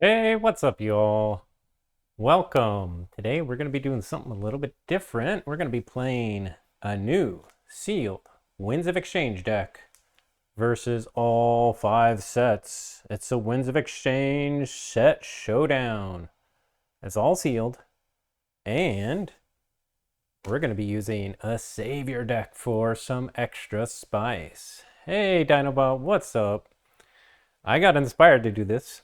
Hey, what's up, y'all? Welcome. Today we're going to be doing something a little bit different. We're going to be playing a new sealed Winds of Exchange deck versus all 5 sets. It's a Winds of Exchange Set Showdown. It's all sealed, and we're going to be using a Savior deck for some extra spice. Hey, Dinobot, what's up? I got inspired to do this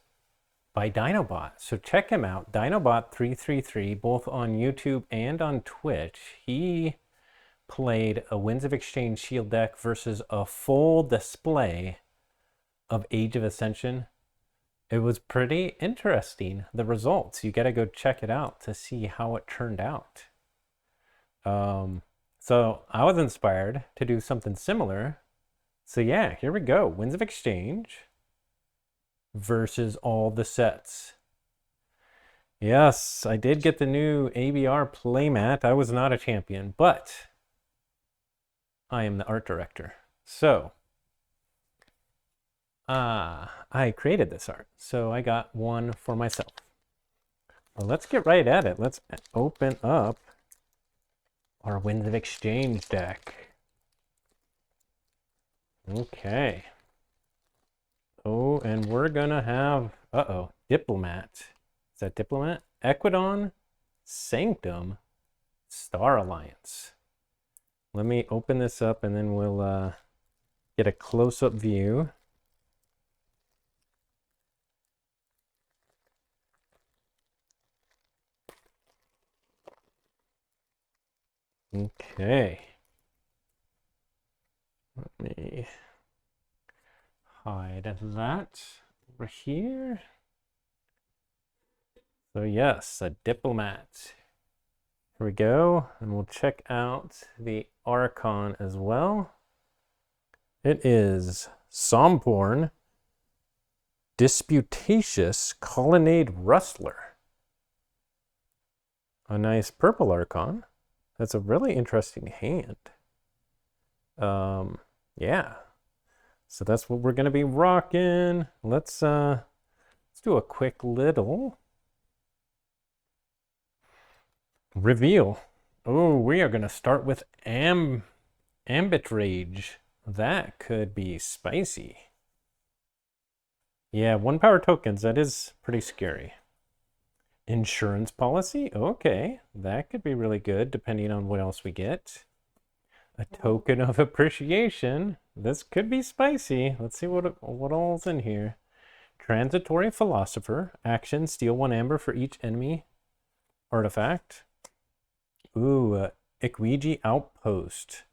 by Dinobot. So check him out, Dinobot333, both on YouTube and on Twitch. He played a Winds of Exchange Shield deck versus a full display of Age of Ascension. It was pretty interesting, the results. You got to go check it out to see how it turned out. So I was inspired to do something similar. So yeah, here we go. Winds of Exchange versus all the sets. Yes, I did get the new ABR playmat. I was not a champion, but I am the art director. So, I created this art. So I got one for myself. Well, let's get right at it. Let's open up our Winds of Exchange deck. Okay. Oh, and we're gonna have, Diplomat. Is that Diplomat? Equidon, Sanctum, Star Alliance. Let me open this up and then we'll get a close-up view. Okay. Let me hide that over here. So yes, a Diplomat. Here we go, and we'll check out the Archon as well. It is Somporn, Disputatious Colonnade Rustler. A nice purple Archon. That's a really interesting hand. Yeah. So that's what we're gonna be rocking. Let's do a quick little reveal. Oh, we are gonna start with Ambit Rage. That could be spicy. Yeah, 1 power tokens. That is pretty scary. Insurance policy. Okay, that could be really good depending on what else we get. A token of appreciation. This could be spicy. Let's see what all's in here. Transitory Philosopher. Action, steal 1 amber for each enemy artifact. Ooh, Ikwiji Outpost.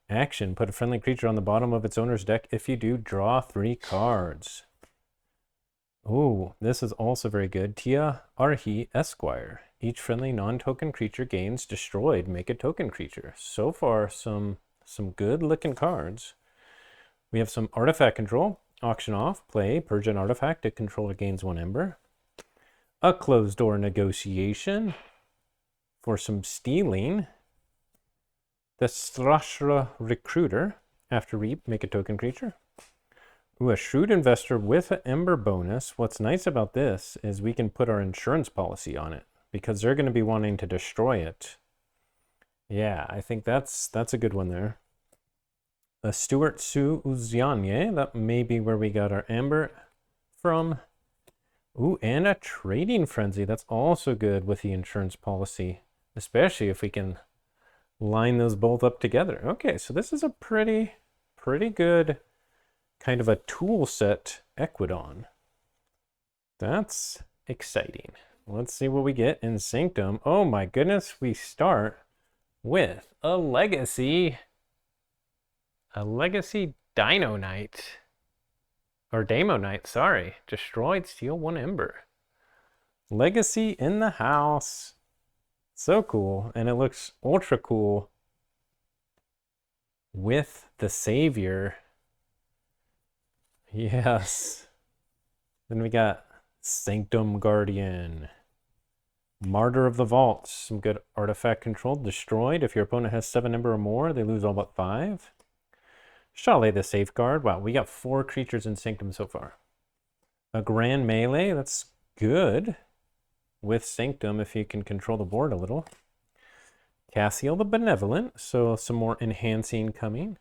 Action, put a friendly creature on the bottom of its owner's deck. If you do, draw 3 cards. Ooh, this is also very good. Tia Arhi Esquire. Each friendly non-token creature gains destroyed. Make a token creature. So far, some good looking cards. We have some artifact control. Auction off. Play. Purge an artifact. A controller gains 1 ember. A closed door negotiation for some stealing. The Strashra Recruiter. After reap, make a token creature. Ooh, a shrewd investor with an ember bonus. What's nice about this is we can put our insurance policy on it because they're going to be wanting to destroy it. Yeah, I think that's a good one there. A Stuart Su Uzianye. That may be where we got our amber from. Ooh, and a trading frenzy. That's also good with the insurance policy, especially if we can line those both up together. Okay, so this is a pretty good kind of a tool set Equidon. That's exciting. Let's see what we get in Sanctum. Oh my goodness, we start with a Legacy Dino Knight. Or Damo Knight, sorry. Destroyed, steal 1 ember. Legacy in the house. So cool, and it looks ultra cool with the Savior. Yes. Then we got Sanctum Guardian. Martyr of the Vaults. Some good artifact control. Destroyed. If your opponent has 7 ember or more, they lose all but 5. Chalet the Safeguard. Wow, we got 4 creatures in Sanctum so far. A Grand Melee. That's good with Sanctum if you can control the board a little. Cassiel the Benevolent, so some more enhancing coming.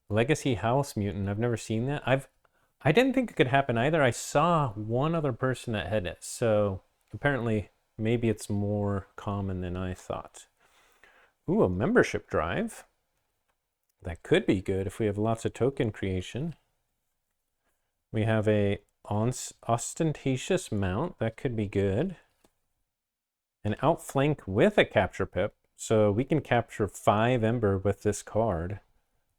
Legacy House Mutant, I've never seen that. I didn't think it could happen either. I saw one other person that had it, so apparently maybe it's more common than I thought. Ooh, a membership drive. That could be good if we have lots of token creation. We have a ostentatious mount. That could be good. An outflank with a capture pip. So we can capture 5 Ember with this card.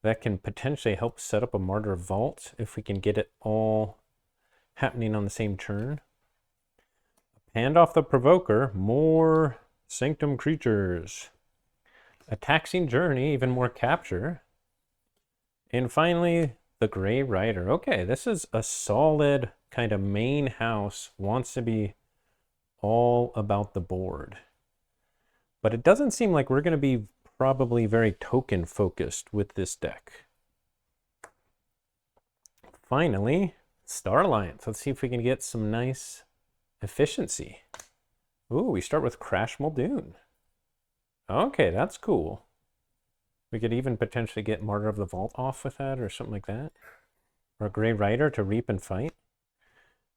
That can potentially help set up a Martyr Vault if we can get it all happening on the same turn. Hand off the Provoker. More Sanctum creatures. A Taxing Journey, even more capture. And finally, the Grey Rider. Okay, this is a solid kind of main house. Wants to be all about the board. But it doesn't seem like we're going to be probably very token focused with this deck. Finally, Star Alliance. Let's see if we can get some nice efficiency. Ooh, we start with Crash Muldoon. Okay, that's cool. We could even potentially get Martyr of the Vault off with that or something like that. Or a Grey Rider to reap and fight.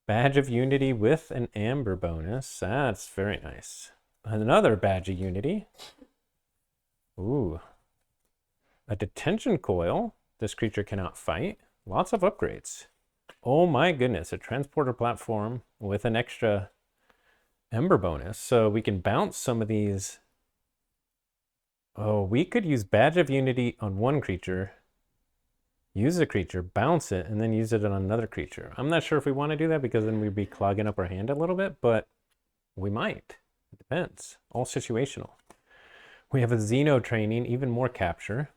Badge of Unity with an Amber bonus. That's very nice. Another Badge of Unity. Ooh. A Detention Coil. This creature cannot fight. Lots of upgrades. Oh my goodness. A Transporter Platform with an extra Ember bonus. So we can bounce some of these. Oh, we could use Badge of Unity on one creature, use the creature, bounce it, and then use it on another creature. I'm not sure if we want to do that because then we'd be clogging up our hand a little bit, but we might. It depends. All situational. We have a Xeno Training, even more capture.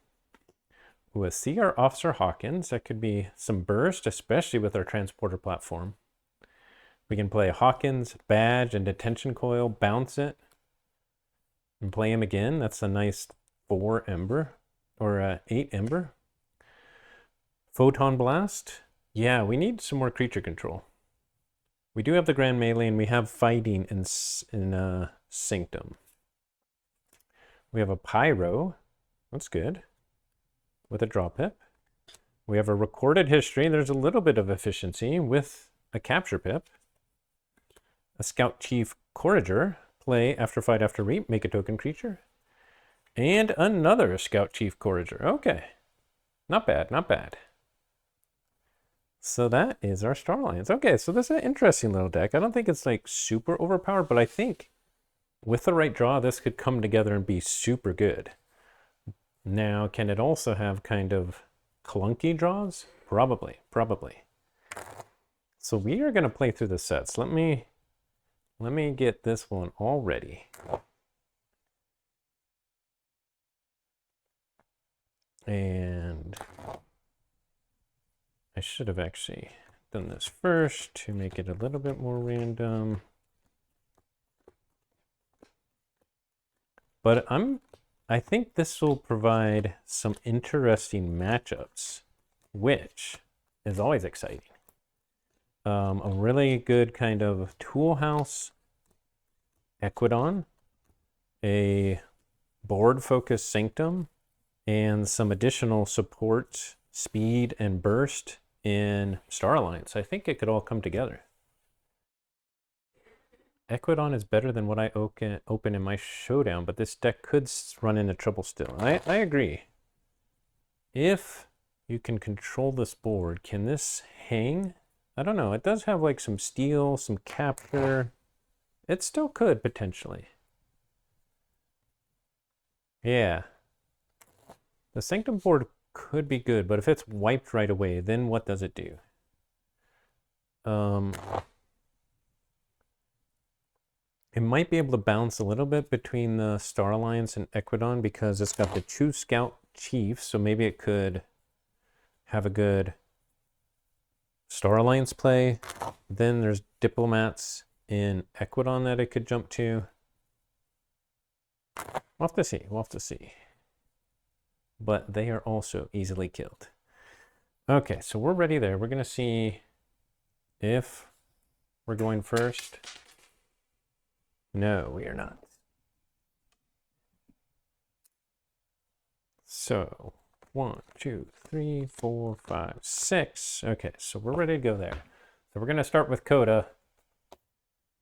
With CR Officer Hawkins, that could be some burst, especially with our Transporter Platform. We can play Hawkins, Badge, and Detention Coil, bounce it, and play him again. That's a nice 4 Ember, or 8 Ember. Photon Blast. Yeah, we need some more creature control. We do have the Grand Melee, and we have fighting in Sanctum. We have a Pyro. That's good. With a draw pip. We have a Recorded History. There's a little bit of efficiency with a capture pip. A Scout Chief Courager. Play after fight, after reap, make a token creature. And another Scout Chief Courager. Okay. Not bad, not bad. So that is our Star Alliance. Okay, so this is an interesting little deck. I don't think it's like super overpowered, but I think with the right draw, this could come together and be super good. Now, can it also have kind of clunky draws? Probably, probably. So we are going to play through the sets. Let me get this one all ready. And I should have actually done this first to make it a little bit more random. But I think this will provide some interesting matchups, which is always exciting. A really good kind of tool house Equidon, a board focused Sanctum, and some additional support, speed, and burst in Star Alliance. I think it could all come together. Equidon is better than what I open in my showdown, but this deck could run into trouble still. I agree. If you can control this board, can this hang? I don't know. It does have like some steal, some capture. It still could potentially. Yeah. The Sanctum board could be good, but if it's wiped right away, then what does it do? It might be able to bounce a little bit between the Star Alliance and Equidon because it's got the 2 Scout Chiefs, so maybe it could have a good Star Alliance play. Then there's Diplomats in Equidon that it could jump to. We'll have to see. We'll have to see. But they are also easily killed. Okay, so we're ready there. We're going to see if We're going first. No, we are not. So 1, 2, 3, 4, 5, 6. Okay, so we're ready to go there. So we're going to start with Coda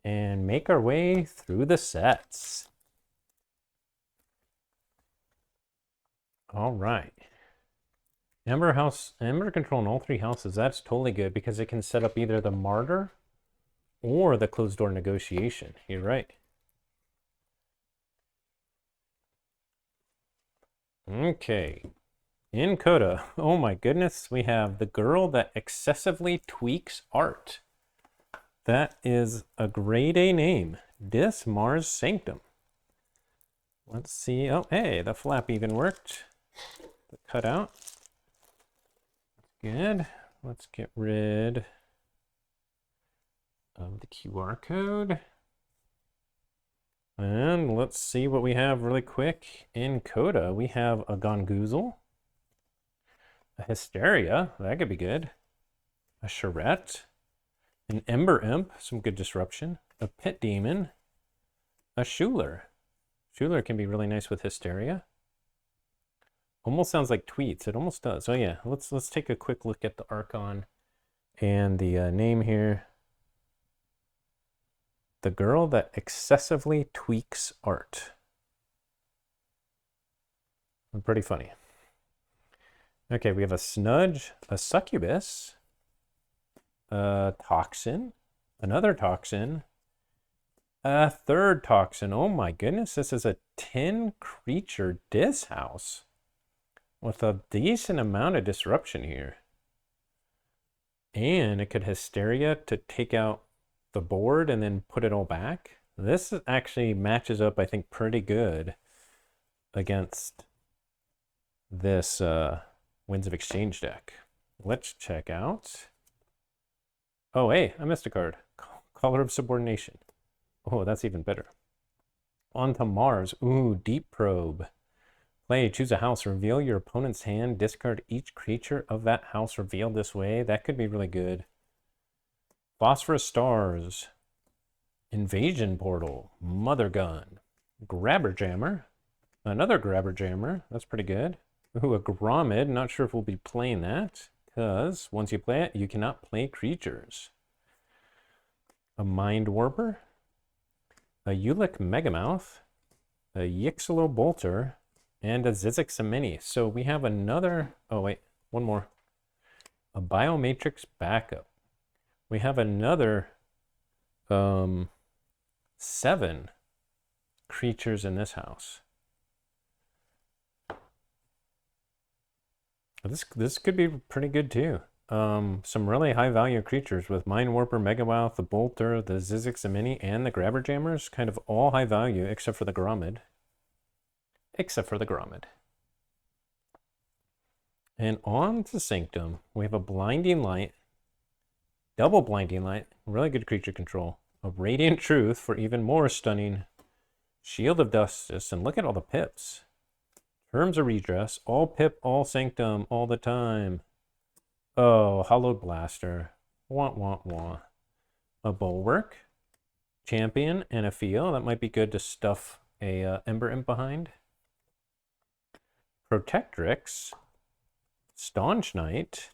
and make our way through the sets. All right. Ember control in all 3 houses. That's totally good because it can set up either the Martyr or the closed door negotiation. You're right. Okay. In Coda, oh my goodness, we have the girl that excessively tweaks art. That is a grade A name. Dis Mars Sanctum. Let's see. Oh, hey, the flap even worked. The cutout. Good. Let's get rid of the QR code. And let's see what we have really quick. In Coda, we have a Gongoozle, a Hysteria, that could be good, a Charette, an Ember Imp, some good disruption, a Pit Demon, a Schuler. Schuler can be really nice with Hysteria. Almost sounds like tweets. It almost does. Oh yeah, let's take a quick look at the Archon and the name here. The girl that excessively tweaks art. Pretty funny. Okay, we have a Snudge, a Succubus, a Toxin, another Toxin, a third Toxin. Oh my goodness, this is a 10 creature Dis house with a decent amount of disruption here. And it could Hysteria to take out the board and then put it all back. This actually matches up, I think, pretty good against this Winds of Exchange deck. Let's check out. Oh, hey, I missed a card. Color of Subordination. Oh, that's even better. On to Mars. Ooh, Deep Probe. Play, choose a house, reveal your opponent's hand, discard each creature of that house revealed this way. That could be really good. Phosphorus Stars, Invasion Portal, Mother Gun, Grabber Jammer, another Grabber Jammer, that's pretty good. Ooh, a Gromid, not sure if we'll be playing that, because once you play it, you cannot play creatures. A Mind Warper, a Ulick Megamouth, a Yixalo Bolter, and a Zizix Mini. So we have another, oh wait, one more. A Biomatrix Backup. We have another 7 creatures in this house. This could be pretty good too. Some really high value creatures with Mind Warper, Megawouth, the Bolter, the Zizix Mini, and the Grabber Jammers. Kind of all high value except for the Gromid. And on to Sanctum, we have a Blinding Light, double Blinding Light, really good creature control. A Radiant Truth for even more stunning. Shield of Justice, and look at all the pips. Terms of Redress, all pip, all Sanctum, all the time. Oh, Hollowed Blaster. Wah, wah, wah. A Bulwark, Champion, and a Feel. That might be good to stuff a Ember Imp behind. Protectrix, Staunch Knight,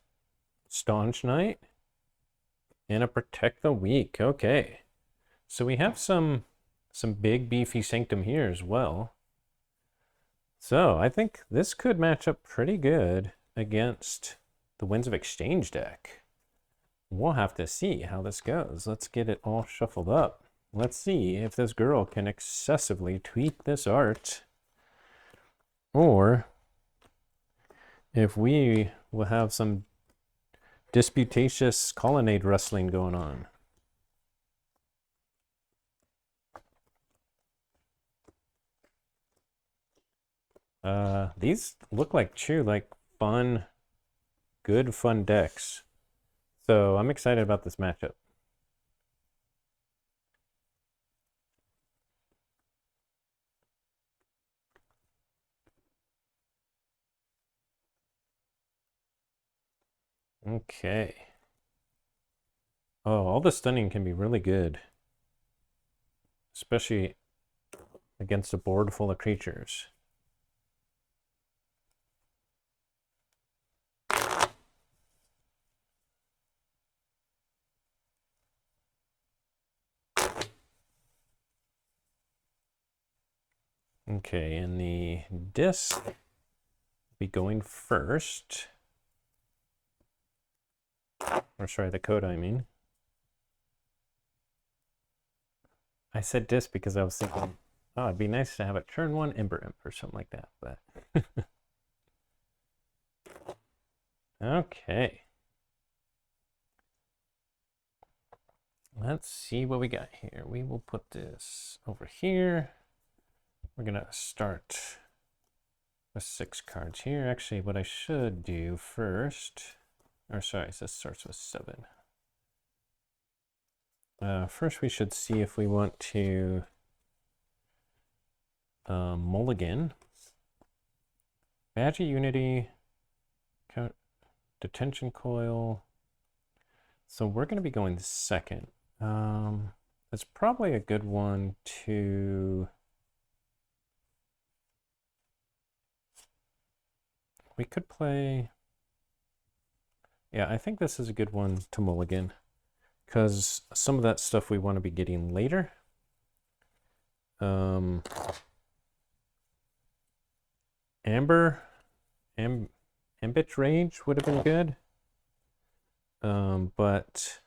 and a Protect the Weak. Okay. So we have some big beefy Sanctum here as well. So I think this could match up pretty good against the Winds of Exchange deck. We'll have to see how this goes. Let's get it all shuffled up. Let's see if this girl can excessively tweak this art, or if we will have some disputatious colonnade wrestling going on. These look like fun, good fun decks. So I'm excited about this matchup. Okay. Oh, all the stunning can be really good. Especially against a board full of creatures. Okay, and the disc will be going first. Or sorry, the code, I mean. I said disc because I was thinking, oh, it'd be nice to have a turn 1 Ember Imp or something like that, but... Okay. Let's see what we got here. We will put this over here. We're gonna start with 6 cards here. Actually, what I should do first, or sorry, this starts with 7. First, we should see if we want to mulligan. Badge of Unity, Detention Coil. So we're going to be going second. It's probably a good one to... We could play... Yeah, I think this is a good one to mulligan, because some of that stuff we want to be getting later. Ambit Rage would have been good. But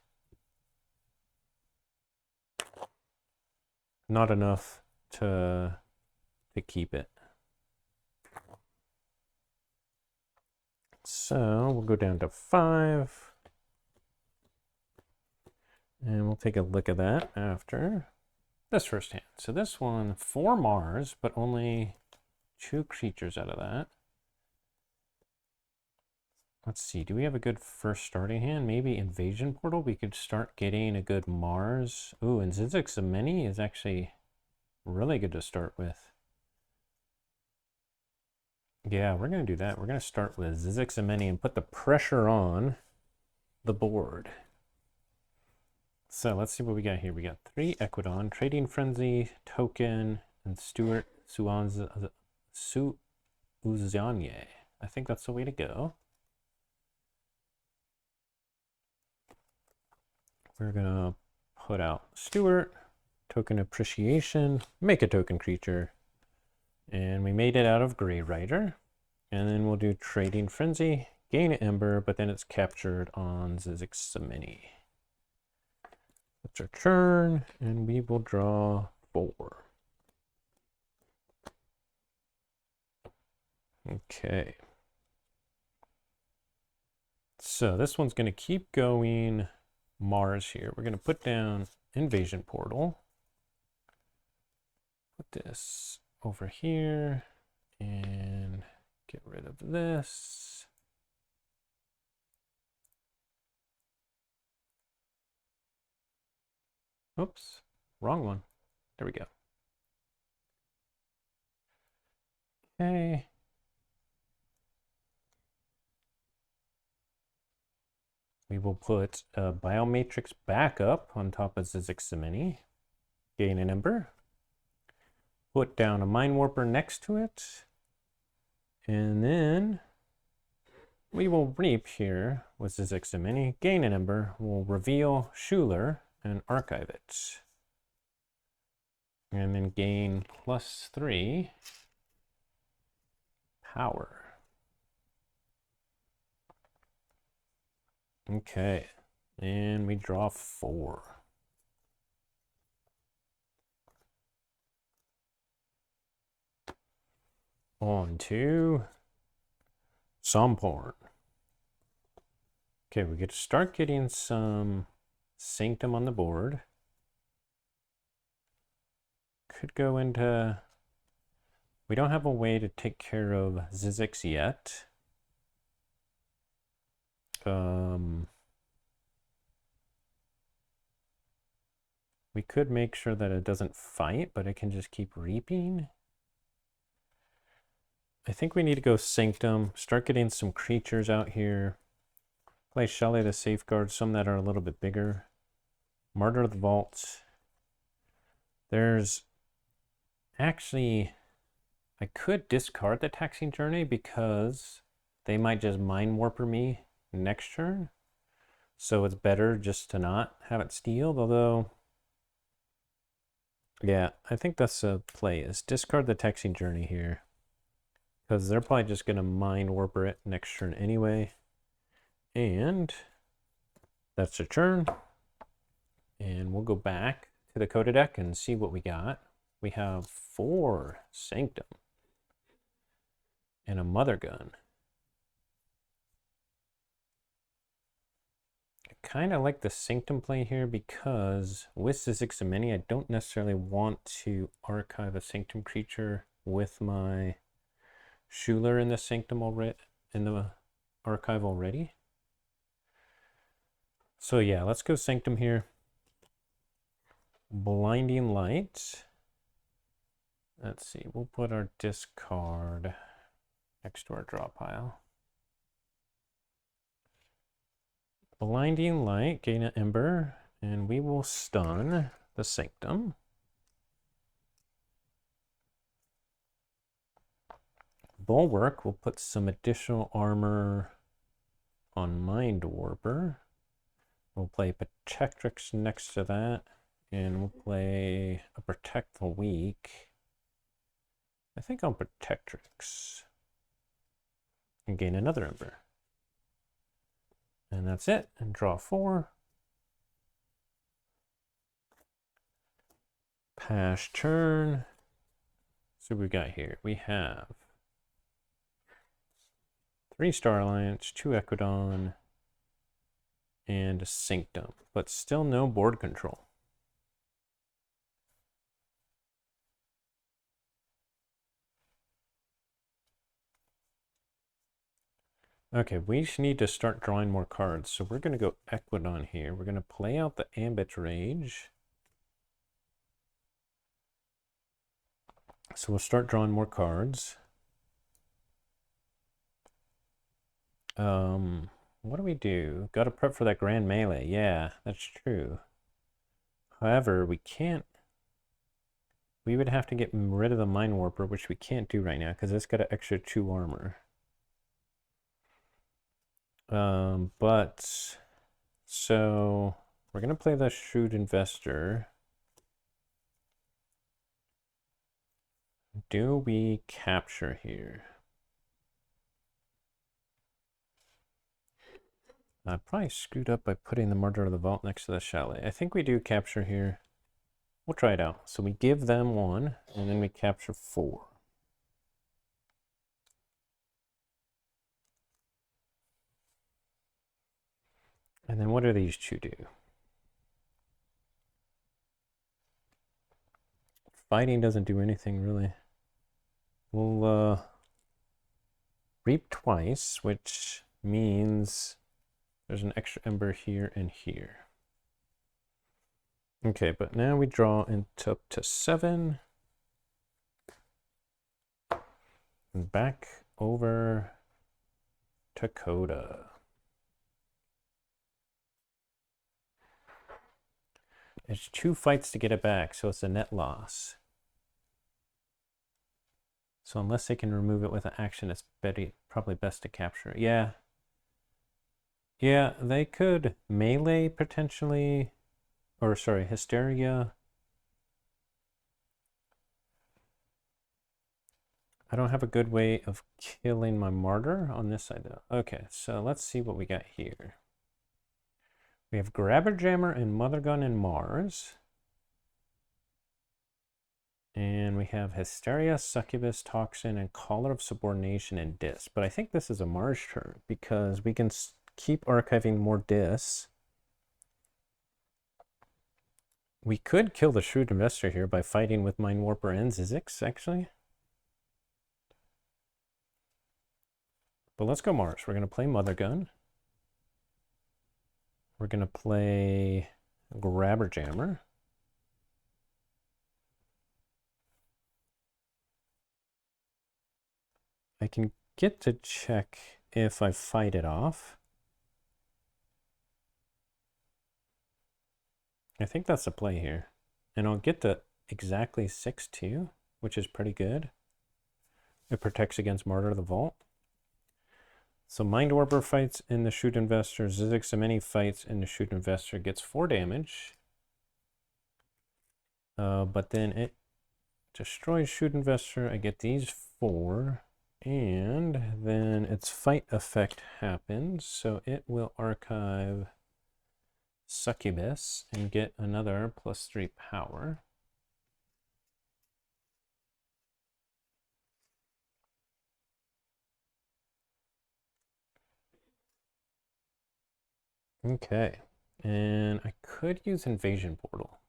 not enough to keep it. So we'll go down to 5. And we'll take a look at that after this first hand. So this one, 4 Mars, but only 2 creatures out of that. Let's see, do we have a good first starting hand? Maybe Invasion Portal? We could start getting a good Mars. Ooh, and Zizix Ameni is actually really good to start with. Yeah, we're going to do that. We're going to start with Zizix Ameni and put the pressure on the board. So let's see what we got here. We got 3 Equidon, Trading Frenzy, Token, and Stuart Uzanye. I think that's the way to go. We're gonna put out Stuart, Token Appreciation, make a token creature, and we made it out of Grey Rider. And then we'll do Trading Frenzy, gain an Ember, but then it's captured on Zizix Ameni. That's our turn, and we will draw 4. Okay. So this one's going to keep going Mars here. We're going to put down Invasion Portal. Put this over here and get rid of this. Oops, wrong one. There we go. Okay. We will put a Biomatrix back up on top of Zizix Ameni. Gain an Ember. Put down a Mind Warper next to it. And then we will reap here with Zizix Ameni. Gain an Ember. We'll reveal Schuler and archive it. And then gain +3 power. Okay, and we draw 4. On to Somporn. Okay, we get to start getting some Sanctum on the board. Could go into... We don't have a way to take care of Zizix yet. We could make sure that it doesn't fight, but it can just keep reaping. I think we need to go Sanctum, start getting some creatures out here. Play Shelley to safeguard some that are a little bit bigger. Martyr of the Vault. There's actually, I could discard the Taxing Journey because they might just Mind Warper me next turn. So it's better just to not have it stealed, although, yeah, I think that's a play, is discard the Taxing Journey here. Because they're probably just going to Mind Warper it next turn anyway. And that's a turn. And we'll go back to the Coda deck and see what we got. We have 4 Sanctum and a Mother Gun. I kind of like the Sanctum play here because with Sizzix and Many, I don't necessarily want to archive a Sanctum creature with my Schuler in the Sanctum already, in the archive already. So yeah, let's go Sanctum here. Blinding Light. Let's see, we'll put our discard next to our draw pile. Blinding Light, gain an Ember, and we will stun the Sanctum. Bulwark, we'll put some additional armor on Mind Warper. We'll play Protectrix next to that, and we'll play a Protect the Weak. I think I'll Protectrix and gain another Ember. And that's it, and draw 4. Pass turn. So what we got here? We have 3 Star Alliance, 2 Equidon, and a Sanctum, but still no board control. Okay, we need to start drawing more cards. So we're going to go Equidon here. We're going to play out the Ambit Rage. So we'll start drawing more cards. What do we do? Got to prep for that Grand Melee. Yeah, that's true. However, we can't. We would have to get rid of the Mind Warper, which we can't do right now because it's got an extra 2 armor. But so we're gonna play the Shrewd Investor. Do we capture here? I probably screwed up by putting the Martyr of the Vault next to the Chalet. I think we do capture here. We'll try it out. So we give them 1, and then we capture 4. And then what do these 2 do? Fighting doesn't do anything, really. We'll reap twice, which means there's an extra Ember here and here. Okay, but now we draw into up to 7. And back over to Coda. It's 2 fights to get it back, so it's a net loss. So unless they can remove it with an action, it's probably best to capture it. Yeah. Yeah, they could melee potentially, or sorry, Hysteria. I don't have a good way of killing my Martyr on this side though. Okay, so let's see what we got here. We have Grabber Jammer and Mother Gun and Mars. And we have Hysteria, Succubus, Toxin, and Collar of Subordination and Dis. But I think this is a Mars turn because we can keep archiving more Dis. We could kill the Shrewd Investor here by fighting with Mind Warper and Sizzix, actually. But let's go Mars. We're going to play Mother Gun. We're going to play Grabber Jammer. I can get to check if I fight it off. I think that's the play here. And I'll get the exactly 6 too, which is pretty good. It protects against Martyr of the Vault. So Mind Orber fights in the Shoot Investor. Zizix Ameni fights in the Shoot Investor. Gets 4 damage. But then it destroys Shoot Investor. I get these 4. And then its fight effect happens. So it will archive Succubus and get another +3 power. Okay, and I could use Invasion Portal.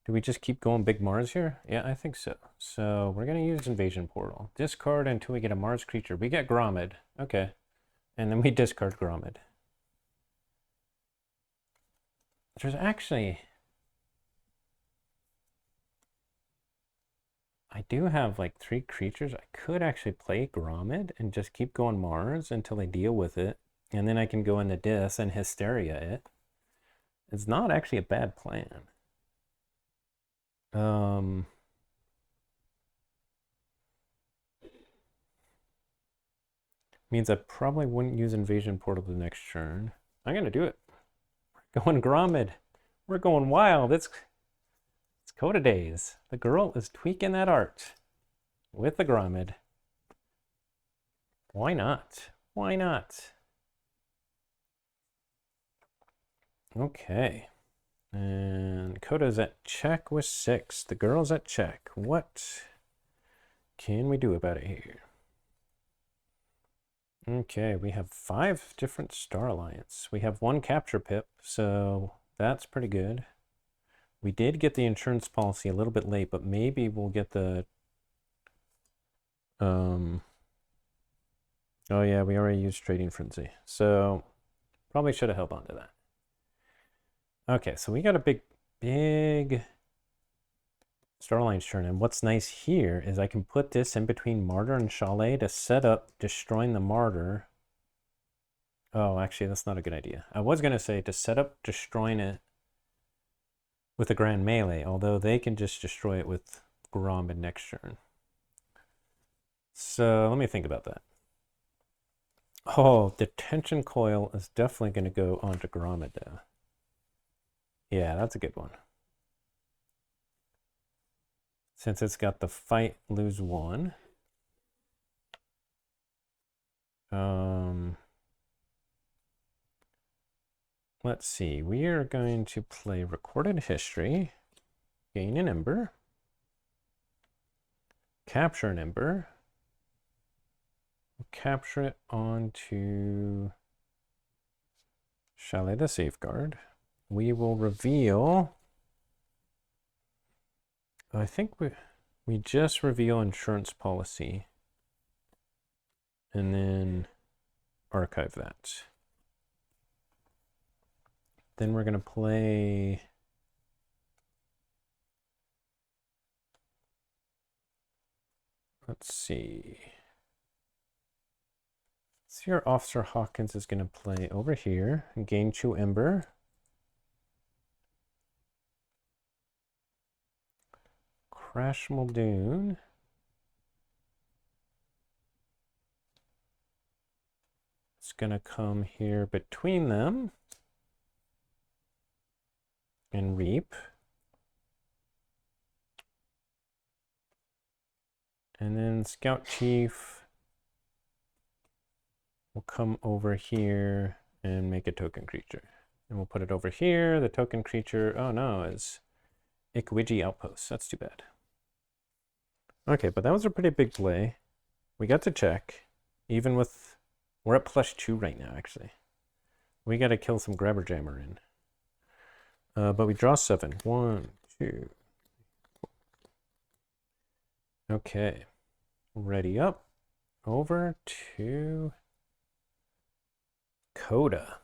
Do we just keep going big Mars here? Yeah, I think so. So we're going to use Invasion Portal. Discard until we get a Mars creature. We get Gromid. Okay. And then we discard Gromid. There's actually... I do have like 3 creatures. I could actually play Gromid and just keep going Mars until I deal with it. And then I can go into Dis and Hysteria it. It's not actually a bad plan. Means I probably wouldn't use Invasion Portal the next turn. I'm going to do it. We're going Gromid. We're going wild. It's Coda days. The girl is tweaking that art with the Gromid. Why not? Why not? Okay. And Coda's at check with 6. The girl's at check. What can we do about it here? Okay, we have 5 different Star Alliance. We have 1 capture pip, so that's pretty good. We did get the insurance policy a little bit late, but maybe we'll get the... Oh yeah, we already used Trading Frenzy. So probably should have held on to that. Okay, so we got a big Star Alliance turn. And what's nice here is I can put this in between Martyr and Chalet to set up destroying the Martyr. Oh, actually, that's not a good idea. I was going to say to set up destroying it with a Grand Melee, although they can just destroy it with Gromid next turn. So let me think about that. Oh, the Tension Coil is definitely going to go onto Gromid, though. Yeah, that's a good one. Since it's got the fight, lose 1. Let's see. We are going to play Recorded History, gain an Ember, capture an Ember, capture it onto Chalet the Safeguard. We will reveal... I think we just reveal insurance policy and then archive that. Then we're going to play... Let's see. Our Officer Hawkins is going to play over here and gain 2 Ember. Crash Muldoon. It's going to come here between them and reap. And then Scout Chief will come over here and make a token creature. And we'll put it over here. The token creature, oh no, is Ikwiji Outpost. That's too bad. Okay, but that was a pretty big play. We got to check, even with... We're at +2 right now, actually. We got to kill some Grabber Jammer in. But we draw 7. 1, 2. Okay. Ready up. Over to Coda.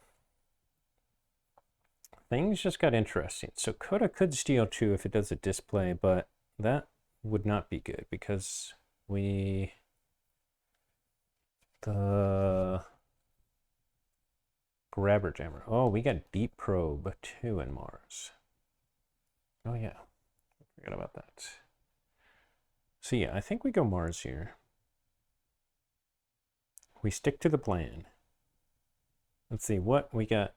Things just got interesting. So Coda could steal 2 if it does a display, but that would not be good because the Grabber Jammer. Oh, we got Deep Probe 2 in Mars. Oh yeah, forgot about that. So yeah, I think we go Mars here. We stick to the plan. Let's see what we got.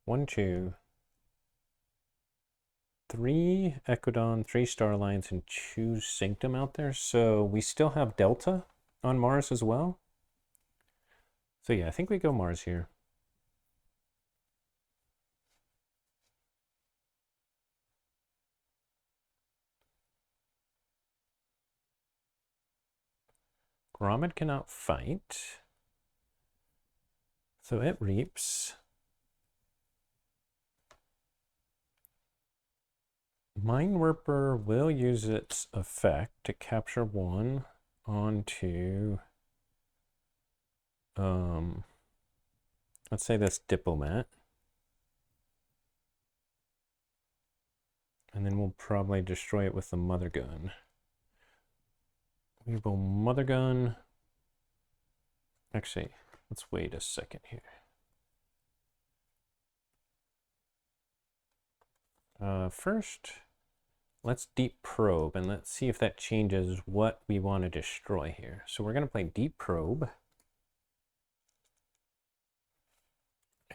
1, 2, 3 Ecodon, 3 Star Lines, and 2 Sanctum out there. So we still have Delta on Mars as well. So yeah, I think we go Mars here. Grommet cannot fight. So it reaps. Minewerper will use its effect to capture 1 onto, let's say this Diplomat. And then we'll probably destroy it with the Mother Gun. We will Mother Gun. Actually, let's wait a second here. First, let's deep probe and let's see if that changes what we want to destroy here. So we're going to play deep probe.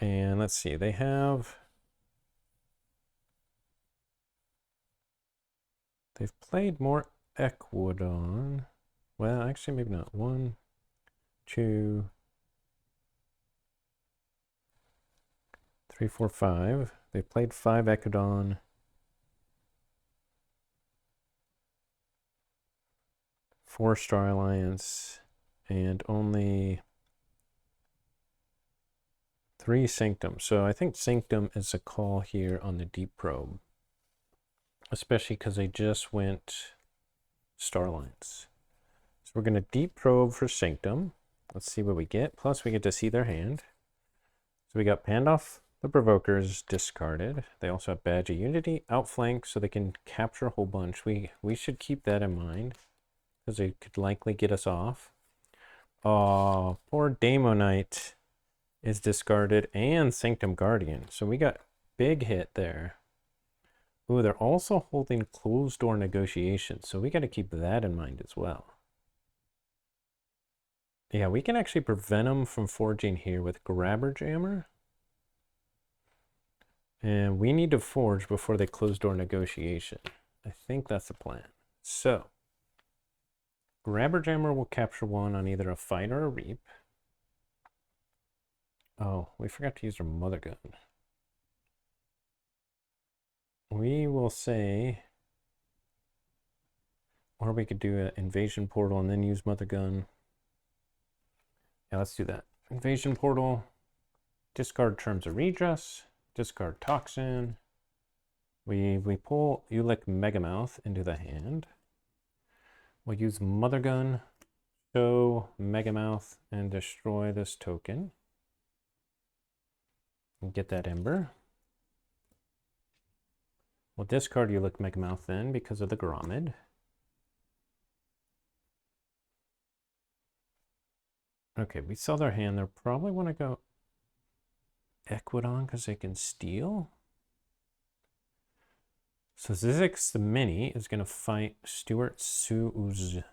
And let's see, they've played more Equidon. Well, actually, maybe not. 1, 2, 3, 4, 5. They played 5 Ecodon. 4 Star Alliance, and only 3 Sanctum. So I think Sanctum is a call here on the deep probe, especially because they just went Star Lines. So we're going to deep probe for Sanctum. Let's see what we get. Plus, we get to see their hand. So we got Pandoff the Provokers discarded. They also have Badge of Unity, outflank, so they can capture a whole bunch. We should keep that in mind, because they could likely get us off. Oh, poor Daemonite is discarded, and Sanctum Guardian. So we got big hit there. Ooh, they're also holding closed door negotiations, so we got to keep that in mind as well. Yeah, we can actually prevent them from forging here with Grabber Jammer. And we need to forge before they close door negotiation. I think that's the plan. So, Grabber Jammer will capture 1 on either a fight or a reap. Oh, we forgot to use our Mother Gun. We will say, or we could do an Invasion Portal and then use Mother Gun. Yeah, let's do that. Invasion Portal, discard Terms of Redress, discard Toxin. We pull Ulick Megamouth into the hand. We'll use Mother Gun, show Megamouth, and destroy this token. And get that Ember. We'll discard Ulick Megamouth then because of the Grommet. Okay, we saw their hand. They'll probably want to go Equidon because they can steal. So Zizix the Mini is going to fight Stuart Suzyane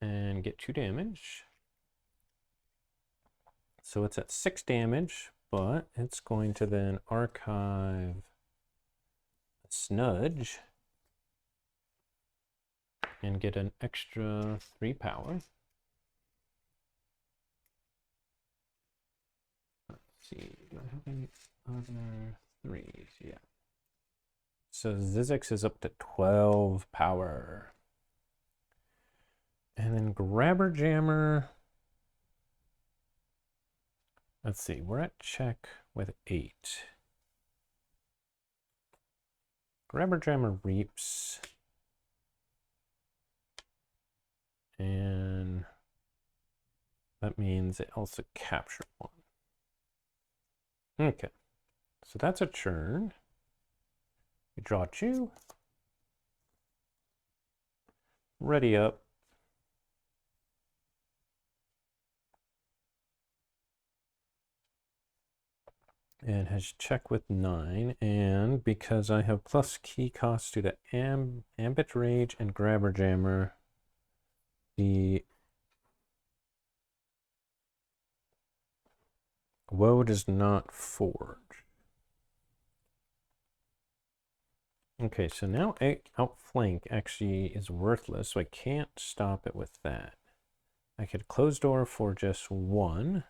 and get 2 damage. So it's at 6 damage, but it's going to then archive a Snudge and get an extra 3 power. Let's see, do I have any other 3s? Yeah. So Zizix is up to 12 power. And then Grabber Jammer. Let's see, we're at check with 8. Grabber Jammer reaps. And that means it also captured 1. Okay, so that's a churn. We draw 2. Ready up. and has check with 9, and because I have plus key costs due to Ambit Rage and Grabber Jammer, the WoE does not forge. Okay, so now Outflank actually is worthless, so I can't stop it with that. I could close door for just 1.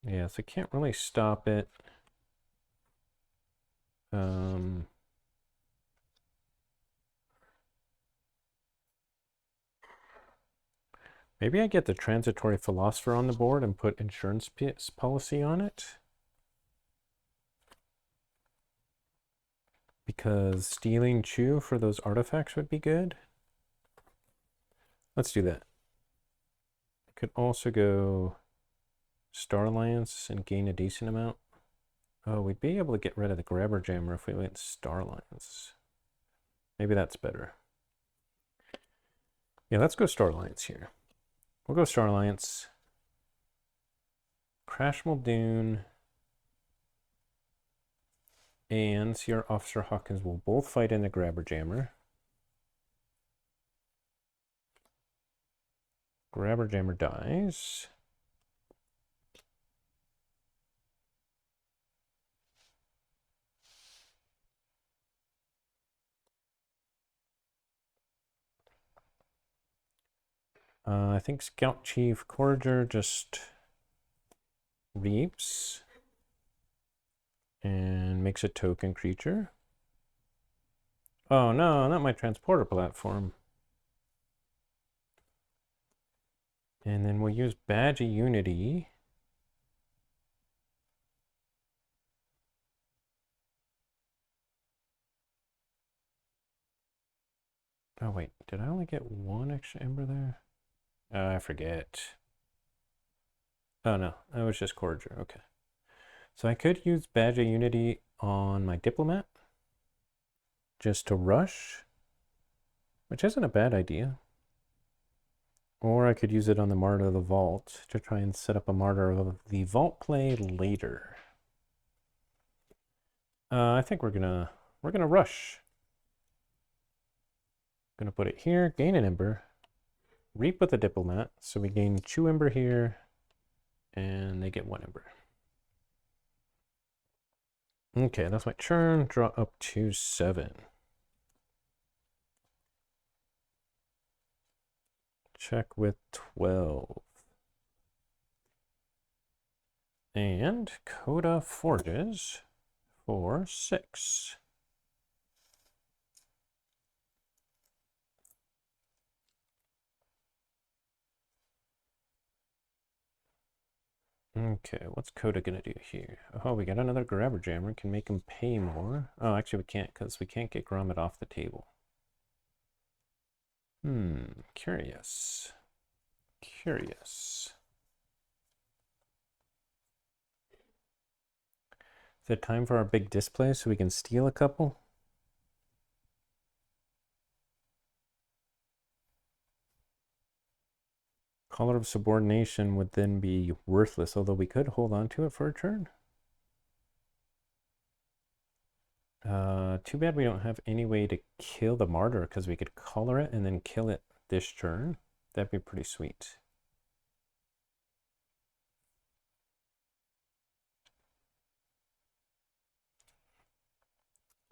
Yeah, so I can't really stop it. Maybe I get the Transitory Philosopher on the board and put Insurance Policy on it. Because stealing Chew for those artifacts would be good. Let's do that. I could also go Star Alliance and gain a decent amount. Oh, we'd be able to get rid of the Grabber Jammer if we went Star Alliance. Maybe that's better. Yeah, let's go Star Alliance here. We'll go Star Alliance. Crash Muldoon and Sierra Officer Hawkins will both fight in the Grabber Jammer. Grabber Jammer dies. I think Scout Chief Corriger just reaps and makes a token creature. Oh no, not my transporter platform. And then we'll use Badge of Unity. Oh wait, did I only get 1 extra ember there? I forget. Oh no, that was just Corriger, okay. So I could use Badge of Unity on my Diplomat just to rush, which isn't a bad idea. Or I could use it on the Martyr of the Vault to try and set up a Martyr of the Vault play later. I think we're gonna rush. Gonna put it here, gain an ember, reap with a Diplomat, so we gain 2 ember here, and they get 1 ember. Okay, that's my turn. Draw up to 7. Check with 12. And Coda Forges for 6. Okay, what's Coda gonna do here? Oh, we got another Grabber Jammer. Can make him pay more. Oh, actually we can't, because we can't get Grommet off the table. Curious. Curious. Is it time for our big display so we can steal a couple? Collar of Subordination would then be worthless, although we could hold on to it for a turn. Too bad we don't have any way to kill the Martyr, because we could collar it and then kill it this turn. That'd be pretty sweet.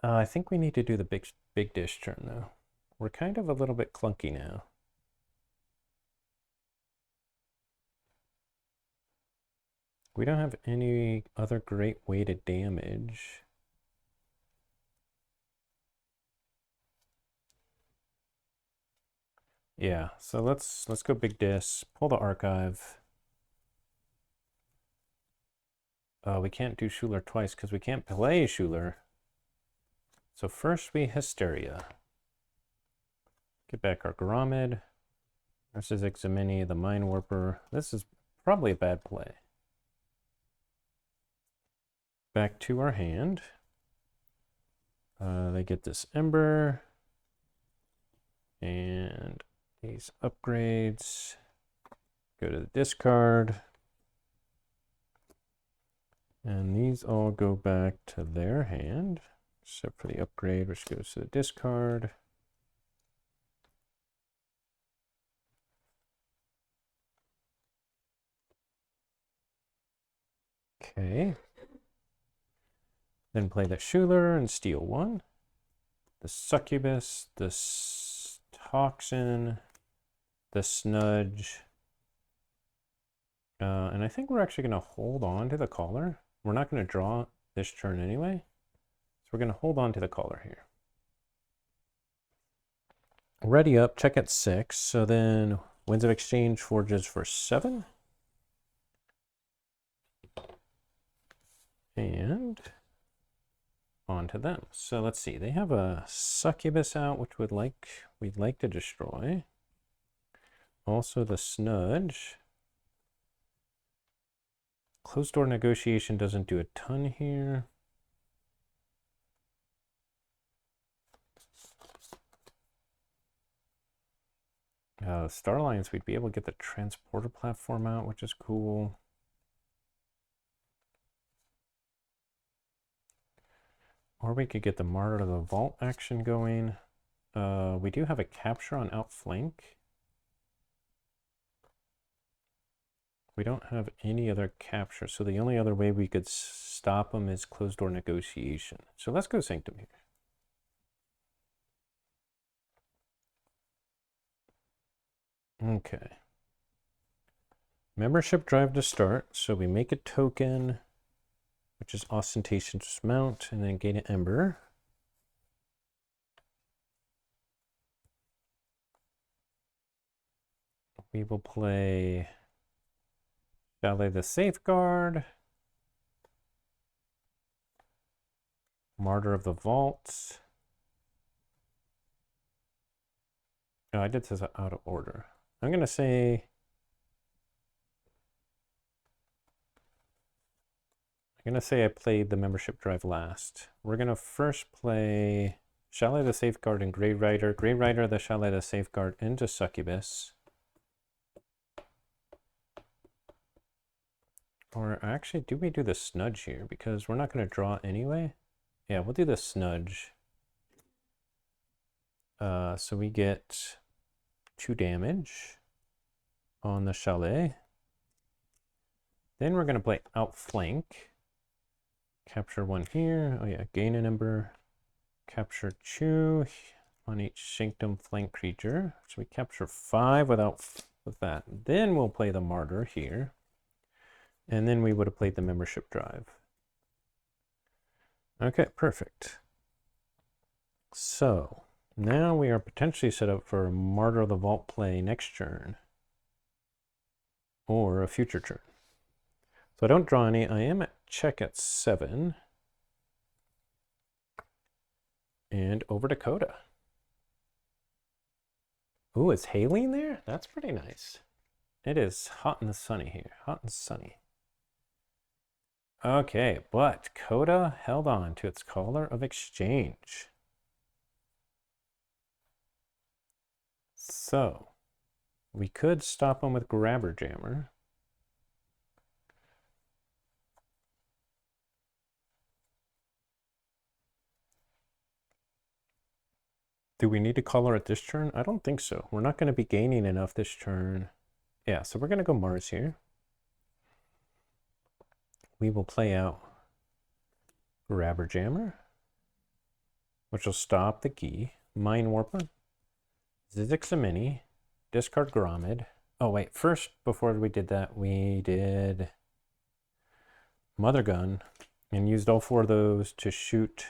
I think we need to do the big dish turn, though. We're kind of a little bit clunky now. We don't have any other great way to damage. Yeah, so let's go big dis, pull the archive. We can't do Schuler twice because we can't play Schuler. So first we Hysteria. Get back our Grommet. Versus Examini, the Mind Warper. This is probably a bad play. Back to our hand. They get this Ember. And these upgrades. Go to the discard. And these all go back to their hand, except for the upgrade, which goes to the discard. Okay. Then play the Schuler and steal one. The Succubus, the Toxin, the Snudge. And I think we're actually going to hold on to the collar. We're not going to draw this turn anyway. So we're going to hold on to the collar here. Ready up, check at 6. So then Winds of Exchange forges for 7. And on to them. So let's see. They have a Succubus out, which we'd like to destroy. Also the Snudge. Closed door negotiation doesn't do a ton here. Star Alliance, we'd be able to get the transporter platform out, which is cool. Or we could get the Martyr of the Vault action going. We do have a capture on outflank. We don't have any other capture, so the only other way we could stop them is closed door negotiation. So let's go Sanctum here. Okay. Membership drive to start. So we make a token, which is ostentatious mount, and then gain an ember. We will play Chalet the Safeguard, Martyr of the Vault. Oh, I did this out of order. I'm going to say I played the membership drive last. We're going to first play Chalet the Safeguard and Grey Rider. Grey Rider, the Chalet the Safeguard into Succubus. Or actually, do we do the Snudge here? Because we're not going to draw anyway. Yeah, we'll do the Snudge. So we get 2 damage on the Chalet. Then we're going to play Outflank. Capture 1 here. Oh yeah, gain an ember. Capture 2 on each Sanctum flank creature. So we capture 5 with that. Then we'll play the Martyr here. And then we would have played the membership drive. Okay, perfect. So now we are potentially set up for a Martyr of the Vault play next turn. Or a future turn. So I don't draw any. I am at check at 7. And over to Coda. Ooh, is Haleen there? That's pretty nice. It is hot and sunny here. Hot and sunny. Okay, but Coda held on to its collar of exchange. So we could stop him with Grabber Jammer. Do we need to collar it this turn? I don't think so. We're not going to be gaining enough this turn. Yeah, so we're going to go Mars here. We will play out Grabber Jammer, which will stop the key. Mind Warper. Zizix a Mini. Discard Gromid. Oh, wait. First, before we did that, we did Mother Gun and used all 4 of those to shoot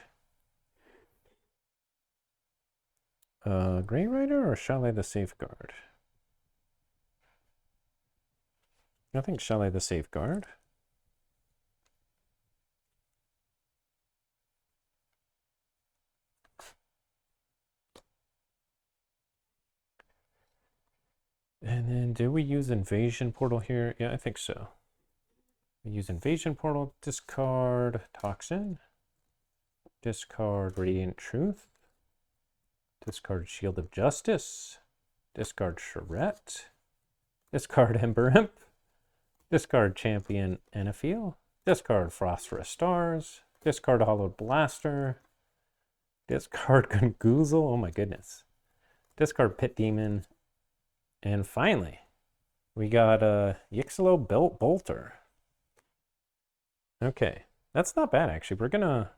Grey Rider or Chalet the Safeguard? I think Chalet the Safeguard. And then do we use Invasion Portal here? Yeah, I think so. We use Invasion Portal, discard Toxin, discard Radiant Truth, discard Shield of Justice, discard Charette, Discard Ember Imp. Discard Champion Anafiel. Discard Phosphorus Stars. Discard Hollowed Blaster. Discard Gungoozle. Oh my goodness. Discard Pit Demon. And finally, we got Yixalo Bolter. Okay, that's not bad actually. We're gonna,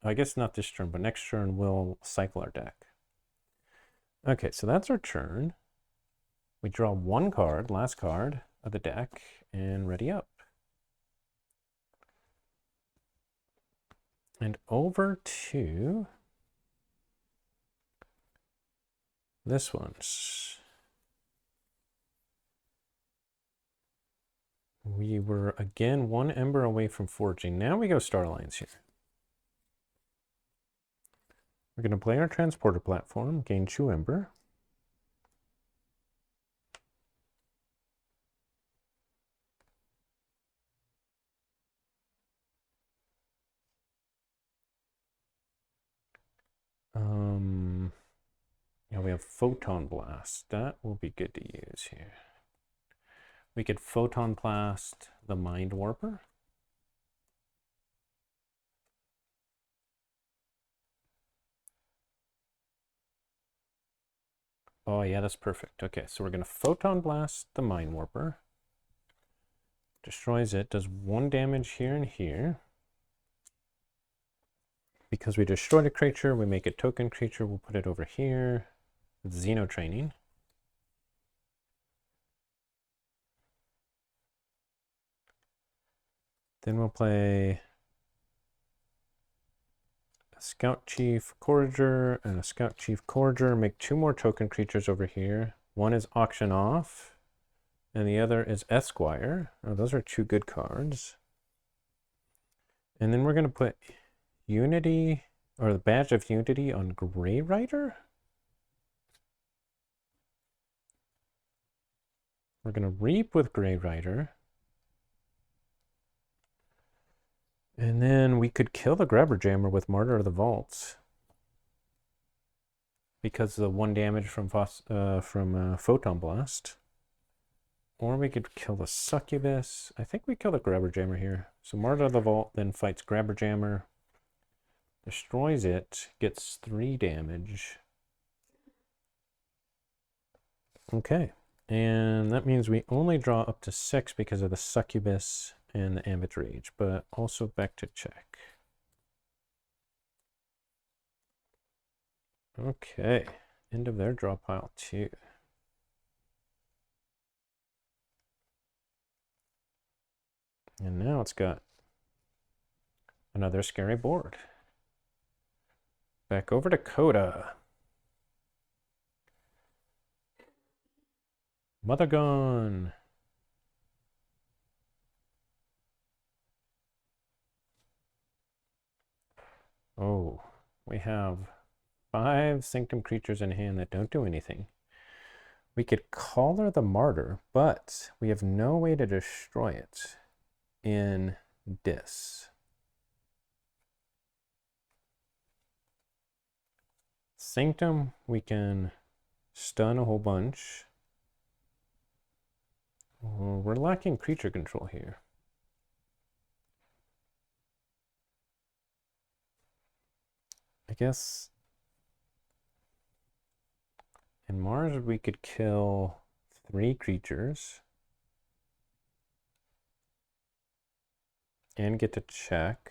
I guess not this turn, but next turn we'll cycle our deck. Okay, so that's our turn. We draw one card, last card of the deck, and ready up. And over to this one's. We were again one ember away from forging. Now we go Starlines here. We're going to play our transporter platform, gain 2 ember. Yeah, we have Photon Blast. That will be good to use here. We could Photon Blast the Mind Warper. Oh yeah, that's perfect. Okay, so we're going to Photon Blast the Mind Warper. Destroys it, does 1 damage here and here. Because we destroyed a creature, we make a token creature, we'll put it over here. Xeno Training. Then we'll play a Scout Chief Courager and a Scout Chief Courager. Make 2 more token creatures over here. One is Auction Off, and the other is Esquire. Oh, those are 2 good cards. And then we're going to put Unity, or the Badge of Unity on Grey Rider. We're going to Reap with Grey Rider. And then we could kill the Grabber Jammer with Martyr of the Vaults. Because of the 1 damage from Photon Blast. Or we could kill the Succubus. I think we kill the Grabber Jammer here. So Martyr of the Vault then fights Grabber Jammer. Destroys it. Gets 3 damage. Okay. And that means we only draw up to 6 because of the Succubus and the Ambit Rage, but also back to check. Okay, end of their draw pile 2. And now it's got another scary board. Back over to Coda. Mother Gone. Oh, we have 5 Sanctum creatures in hand that don't do anything. We could Collar the Martyr, but we have no way to destroy it in Dis. Sanctum, we can stun a whole bunch. We're lacking creature control here. I guess in Mars we could kill 3 creatures and get to check.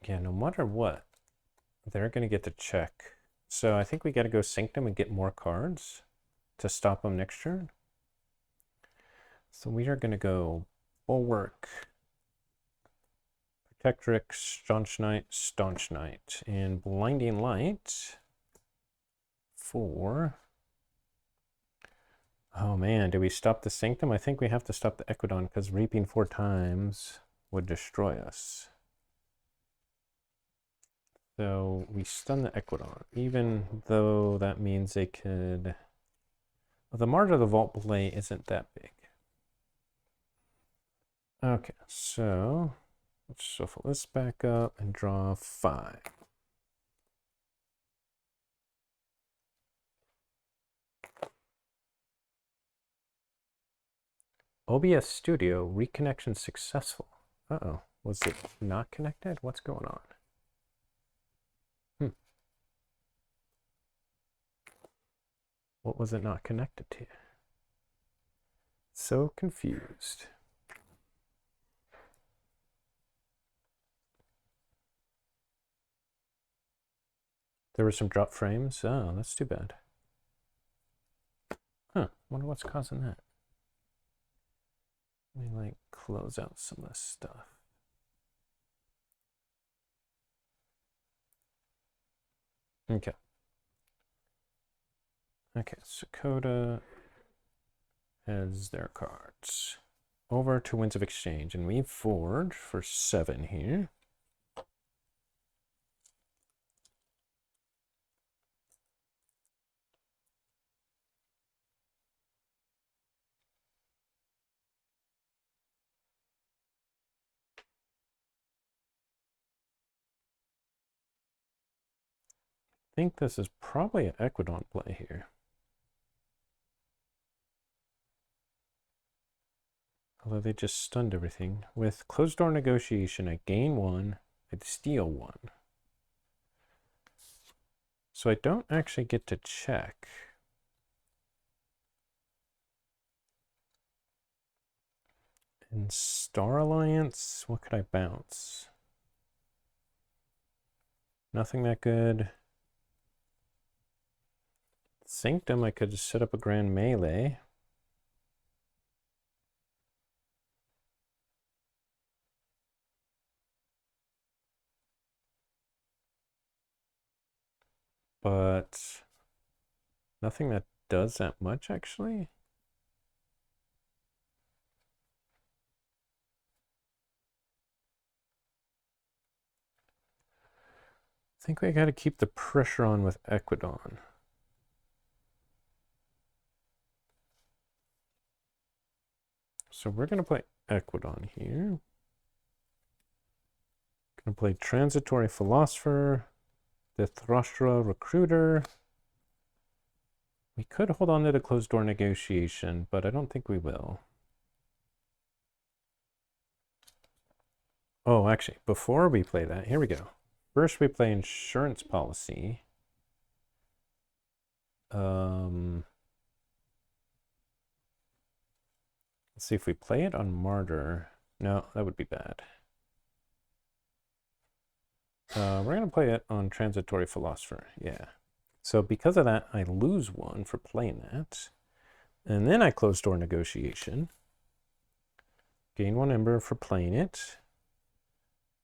Yeah, no matter what, they're going to get to check. So I think we got to go Sanctum and get more cards to stop them next turn. So we are going to go Bulwark, Protectrix, Staunch Knight, and Blinding Light for... Oh man, do we stop the Sanctum? I think we have to stop the Equidon because Reaping 4 times would destroy us. So we stun the Equidon, even though that means they could... Well, the Martyr of the Vault play isn't that big. Okay, so let's shuffle this back up and draw 5. OBS Studio reconnection successful. Uh-oh. Was it not connected? What's going on? What was it not connected to? So confused. There were some drop frames. Oh, that's too bad. Huh. Wonder what's causing that. Let me like close out some of this stuff. Okay. Okay, so Coda has their cards. Over to Winds of Exchange, and we forge for 7 here. I think this is probably an Equidon play here. Although they just stunned everything. With closed door negotiation, I gain 1, I'd steal 1. So I don't actually get to check. In Star Alliance, what could I bounce? Nothing that good. Sanctum, I could just set up a grand melee. But nothing that does that much, actually. I think we got to keep the pressure on with Equidon. So we're going to play Equidon here. Going to play Transitory Philosopher, the Thrastra Recruiter. We could hold on to the closed door negotiation, but I don't think we will. Oh, actually, before we play that, here we go. First, we play Insurance Policy. Let's see if we play it on Martyr. No, that would be bad. We're going to play it on Transitory Philosopher, yeah. So because of that, I lose 1 for playing that. And then I close door negotiation. Gain 1 Ember for playing it.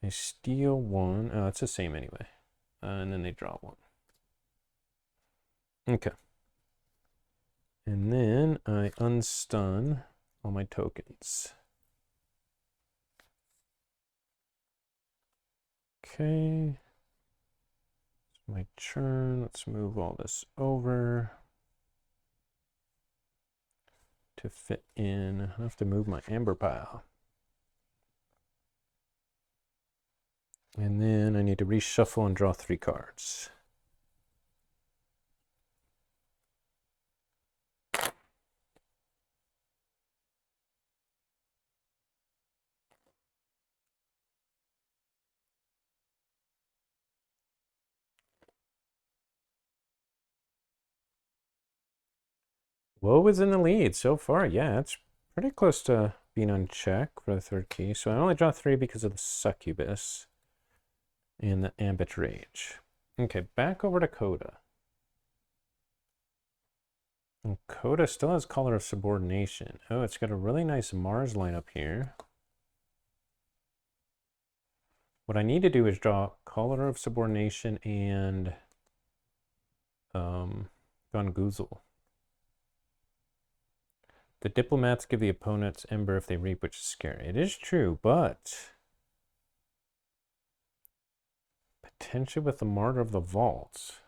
I steal 1. Oh, it's the same anyway. And then they draw 1. Okay. And then I unstun all my tokens. Okay. My turn. Let's move all this over to fit in. I have to move my amber pile. And then I need to reshuffle and draw 3 cards. WoE is in the lead so far. Yeah, it's pretty close to being on check for the 3rd key. So I only draw 3 because of the Succubus and the Ambit Rage. Okay, back over to Coda. And Coda still has Color of Subordination. Oh, it's got a really nice Mars lineup here. What I need to do is draw Color of Subordination and Gunguzel. The Diplomats give the opponents Ember if they reap, which is scary. It is true, but potentially with the Martyr of the Vault.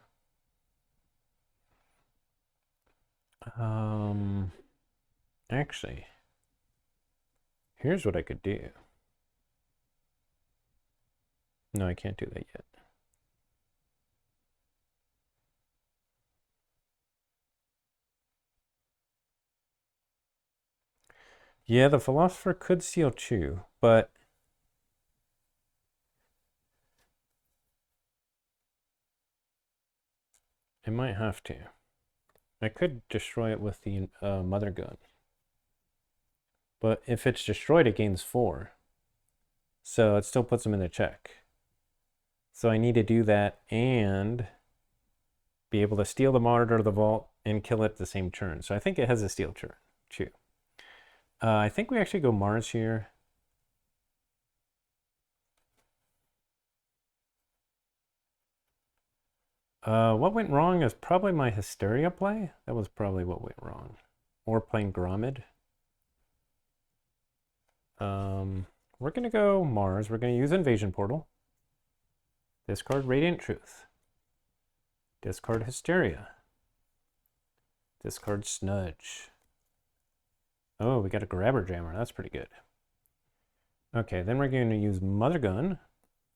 Actually, here's what I could do. No, I can't do that yet. Yeah, the Philosopher could seal Chu, but it might have to. I could destroy it with the Mother Gun. But if it's destroyed, it gains 4. So it still puts them in the check. So I need to do that and be able to steal the Monitor of the Vault and kill it the same turn. So I think it has a steal turn, Chu. I think we actually go Mars here. What went wrong is probably my Hysteria play. That was probably what went wrong. Or playing Gromid. We're going to go Mars. We're going to use Invasion Portal. Discard Radiant Truth. Discard Hysteria. Discard Snudge. Oh, we got a Grabber Jammer. That's pretty good. Okay, then we're going to use Mother Gun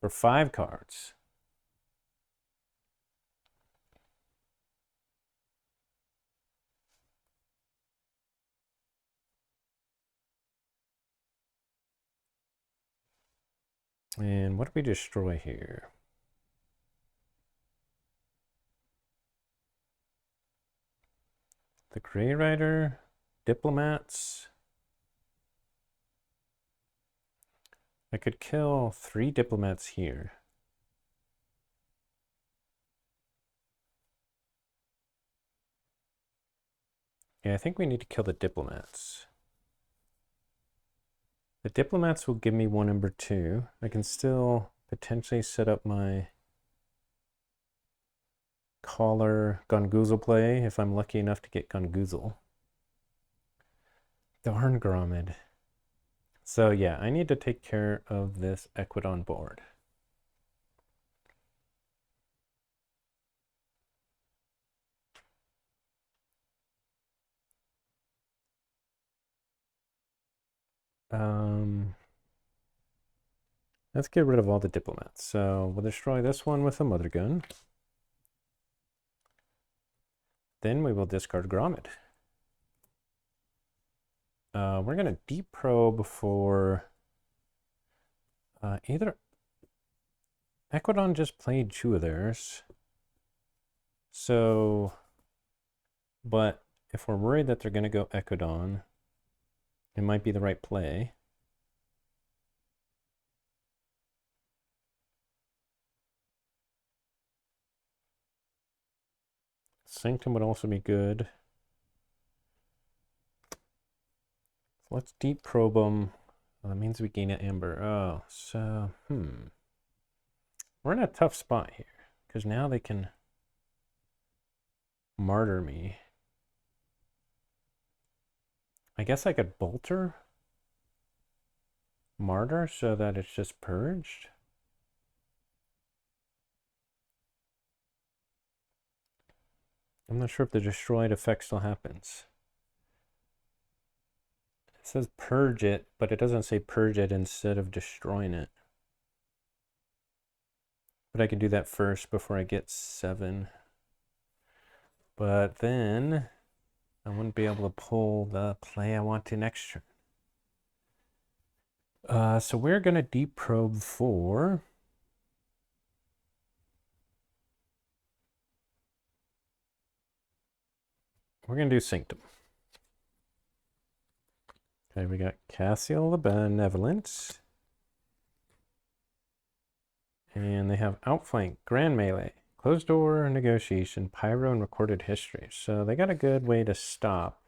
for 5 cards. And what do we destroy here? The Grey Rider, Diplomats. I could kill 3 Diplomats here. Yeah, I think we need to kill the Diplomats. The Diplomats will give me 1 number 2. I can still potentially set up my Collar Gungoozle play if I'm lucky enough to get Gungoozle. Darn Gromid. So yeah, I need to take care of this Equidon board. Let's get rid of all the Diplomats. So we'll destroy this one with a Mother Gun. Then we will discard Gromid. We're going to deep probe for either Equidon just played 2 of theirs. So, but if we're worried that they're going to go Equidon, it might be the right play. Sanctum would also be good. So let's deep probe them. Well, that means we gain an Amber. Oh, so, we're in a tough spot here, because now they can martyr me. I guess I could Bolter Martyr so that it's just purged. I'm not sure if the destroyed effect still happens. It says purge it, but it doesn't say purge it instead of destroying it. But I can do that first before I get 7. But then I wouldn't be able to pull the play I want to next turn. So we're going to deep probe for... We're going to do Sanctum. Okay, we got Cassiel the Benevolent. And they have Outflank, Grand Melee, Closed Door, Negotiation, Pyro, and Recorded History. So they got a good way to stop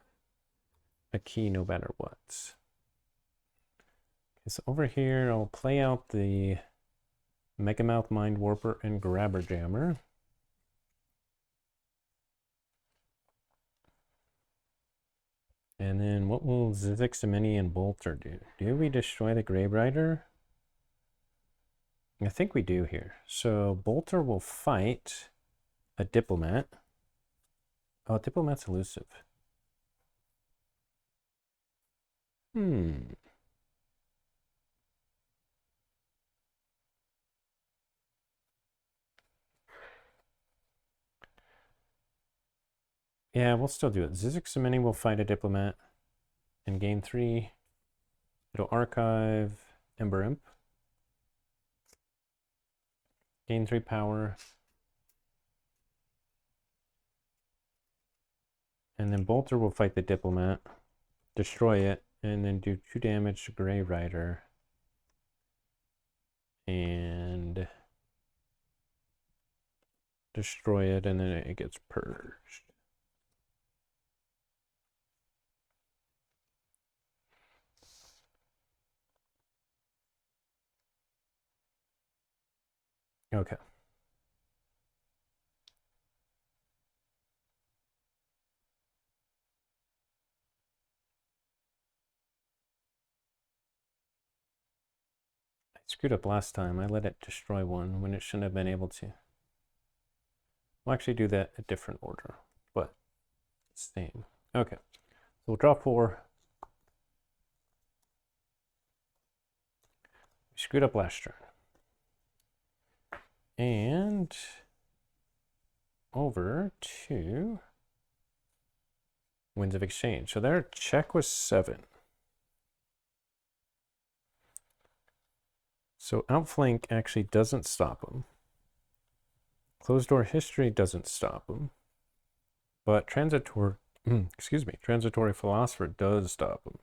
a key no matter what. Okay, so over here, I'll play out the Megamouth, Mind Warper, and Grabber Jammer. And then what will Zizixamini and Bolter do? Do we destroy the Grave Rider? I think we do here. So Bolter will fight a Diplomat. Oh, Diplomat's elusive. Yeah, we'll still do it. Zizixamini will fight a Diplomat and gain 3. It'll archive Ember Imp. Gain 3 power. And then Bolter will fight the Diplomat, destroy it, and then do 2 damage to Grey Rider. And destroy it, and then it gets purged. Okay. I screwed up last time. I let it destroy one when it shouldn't have been able to. We'll actually do that a different order, but same. Okay. So we'll draw 4. We screwed up last turn. And over to Winds of Exchange. So their check was 7. So Outflank actually doesn't stop them. Closed Door History doesn't stop them. But Transitory Philosopher does stop them.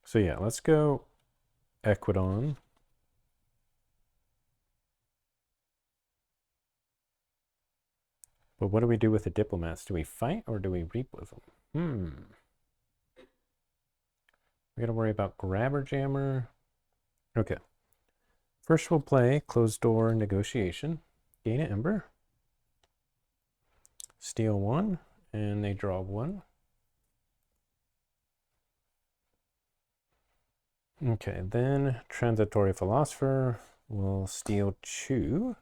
So yeah, let's go Equidon. But what do we do with the Diplomats? Do we fight or do we reap with them? We gotta worry about Grabber Jammer. Okay. First we'll play Closed Door Negotiation. Gain an Ember. Steal 1, and they draw 1. Okay, then Transitory Philosopher will steal 2.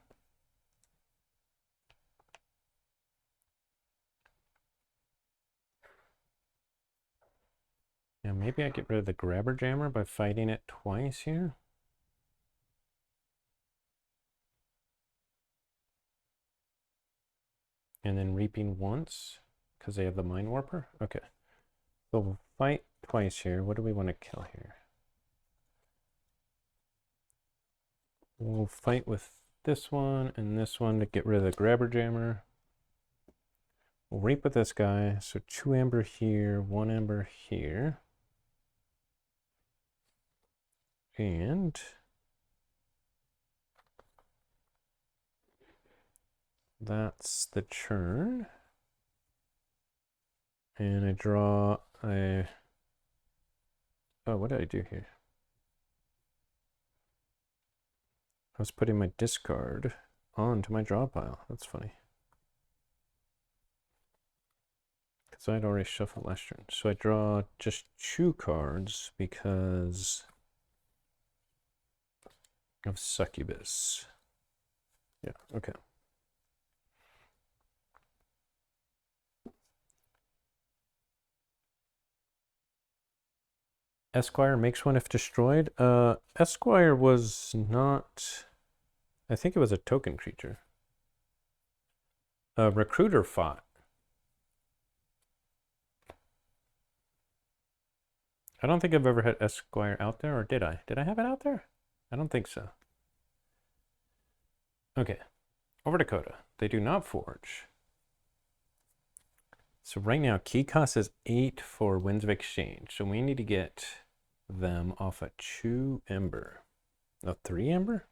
Yeah, maybe I get rid of the Grabber Jammer by fighting it twice here. And then reaping once, because they have the Mind Warper. Okay. So we'll fight twice here. What do we want to kill here? We'll fight with this one and this one to get rid of the Grabber Jammer. We'll reap with this guy. So 2 Ember here, 1 Ember here. And that's the turn. And I draw a... Oh, what did I do here? I was putting my discard onto my draw pile. That's funny. Because I'd already shuffled last turn. So I draw just 2 cards because of Succubus. Yeah, okay. Esquire makes 1 if destroyed. Esquire was not... I think it was a token creature. Recruiter fought. I don't think I've ever had Esquire out there, or did I? Did I have it out there? I don't think so. Okay, over to Coda. They do not forge. So right now, key cost is 8 for Winds of Exchange. So we need to get them off a 2 Ember. A 3 Ember?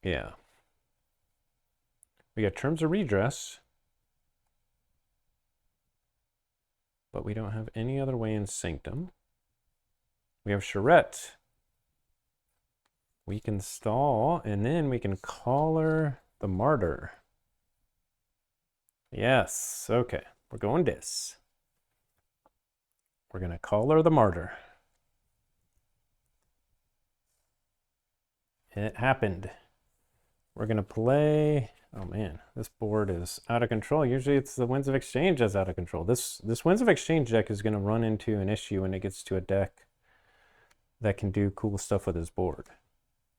Yeah. We got Terms of Redress. But we don't have any other way in Sanctum. We have Charette. We can stall, and then we can collar the Martyr. Yes, okay. We're going this. We're going to collar the Martyr. It happened. We're going to play... Oh man, this board is out of control. Usually it's the Winds of Exchange that's out of control. This Winds of Exchange deck is going to run into an issue when it gets to a deck that can do cool stuff with his board.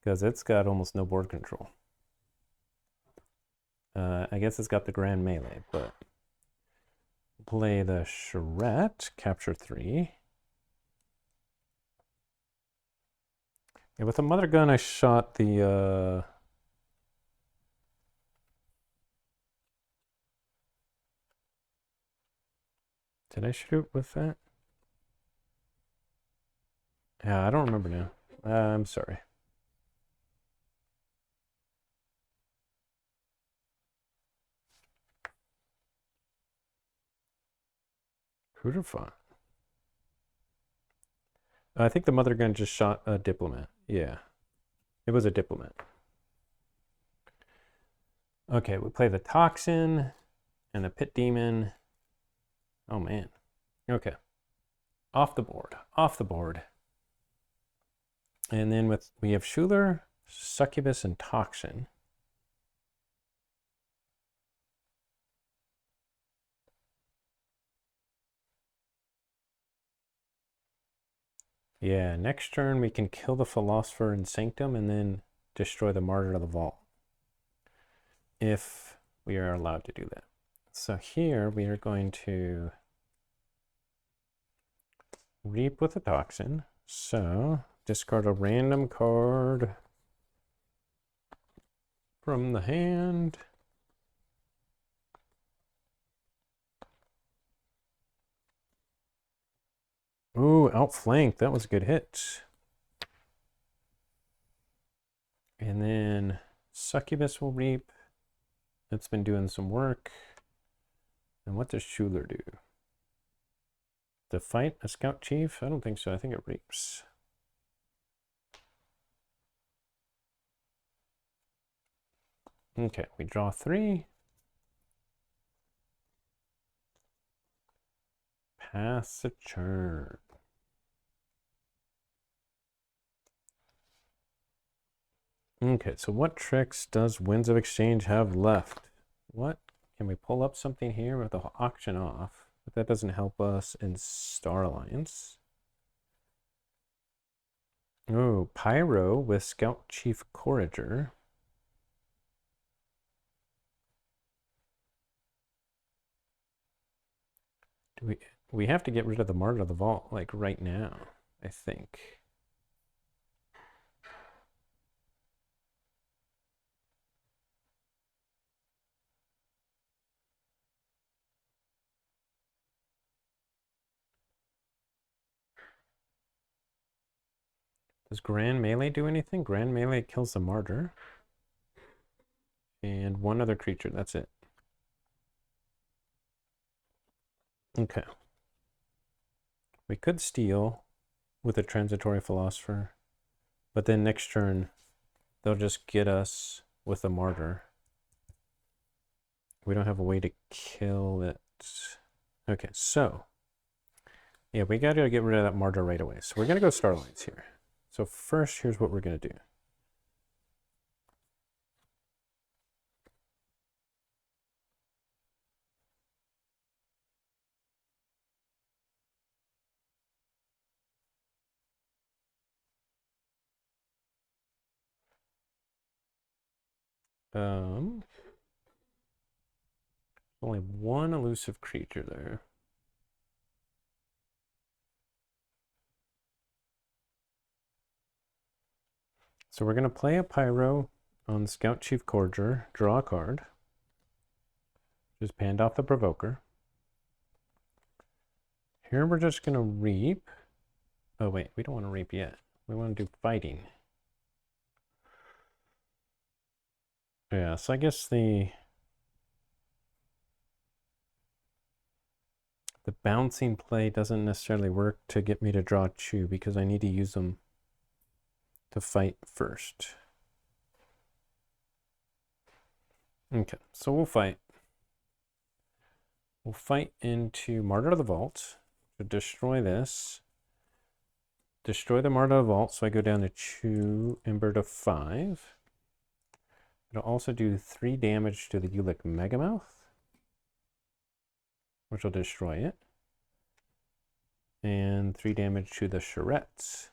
because it's got almost no board control. I guess it's got the grand melee, but play the charrette, capture 3. Yeah, with the mother gun, I shot the did I shoot with that? Yeah, I don't remember now. I'm sorry. Hooterfont. I think the mother gun just shot a diplomat. Yeah, it was a diplomat. Okay, we play the toxin and the pit demon. Oh man. Okay. Off the board. Off the board. And then we have Schuler, Succubus, and Toxin. Yeah, next turn we can kill the Philosopher in Sanctum and then destroy the Martyr of the Vault. If we are allowed to do that. So here we are going to Reap with a Toxin. So discard a random card from the hand. Ooh, outflank. That was a good hit. And then Succubus will Reap. It's been doing some work. And what does Schuler do? To fight a Scout Chief? I don't think so. I think it Reaps. Okay, we draw 3. Pass a turn. Okay, so what tricks does Winds of Exchange have left? What? Can we pull up something here with the auction off? But that doesn't help us in Star Alliance. Oh, Pyro with Scout Chief Courager. Do we have to get rid of the Martyr of the Vault, like, right now, I think. Does Grand Melee do anything? Grand Melee kills the Martyr. And one other creature, that's it. Okay. We could steal with a Transitory Philosopher, but then next turn, they'll just get us with a Martyr. We don't have a way to kill it. Okay, so, yeah, we gotta get rid of that Martyr right away. So we're gonna go Star Alliance here. So first, here's what we're gonna do. Only one elusive creature there. So we're gonna play a Pyro on Scout Chief Courager, draw a card. Just panned off the Provoker. Here we're just gonna Reap. Oh wait, we don't want to Reap yet. We want to do Fighting. Yeah, so I guess the bouncing play doesn't necessarily work to get me to draw 2 because I need to use them to fight first. Okay, so we'll fight. We'll fight into Martyr of the Vault to destroy this. Destroy the Martyr of the Vault, so I go down to 2, Ember to 5. It'll also do 3 damage to the Ulick Megamouth, which will destroy it. And 3 damage to the Charrettes.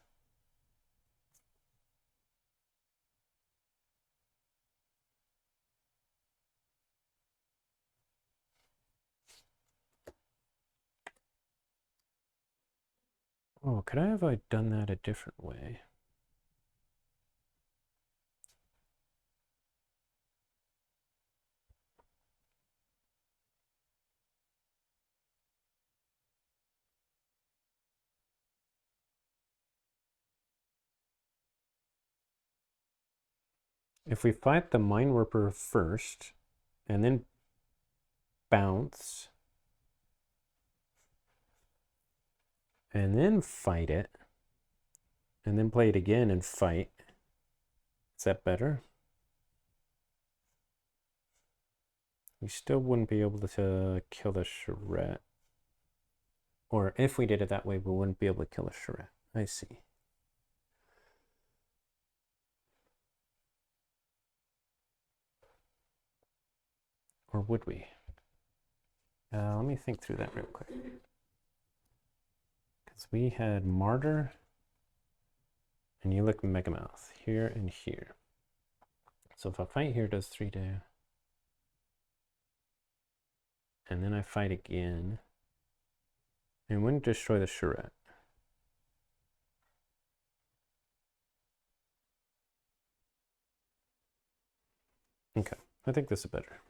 Oh, could I have done that a different way? If we fight the Mine Warper first, and then bounce, and then fight it, and then play it again and fight, is that better? We still wouldn't be able to kill the charrette. Or if we did it that way, we wouldn't be able to kill a charrette. I see. Or would we? Let me think through that real quick. Because we had Martyr, and you look Megamouth here and here. So if I fight here, it does 3 damage. And then I fight again. And wouldn't destroy the charrette. Okay, I think this is better.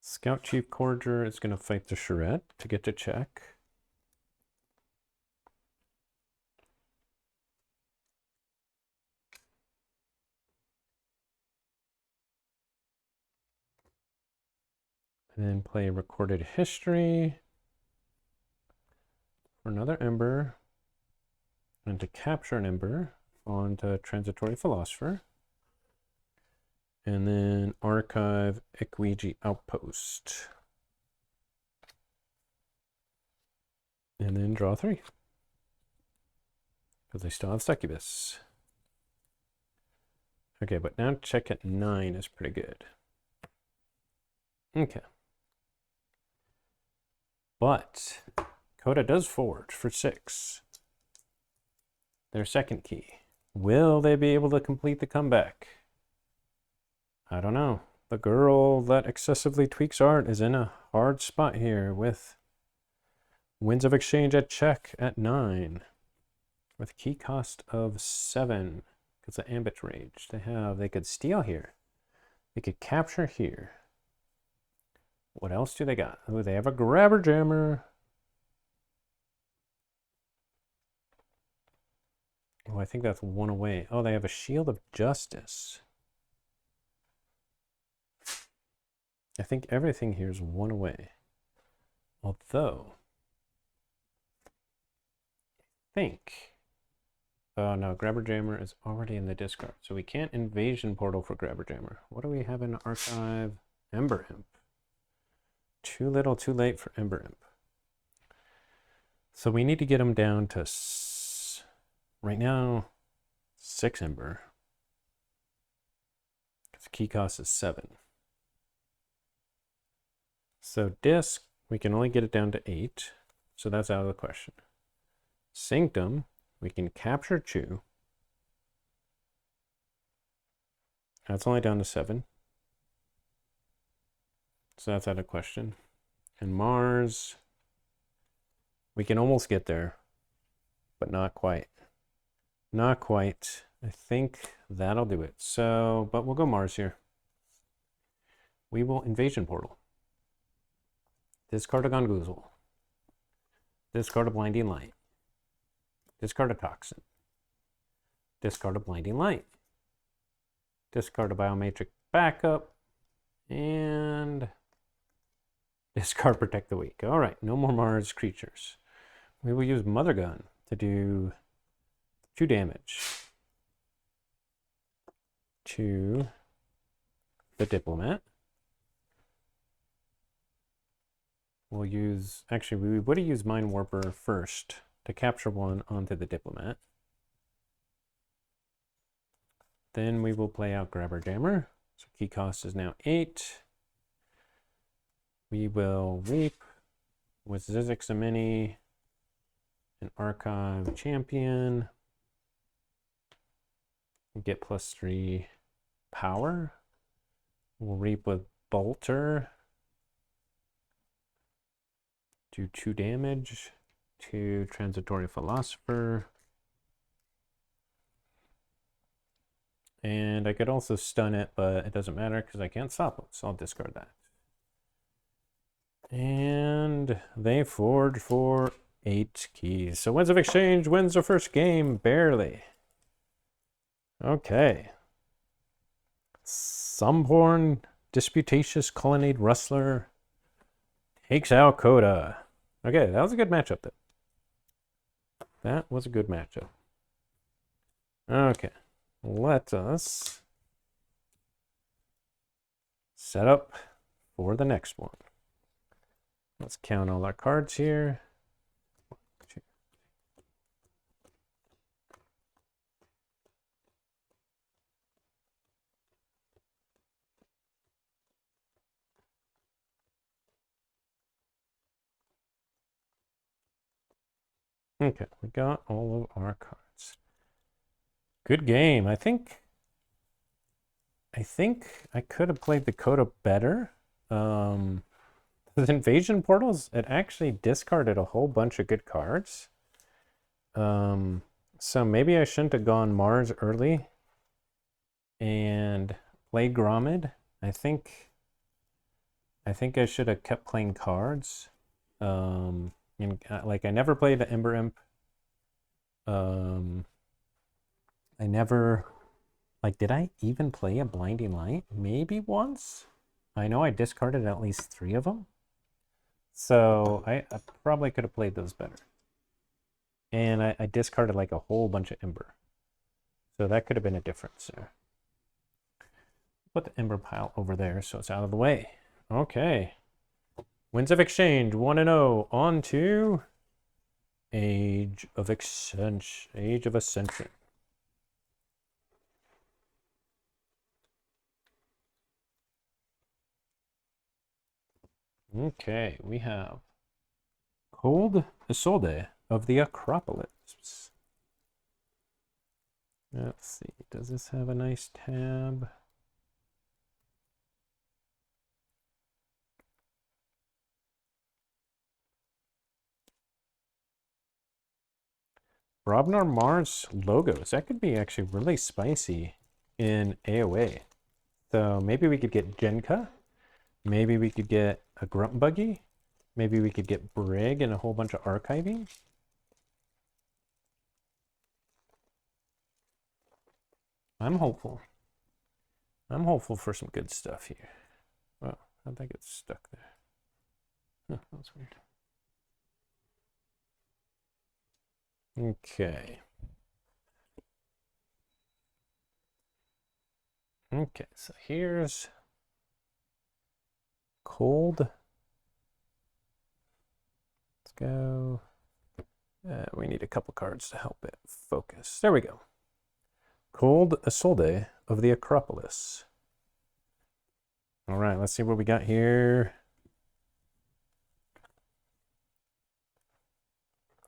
Scout Chief Cordier is going to fight the charrette to get to check. And then play Recorded History for another Ember. And to capture an Ember onto Transitory Philosopher. And then archive Equigi Outpost. And then draw 3. Because they still have Succubus. Okay, but now check at 9 is pretty good. Okay. But Coda does forge for 6. Their second key. Will they be able to complete the comeback? I don't know. The girl that excessively tweaks art is in a hard spot here with Winds of Exchange at check at 9. With key cost of 7. Because of Ambit Rage. They could steal here. They could capture here. What else do they got? Oh, they have a Grabber Jammer. Oh, I think that's 1 away. Oh, they have a Shield of Justice. I think everything here is 1 away. Although, I think... Oh no, Grabber Jammer is already in the discard. So we can't Invasion Portal for Grabber Jammer. What do we have in Archive? Ember Imp. Too little, too late for Ember Imp. So we need to get them down to, right now, 6 Ember. Because key cost is 7. So disc, we can only get it down to 8. So that's out of the question. Sanctum, we can capture Chew. That's only down to 7. So that's out of question. And Mars, we can almost get there, but not quite. Not quite. I think that'll do it. So, but we'll go Mars here. We will Invasion Portal. Discard a Gongoozle. Discard a Blinding Light. Discard a Toxin. Discard a Blinding Light. Discard a Biomatrix Backup. And discard Protect the Weak. All right, no more Mars creatures. We will use Mother Gun to do 2 damage to the Diplomat. We'll use, actually, we would have used Mine Warper first to capture 1 onto the Diplomat. Then we will play out Grabber Jammer. So key cost is now 8. We will Leap with Zizix a Mini, an Archive Champion. Get +3. power. We'll reap with bolter. Do 2 damage to transitory philosopher. And I could also stun it, but it doesn't matter because I can't stop it, so I'll discard that. And they forge for 8 keys. So Winds of Exchange wins the first game, barely. Okay. Somborn, Disputatious Colonnade Rustler takes out Coda. Okay, that was a good matchup, though. That was a good matchup. Okay, let us set up for the next one. Let's count all our cards here. 1, 2. Okay, we got all of our cards. Good game. I think I could have played the Coda better. With Invasion Portals, it actually discarded a whole bunch of good cards. So maybe I shouldn't have gone Mars early and played Gromid. I think I should have kept playing cards. Like I never played the Ember Imp. I never, like, did I even play a Blinding Light? Maybe once. I know I discarded at least 3 of them. So I probably could have played those better. And I discarded like a whole bunch of Ember. So that could have been a difference there. Put the Ember pile over there so it's out of the way. Okay. Winds of Exchange, 1-0. On to Age of Ascension. Okay, we have Cold Isolde of the Acropolis. Let's see, does this have a nice tab? Brobnar Mars logos. That could be actually really spicy in AoA. So maybe we could get Genka. Maybe we could get a Grunt Buggy. Maybe we could get Brig and a whole bunch of archiving. I'm hopeful. I'm hopeful for some good stuff here. Well, how'd that get stuck there? Huh, that's weird. Okay. Okay, so here's Cold. Let's go. We need a couple cards to help it focus. There we go. Cold Isolde of the Acropolis. All right, let's see what we got here.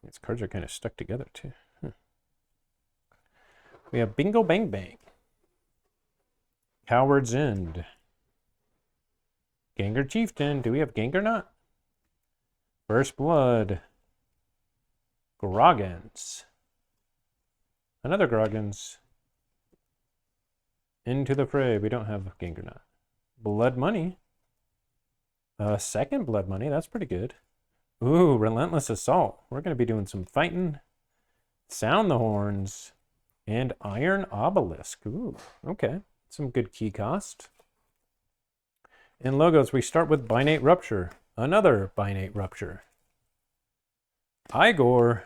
These cards are kind of stuck together too. We have Bingo Bang Bang. Coward's End. Gengar Chieftain. Do we have Gengar not? First Blood. Groggins. Another Groggins. Into the Fray. We don't have Gengar not. Blood Money. Second Blood Money. That's pretty good. Ooh, Relentless Assault. We're going to be doing some fighting. Sound the Horns. And Iron Obelisk. Ooh, okay. Some good key cost. In logos, we start with Binate Rupture. Another Binate Rupture. Igor.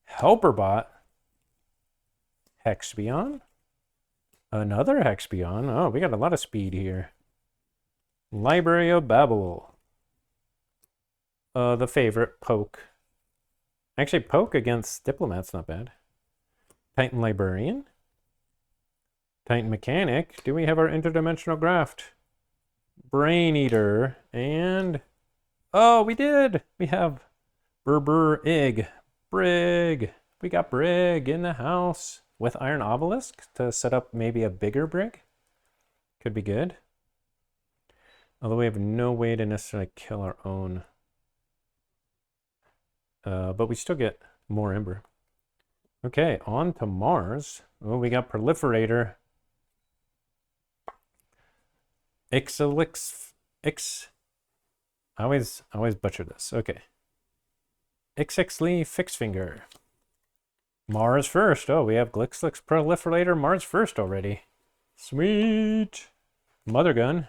Helperbot. Hexbion. Another Hexbion. Oh, we got a lot of speed here. Library of Babel. The favorite, Poke. Actually, Poke against Diplomat's not bad. Titan Librarian. Titan Mechanic. Do we have our interdimensional graft? Brain Eater. And... oh, we did! We have Egg. Brig. We got Brig in the house with Iron Obelisk to set up maybe a bigger Brig. Could be good. Although we have no way to necessarily kill our own. But we still get more Ember. Okay, on to Mars. Oh, we got Proliferator. I always butcher this. Okay. Ixixli Fixed Finger. Mars first. Oh, we have Glixlix Proliferator Mars first already. Sweet. Mother Gun.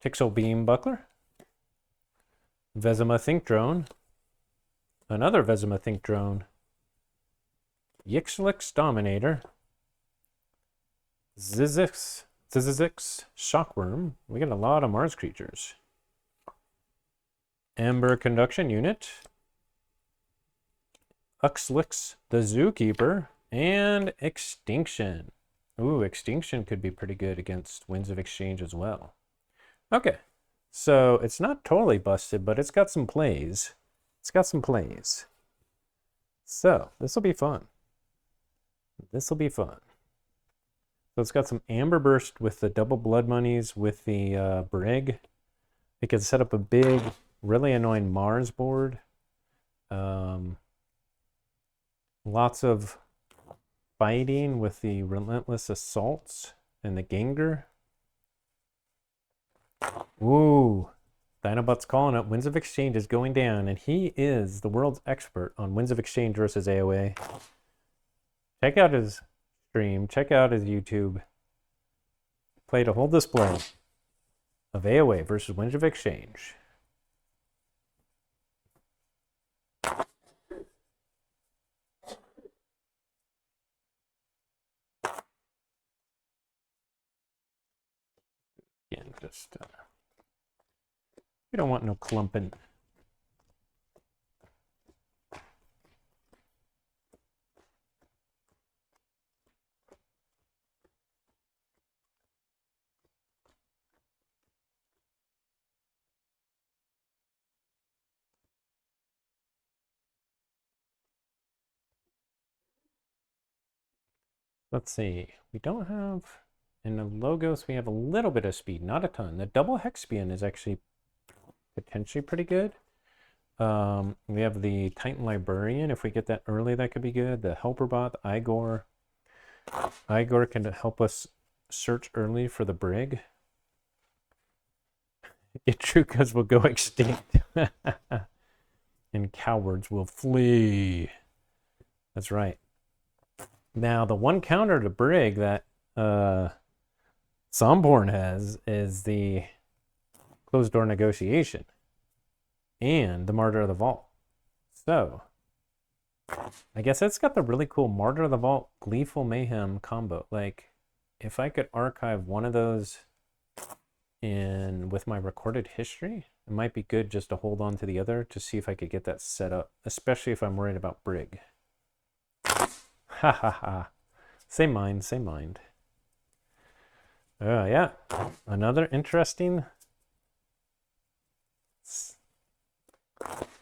Tixel Beam Buckler. Vezima Think Drone. Another Vezima Think Drone. Yixlix Dominator. Zizix Shockworm. We get a lot of Mars creatures. Amber Conduction Unit. Uxlix the Zookeeper. And Extinction. Ooh, Extinction could be pretty good against Winds of Exchange as well. Okay, so it's not totally busted, but it's got some plays. It's got some plays. So this will be fun. This will be fun. So it's got some Amber Burst with the double Blood Monies with the Brig. It can set up a big, really annoying Mars board. Lots of fighting with the Relentless Assaults and the Gengar. Ooh, Dinobot's calling up. Winds of Exchange is going down, and he is the world's expert on Winds of Exchange versus AoA. Check out his stream. Check out his YouTube. Played a whole display of AoA versus Winds of Exchange. Again, just we don't want no clumping. Let's see. We don't have, in the Logos, we have a little bit of speed, not a ton. The double Hexian is actually potentially pretty good. We have the Titan Librarian. If we get that early, that could be good. The Helper Bot, the Igor. Igor can help us search early for the Brig. Itrukas will go extinct. And cowards will flee. That's right. Now, the one counter to Brig that Somborn has is the Closed Door Negotiation and the Martyr of the Vault. So, I guess it's got the really cool Martyr of the Vault Gleeful Mayhem combo. Like, if I could archive one of those with my recorded history, it might be good just to hold on to the other to see if I could get that set up, especially if I'm worried about Brig. Ha ha ha. Same mind, same mind. Yeah. Another interesting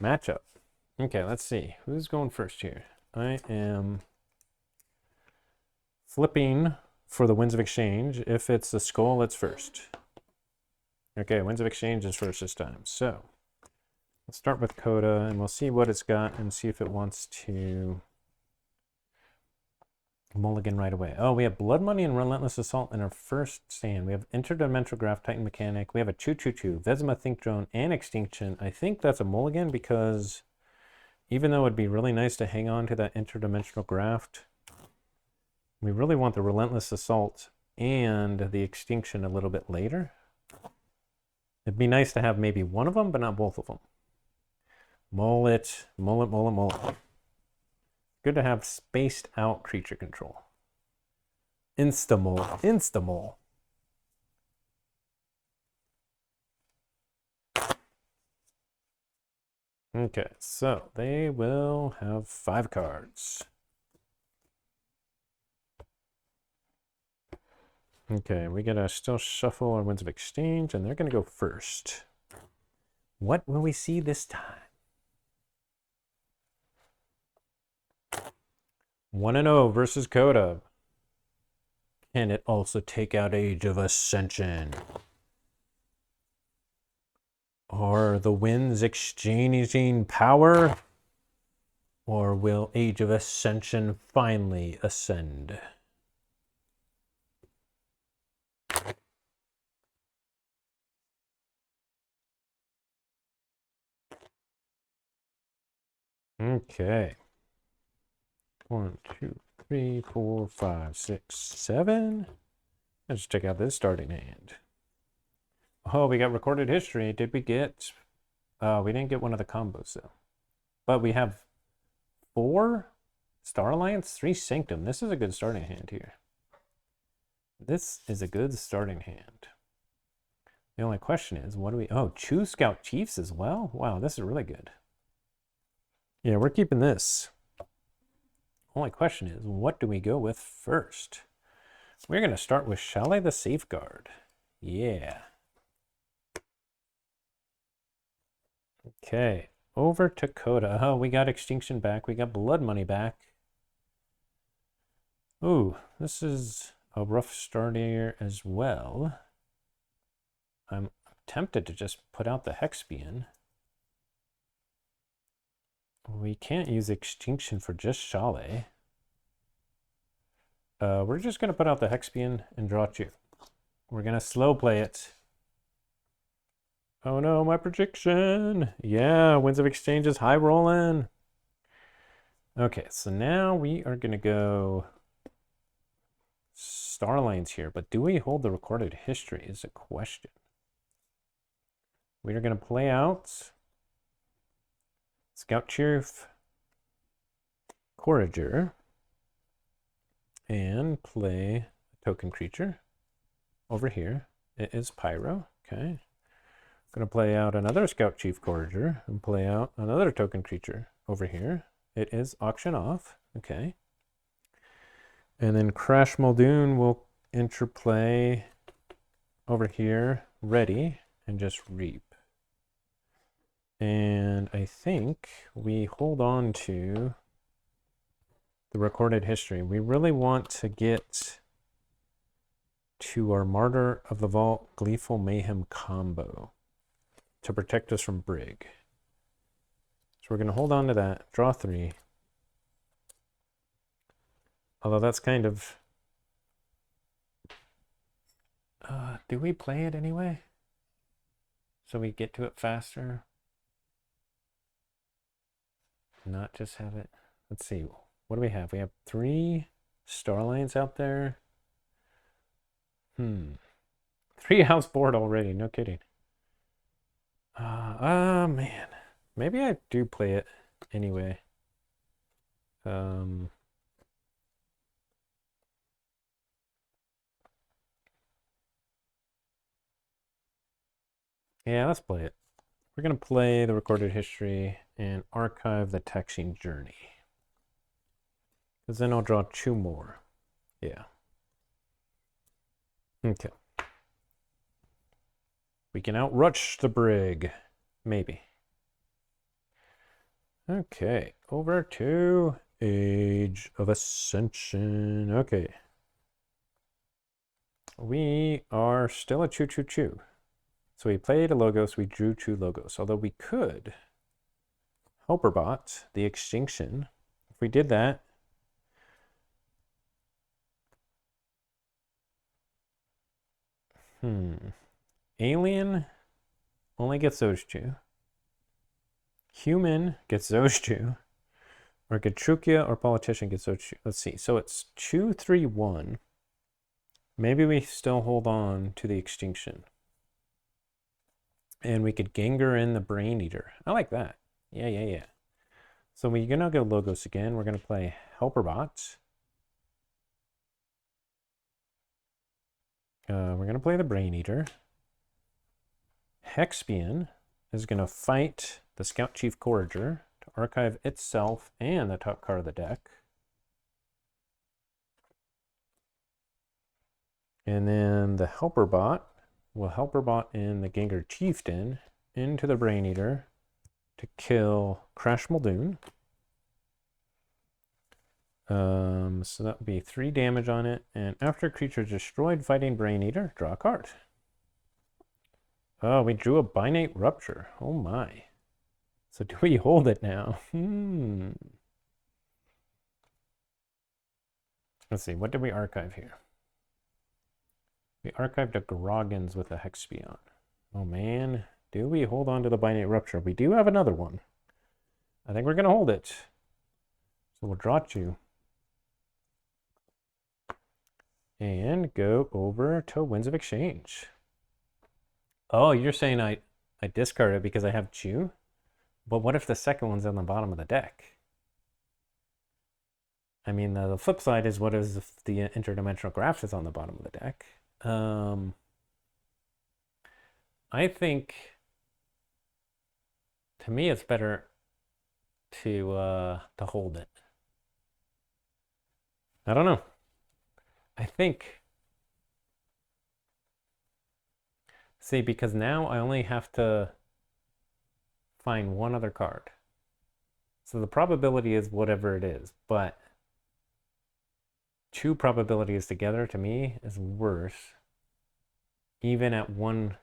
matchup. Okay, let's see. Who's going first here? I am flipping for the Winds of Exchange. If it's the Skull, it's first. Okay, Winds of Exchange is first this time. So, let's start with Coda, and we'll see what it's got and see if it wants to mulligan right away. Oh, we have Blood Money and Relentless Assault in our first stand. We have Interdimensional Graph, Titan Mechanic. We have a Choo-Choo-Choo, Vezima Think Drone, and Extinction. I think that's a mulligan because even though it'd be really nice to hang on to that Interdimensional Graft, we really want the Relentless Assault and the Extinction a little bit later. It'd be nice to have maybe one of them, but not both of them. Mull it. Good to have spaced out creature control. Insta-mull. Okay, so they will have 5 cards. Okay, we gotta still shuffle our Winds of Exchange, and they're gonna go first. What will we see this time? 1-0 versus Coda. Can it also take out Age of Ascension? Are the winds exchanging power? Or will Age of Ascension finally ascend? Okay. 1, 2, 3, 4, 5, 6, 7. Let's check out this starting hand. Oh, we got recorded history. Did we get... we didn't get one of the combos, though. But we have 4 Star Alliance, 3 Sanctum. This is a good starting hand here. This is a good starting hand. The only question is, what do we... Oh, choose Scout Chiefs as well? Wow, this is really good. Yeah, we're keeping this. Only question is, what do we go with first? We're going to start with Chalet the Safeguard. Yeah. Okay, over to Coda. Oh, we got Extinction back. We got Blood Money back. Ooh, this is a rough start here as well. I'm tempted to just put out the Hexpian. We can't use Extinction for just Chalet. We're just going to put out the Hexpian and draw 2. We're going to slow play it. Oh no, my prediction. Yeah, Winds of Exchange is high rolling. Okay, so now we are going to go Star Alliance here. But do we hold the recorded history is a question. We are going to play out Scout Chief Courager and play a token creature over here. It is Pyro. Okay. Going to play out another Scout Chief Courager and play out another token creature over here. It is Auction Off. Okay. And then Crash Muldoon will interplay over here, ready, and just reap. And I think we hold on to the recorded history. We really want to get to our Martyr of the Vault Gleeful Mayhem combo to protect us from Brig. So we're going to hold on to that, draw 3. Although that's kind of... do we play it anyway? So we get to it faster? Not just have it... Let's see. What do we have? We have 3 Starlines out there. 3 house board already. No kidding. Man. Maybe I do play it anyway. Yeah, let's play it. We're going to play the recorded history and archive the Taxing Journey. Because then I'll draw 2 more. Yeah. Okay. We can outrush the Brig. Maybe. Okay. Over to Age of Ascension. Okay. We are still a choo-choo-choo. So we played a Logos, we drew 2 Logos. Although we could Helperbot the Extinction. If we did that, Alien only gets those 2. Human gets those 2. Or Gatrukia or Politician gets those 2. Let's see. So it's 2, 3, 1. Maybe we still hold on to the Extinction. And we could Gengar in the Brain Eater. I like that. Yeah. So we're going to go Logos again. We're going to play Helperbot. We're going to play the Brain Eater. Hexpian is going to fight the Scout Chief Courager to archive itself and the top card of the deck. And then the Helperbot will Helperbot in the Gengar Chieftain into the Brain Eater to kill Crash Muldoon. So that would be 3 damage on it. And after creature destroyed fighting Brain Eater, draw a card. Oh, we drew a Binate Rupture. Oh my. So do we hold it now? Let's see, what did we archive here? We archived a Groggins with a Hexpion. Oh man, do we hold on to the Binate Rupture? We do have another one. I think we're going to hold it. So we'll draw 2. And go over to Winds of Exchange. Oh, you're saying I discard it because I have Chew? But what if the second one's on the bottom of the deck? I mean, the flip side is what is if the interdimensional graph is on the bottom of the deck? I think, to me, it's better to hold it. I don't know. I think, see, because now I only have to find one other card. So the probability is whatever it is, but 2 probabilities together to me is worse, even at 1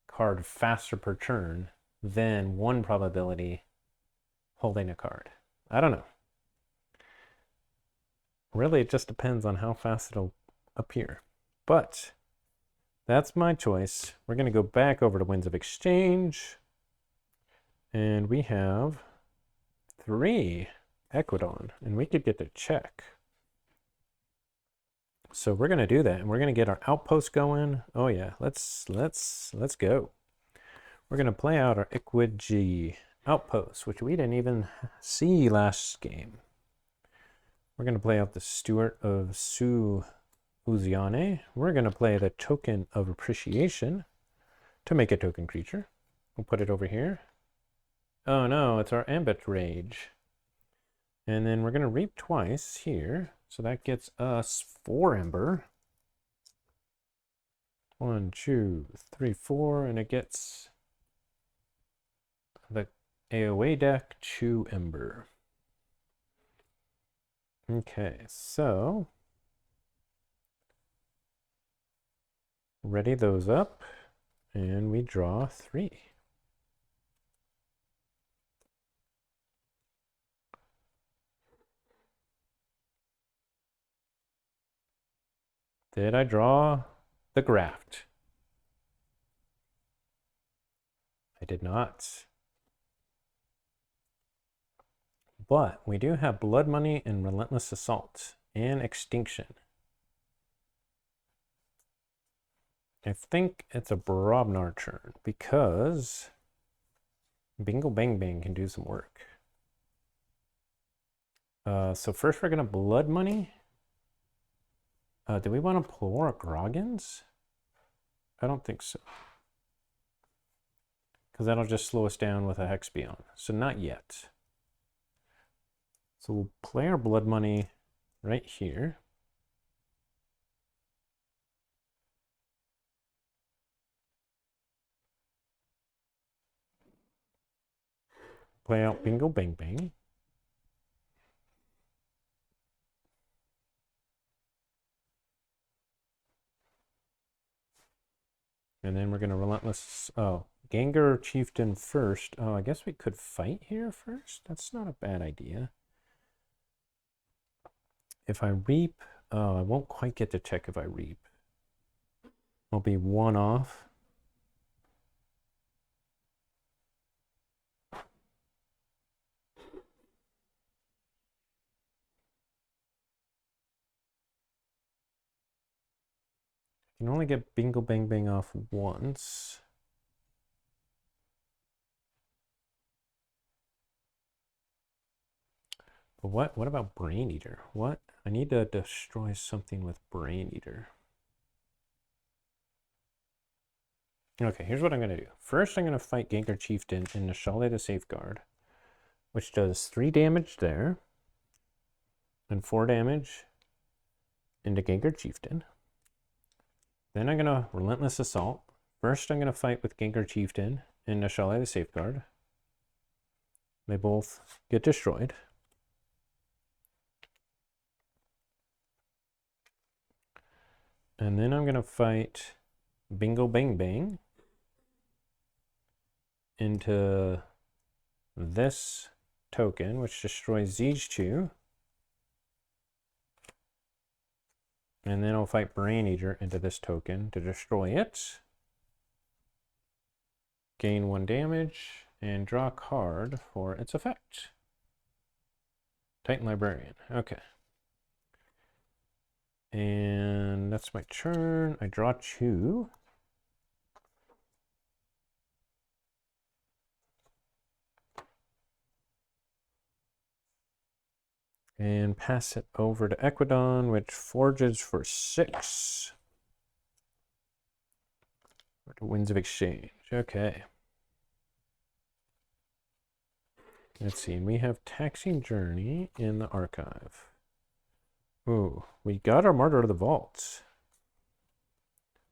card faster per turn, than 1 probability holding a card. I don't know. Really, it just depends on how fast it'll appear. But that's my choice. We're going to go back over to Winds of Exchange. And we have 3 Equidon. And we could get to check. So we're going to do that. And we're going to get our outpost going. Oh yeah, let's go. We're going to play out our Equid outpost, which we didn't even see last game. We're going to play out the Steward of Uziane. We're going to play the Token of Appreciation to make a token creature. We'll put it over here. Oh no, it's our Ambit Rage. And then we're going to reap twice here. So that gets us 4 Ember. 1, 2, 3, 4. And it gets the AOA deck 2 Ember. Okay, so ready those up, and we draw 3. Did I draw the Graft? I did not. But we do have Blood Money and Relentless Assault and Extinction. I think it's a Brobnar turn because Bingo Bang Bang can do some work. So first we're going to Blood Money. Do we want to Plora Groggins? I don't think so. Because that'll just slow us down with a Hexpion. So not yet. So we'll play our Blood Money right here. Play out Bingo Bang Bang. And then we're going to Relentless... Oh, Gengar Chieftain first. Oh, I guess we could fight here first? That's not a bad idea. If I reap... Oh, I won't quite get to check if I reap. I'll be 1 off. I can only get Bingo Bang Bang off once. But what about Brain Eater? What? I need to destroy something with Brain Eater. Okay, here's what I'm going to do. First, I'm going to fight Gengar Chieftain in Nashale the Safeguard, which does 3 damage there, and 4 damage into Gengar Chieftain. Then I'm going to Relentless Assault. First, I'm going to fight with Gengar Chieftain and Nashale the Safeguard. They both get destroyed. And then I'm going to fight Bingo Bang Bang into this token, which destroys these two. And then I'll fight Brain Eater into this token to destroy it. Gain 1 damage and draw a card for its effect. Titan Librarian. Okay. And that's my turn. I draw 2. And pass it over to Equidon, which forges for 6. Or to Winds of Exchange. Okay. Let's see. We have Taxing Journey in the archive. Ooh, we got our Martyr of the Vault.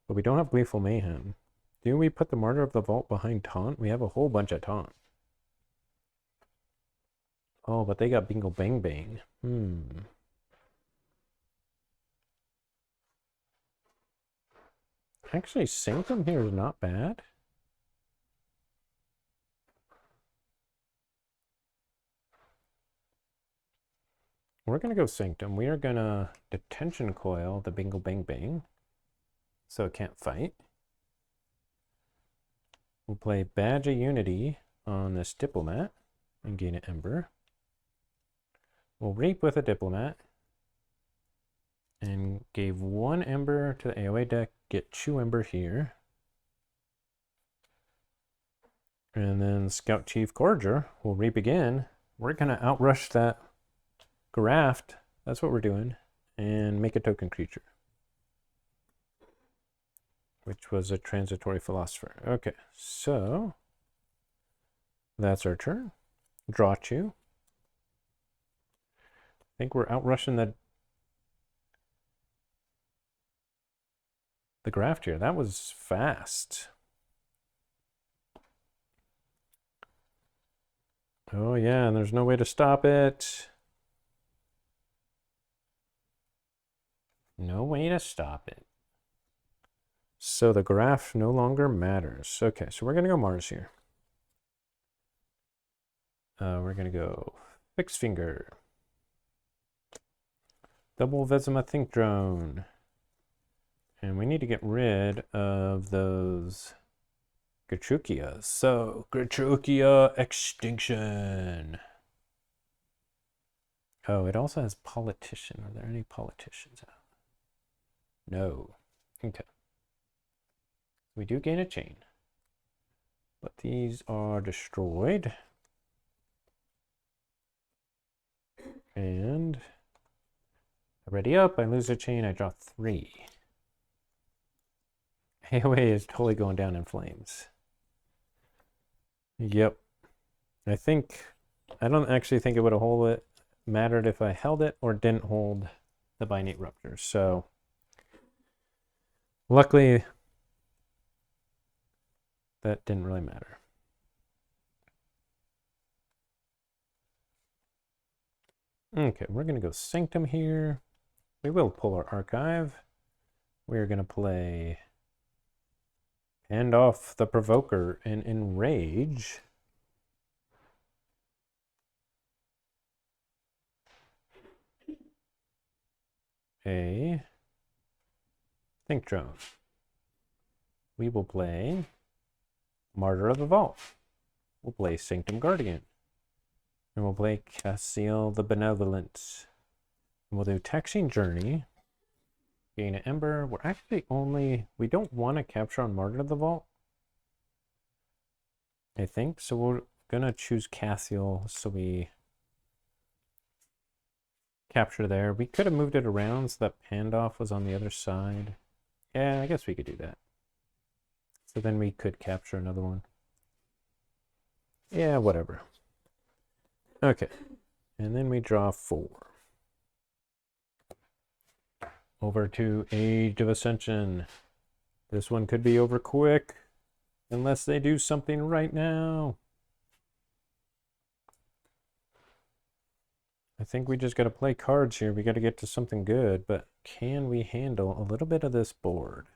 But we don't have Gleeful Mayhem. Do we put the Martyr of the Vault behind Taunt? We have a whole bunch of Taunt. Oh, but they got Bingo Bang Bang. Actually, Sanctum here is not bad. We're going to go Sanctum. We are going to Detention Coil the Bingo Bang Bang, so it can't fight. We'll play Badge of Unity on this Diplomat and gain an Ember. We'll Reap with a Diplomat and gave 1 Ember to the AoE deck, get 2 Ember here. And then Scout Chief Corger will Reap again. We're going to outrush that Graft, that's what we're doing, and make a token creature, which was a Transitory Philosopher. Okay, so that's our turn. Draw 2. I think we're outrushing the Graft here. That was fast. Oh yeah, and there's no way to stop it. No way to stop it. So the graph no longer matters. Okay, so we're going to go Mars here. We're going to go Fixed Finger. Double Vezima Think Drone. And we need to get rid of those Gratrukias. So, Gratrukia Extinction. Oh, it also has Politician. Are there any politicians out? No. Okay. We do gain a chain. But these are destroyed. And I ready up, I lose a chain, I draw 3. AoE is totally going down in flames. Yep. I don't actually think it would have mattered if I held it or didn't hold the Binate Rupture. So luckily, that didn't really matter. Okay, we're going to go Sanctum here. We will pull our archive. We're going to play Hand Off the Provoker and Enrage. A Think Drone. We will play Martyr of the Vault. We'll play Sanctum Guardian. And we'll play Cassiel the Benevolent. And we'll do Taxing Journey. Gain an Ember. We're actually we don't want to capture on Martyr of the Vault, I think. So we're going to choose Cassiel so we capture there. We could have moved it around so that Pandoff was on the other side. Yeah, I guess we could do that. So then we could capture another one. Yeah, whatever. Okay. And then we draw 4. Over to Age of Ascension. This one could be over quick. Unless they do something right now. I think we just got to play cards here. We got to get to something good, but can we handle a little bit of this board?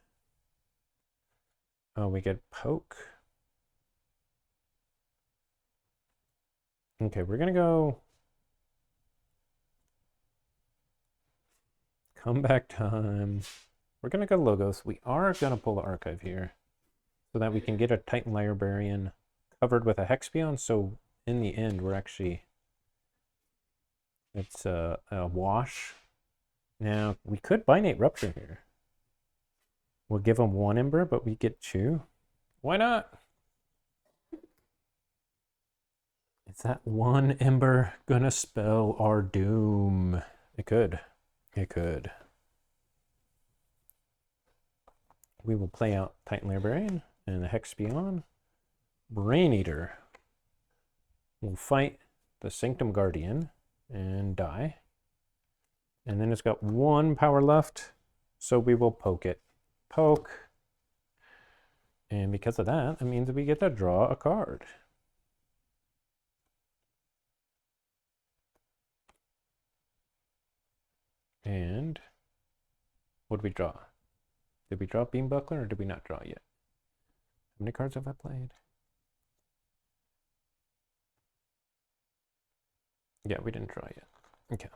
Oh, we get poke. Okay, we're going to go comeback time. We're going to go Logos. We are going to pull the archive here so that we can get a Titan Librarian covered with a Hexpion. So in the end, we're actually, it's a wash. Now, we could Binate Rupture here. We'll give them 1 Ember, but we get 2. Why not? Is that 1 Ember gonna spell our doom? It could. It could. We will play out Titan Librarian and the Hexpion. Brain Eater will fight the Sanctum Guardian and die. And then it's got 1 power left, so we will poke it. Poke. And because of that, it means we get to draw a card. And what did we draw? Did we draw Beam Buckler or did we not draw yet? How many cards have I played? Yeah, we didn't draw yet. Okay.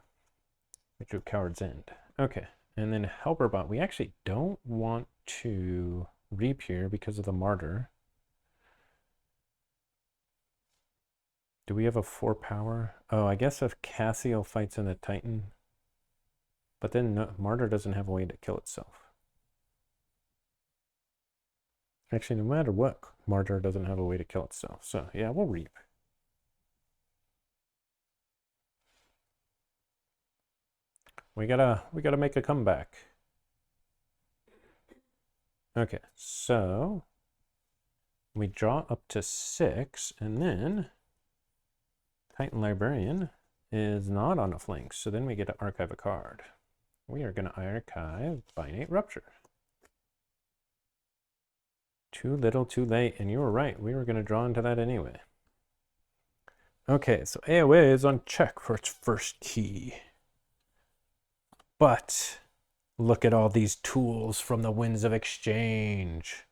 We drew Coward's End. Okay. And then Helperbot. We actually don't want to reap here because of the Martyr. Do we have a 4 power? Oh, I guess if Cassiel fights in the Titan. But then no, Martyr doesn't have a way to kill itself. Actually, no matter what, Martyr doesn't have a way to kill itself. So yeah, we'll reap. We gotta make a comeback. Okay, so we draw up to 6, and then Titan Librarian is not on a flank, so then we get to archive a card. We are going to archive Binate Rupture. Too little, too late, and you were right. We were going to draw into that anyway. Okay, so AOA is on check for its first key. But look at all these tools from the Winds of Exchange.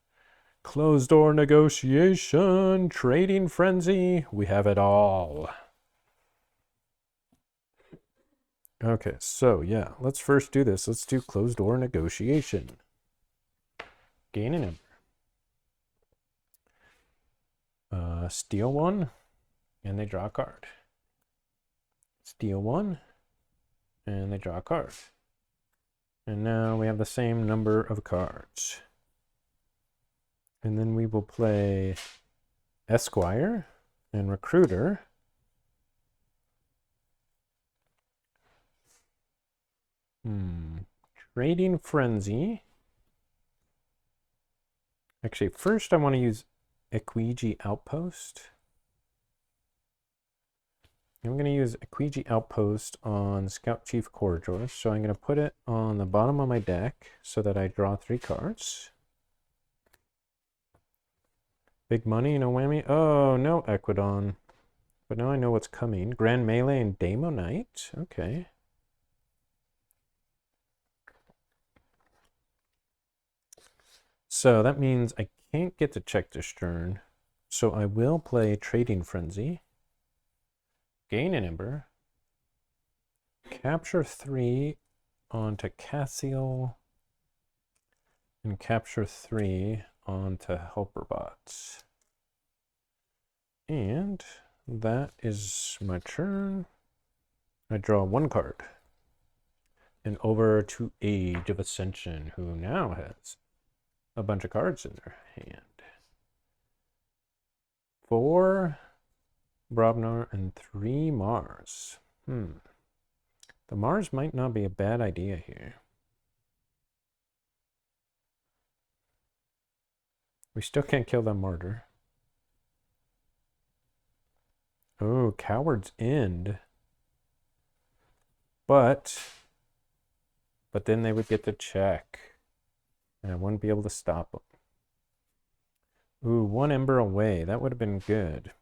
Closed door negotiation, trading frenzy, we have it all. Okay, so yeah, let's first do this. Let's do closed door negotiation. Gain an Ember. Steal 1, and they draw a card. Steal 1, and they draw a card. And now we have the same number of cards. And then we will play Esquire and Recruiter. Trading Frenzy. Actually, first I want to use Equigi Outpost. I'm going to use Equigi Outpost on Scout Chief Corridor. So I'm going to put it on the bottom of my deck so that I draw 3 cards. Big money, no whammy. Oh, no Equidon. But now I know what's coming. Grand Melee and Daemonite. Okay. So that means I can't get to check this turn. So I will play Trading Frenzy. Gain an Ember. Capture 3 onto Cassiel. And capture 3 onto Helperbot. And that is my turn. I draw 1 card. And over to Age of Ascension, who now has a bunch of cards in their hand. 4 Brobnar and 3 Mars. The Mars might not be a bad idea here. We still can't kill that Martyr. Oh, Coward's End. But then they would get to check. And I wouldn't be able to stop them. Ooh, 1 Ember away. That would have been good.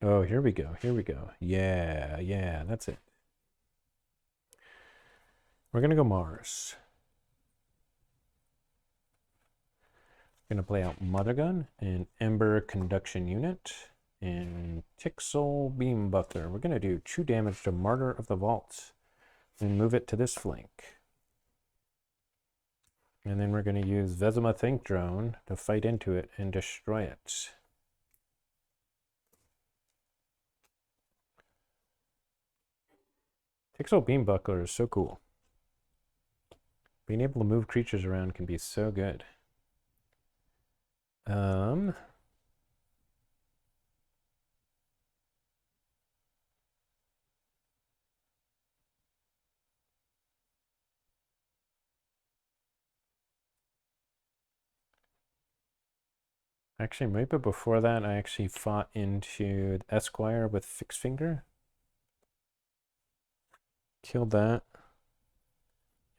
Oh, here we go. Here we go. Yeah, yeah, that's it. We're going to go Mars. Going to play out Mother Gun and Ember Conduction Unit and Tixel Beam Buckler. We're going to do 2 damage to Martyr of the Vault and move it to this flank. And then we're going to use Vezima Think Drone to fight into it and destroy it. Tixel Beam Buckler is so cool. Being able to move creatures around can be so good. Actually, maybe before that, I actually fought into the Esquire with Fixed Finger. Killed that.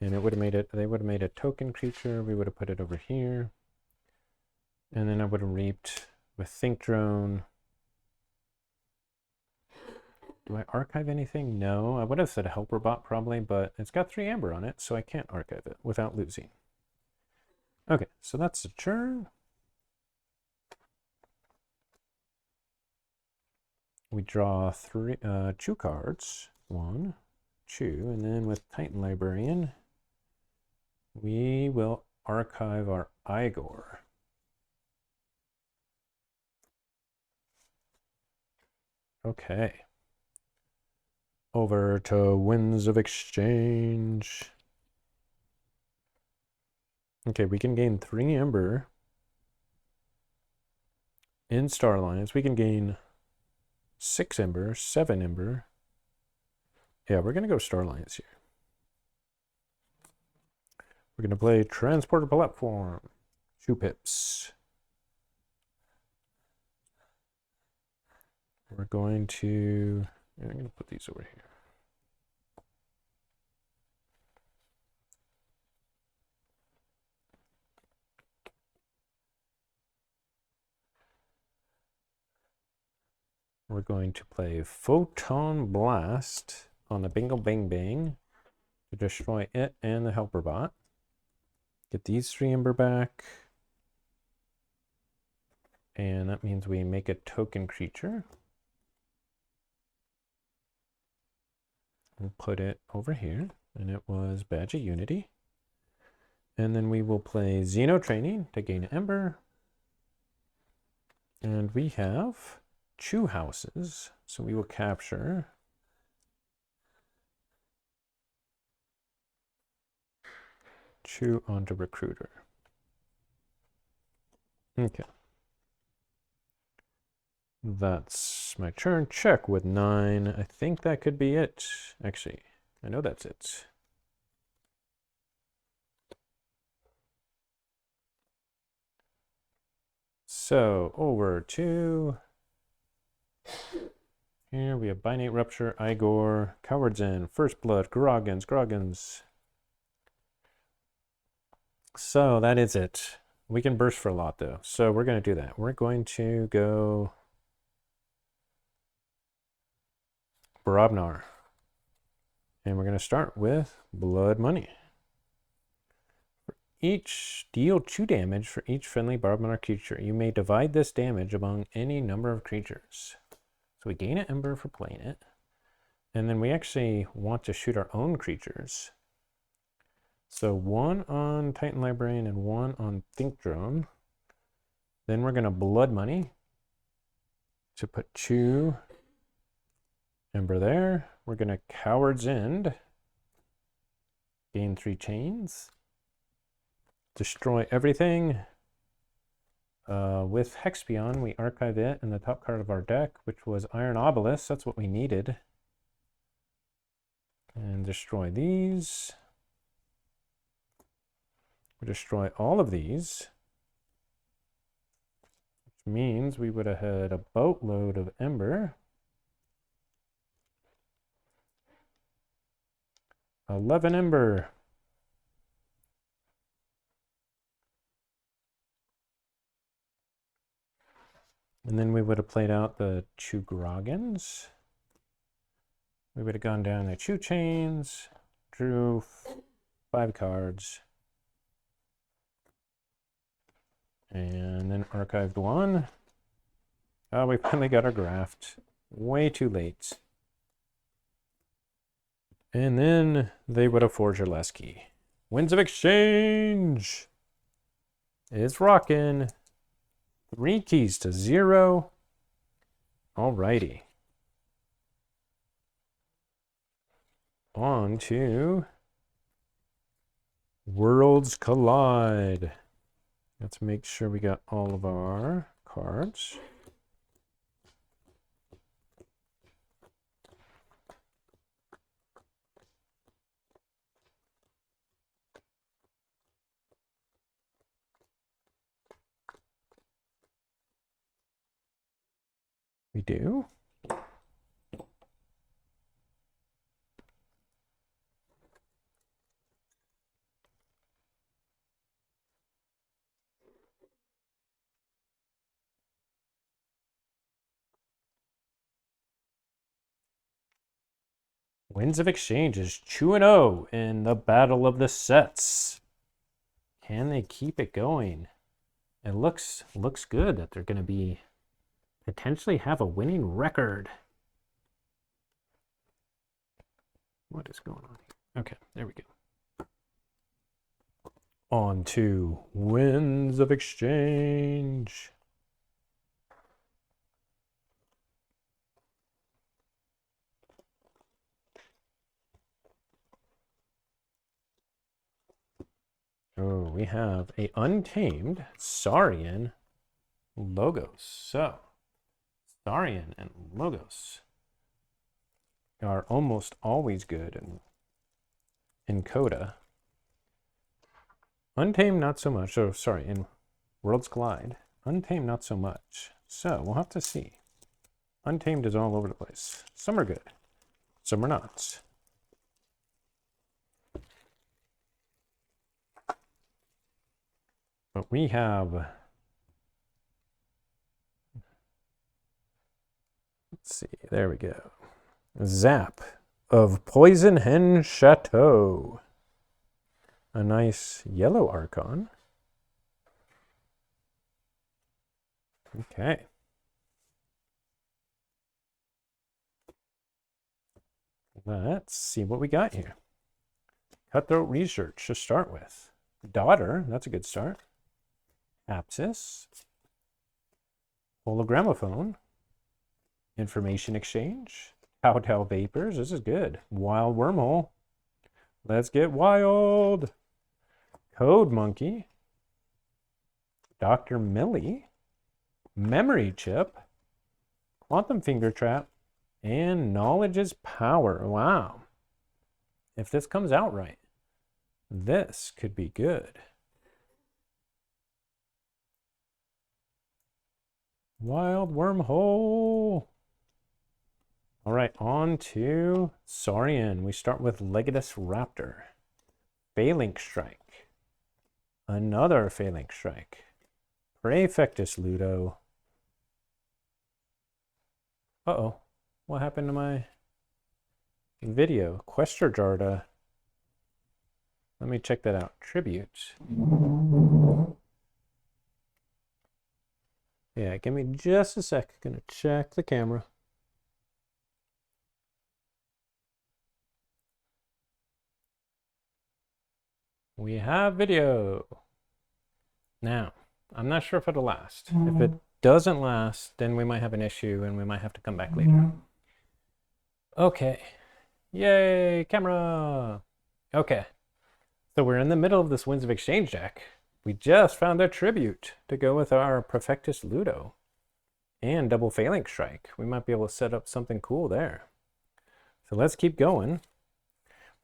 And it would have made it, they would have made a token creature. We would have put it over here. And then I would have reaped with Think Drone. Do I archive anything? No. I would have said a Helper Bot probably, but it's got 3 amber on it, so I can't archive it without losing. Okay, so that's the turn. We draw 2 cards. 1, 2, and then with Titan Librarian, we will archive our Igor. Okay. Over to Winds of Exchange. Okay, we can gain 3 Ember. In Starlines, we can gain 6 Ember, 7 Ember. Yeah, we're going to go Starlines here. We're going to play Transporter Platform. 2 pips. We're going to... I'm going to put these over here. We're going to play Photon Blast on the Bingo Bang Bang to destroy it and the Helper Bot. Get these 3 Ember back. And that means we make a token creature. We'll put it over here, and it was Badge of Unity. And then we will play Xeno Training to gain Ember. And we have 2 houses, so we will capture 2 onto Recruiter. Okay. That's my turn. Check with 9. I think that could be it. Actually, I know that's it. So over to here we have Binate Rupture, Igor, Coward's End, First Blood, Groggins. So that is it. We can burst for a lot though. So we're going to do that. We're going to go Barabnar. And we're going to start with Blood Money. Deal 2 damage for each friendly Barabnar creature. You may divide this damage among any number of creatures. So we gain an Ember for playing it. And then we actually want to shoot our own creatures. So 1 on Titan Librarian and 1 on Think Drone. Then we're going to Blood Money to put 2 Ember there. We're going to Coward's End. Gain 3 chains. Destroy everything. With Hexpion, we archive it in the top card of our deck, which was Iron Obelisk. That's what we needed. And destroy these. We destroy all of these. Which means we would have had a boatload of Ember. 11 Ember. And then we would have played out the Chugrogans. We would have gone down the Chew Chains, drew 5 cards, and then archived 1. Oh, we finally got our graft. Way too late. And then they would have forged our last key. Winds of Exchange! It's rocking. 3 keys to 0. Alrighty. On to Worlds Collide. Let's make sure we got all of our cards. We do. Winds of Exchange is 2-0 in the Battle of the Sets. Can they keep it going? It looks good that they're going to be potentially have a winning record. What is going on here? Okay, there we go. On to Winds of Exchange. Oh, we have a Untamed Saurian Logos. So, Saurian and Logos are almost always good in Coda. Untamed, not so much. Oh, sorry, in Worlds Collide. Untamed, not so much. So, we'll have to see. Untamed is all over the place. Some are good, some are not. But we have, let's see, there we go. Zap of Poison Hen Chateau. A nice yellow Archon. Okay. Let's see what we got here. Cutthroat Research to start with. Daughter, that's a good start. Apsis, Hologramophone, Information Exchange, Kowtow Vapors, this is good. Wild Wormhole, let's get wild. Code Monkey, Dr. Millie, Memory Chip, Quantum Finger Trap, and Knowledge is Power. Wow. If this comes out right, this could be good. Wild Wormhole. All right, on to Saurian. We start with Legatus Raptor. Phalanx Strike. Another Phalanx Strike. Praefectus Ludo. Uh-oh. What happened to my video? Questor Jarda. Let me check that out. Tribute. Yeah, give me just a sec. Gonna check the camera. We have video. Now, I'm not sure if it'll last. If it doesn't last, then we might have an issue and we might have to come back later. Okay. Yay, camera. Okay. So we're in the middle of this Winds of Exchange deck. We just found a tribute to go with our Praefectus Ludo and double Phalanx Strike. We might be able to set up something cool there. So let's keep going.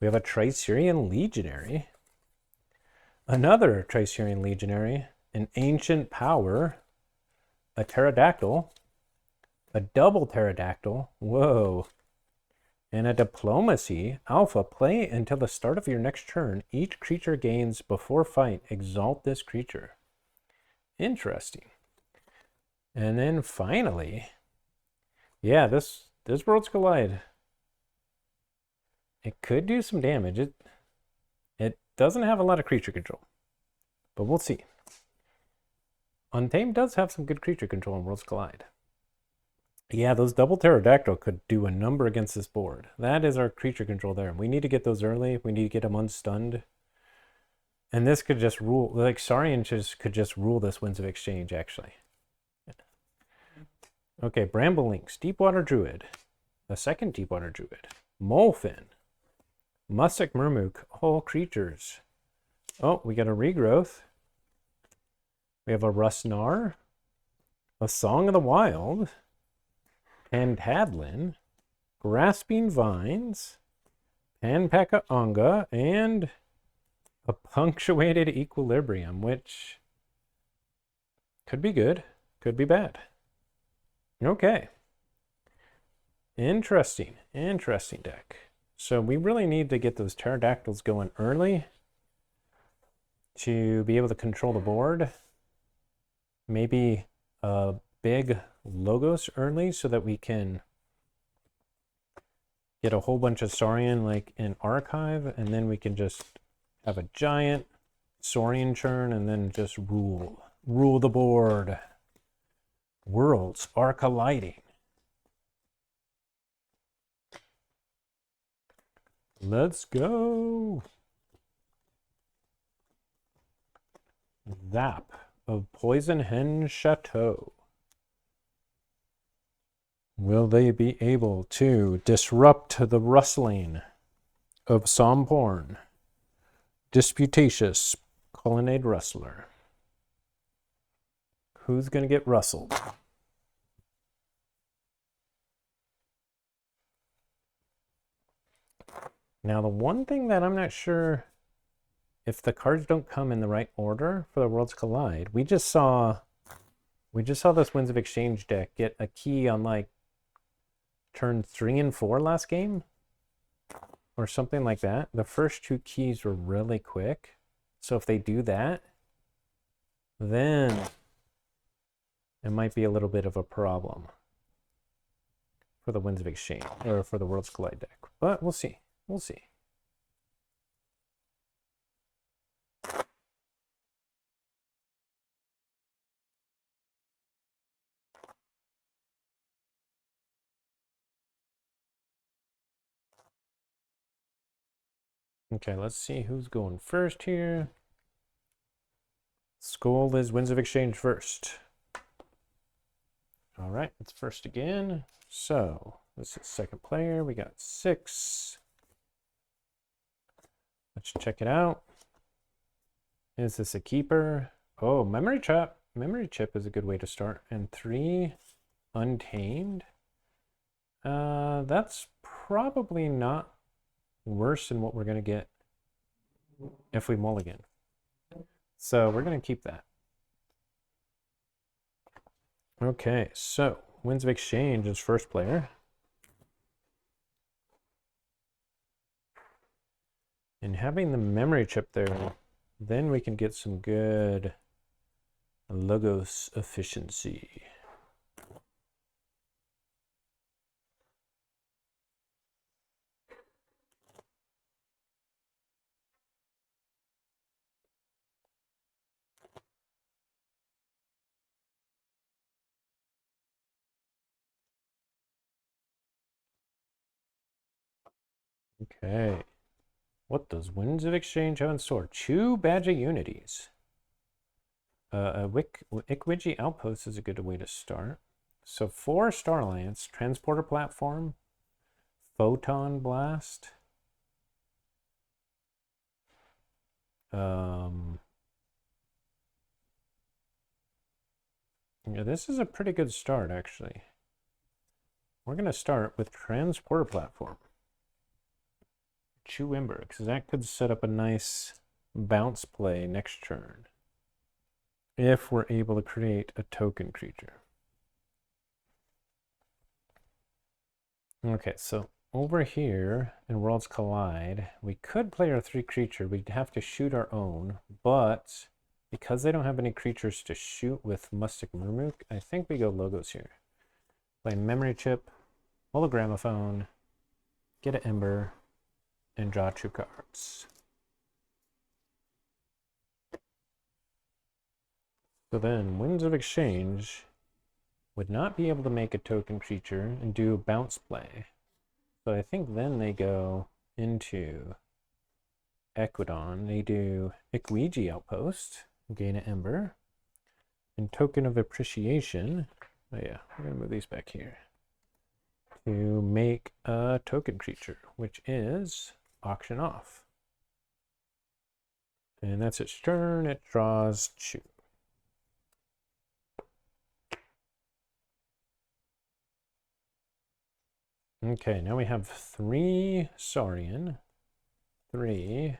We have a Tricerian Legionary, another Tricerian Legionary, an Ancient Power, a Pterodactyl, a double Pterodactyl, whoa, and a Diplomacy. Alpha, play until the start of your next turn. Each creature gains before fight. Exalt this creature. Interesting. And then finally, yeah, this Worlds Collide. It could do some damage. It doesn't have a lot of creature control, but we'll see. Untamed does have some good creature control in Worlds Collide. Yeah, those double pterodactyl could do a number against this board. That is our creature control there. We need to get those early. We need to get them unstunned. And this could just rule, like Saurian could just rule this Winds of Exchange, actually. Okay, Bramble Lynx, Deepwater Druid, a second Deepwater Druid, Molefin, Mustic Murmook, all creatures. Oh, we got a Regrowth. We have a Rusnar, a Song of the Wild, Pantadlin, Grasping Vines, Panpaka-Onga, and a Punctuated Equilibrium, which could be good, could be bad. Okay. Interesting deck. So we really need to get those pterodactyls going early to be able to control the board. Maybe a big Logos early so that we can get a whole bunch of Saurian like in Archive, and then we can just have a giant Saurian churn and then just rule the board. Worlds are colliding. Let's go. Zap of Poison Hen Chateau. Will they be able to disrupt the rustling of Somporn? Disputatious Colonnade Rustler. Who's going to get rustled? Now, the one thing that I'm not sure if the cards don't come in the right order for the Worlds Collide, we just saw this Winds of Exchange deck get a key on like turn 3 and 4 last game or something like that. The first two keys were really quick. So if they do that, then it might be a little bit of a problem for the Winds of Exchange or for the Worlds Collide deck. But we'll see. We'll see. Okay, let's see who's going first here. Skull is Winds of Exchange first. All right, it's first again. So this is second player. We got 6. Let's check it out. Is this a keeper? Oh, memory chip. Memory chip is a good way to start. And 3 Untamed. That's probably not worse than what we're going to get if we mulligan. So we're going to keep that. Okay, so Winds of Exchange is first player. And having the memory chip there, then we can get some good Logos efficiency. Okay. What does Winds of Exchange have in store? 2 Badge of Unities. A Ikwiji Outpost is a good way to start. So 4 Star Alliance, Transporter Platform, Photon Blast. Yeah, this is a pretty good start, actually. We're going to start with Transporter Platform. Chew Ember, because that could set up a nice bounce play next turn if we're able to create a token creature. Okay, so over here in Worlds Collide, we could play our 3 creature. We'd have to shoot our own, but Because they don't have any creatures to shoot with Mustic Murmuk, I think we go logos here. Play Memory Chip, Hologramophone, get an Ember, and draw 2 cards. So then, Winds of Exchange would not be able to make a token creature and do bounce play. So I think then they go into Equidon. They do Ikwiji Outpost, gain an Ember, and Token of Appreciation. Oh yeah, we're gonna move these back here to make a token creature, which is Auction Off. And that's its turn. It draws 2. Okay, now we have 3 Saurian, 3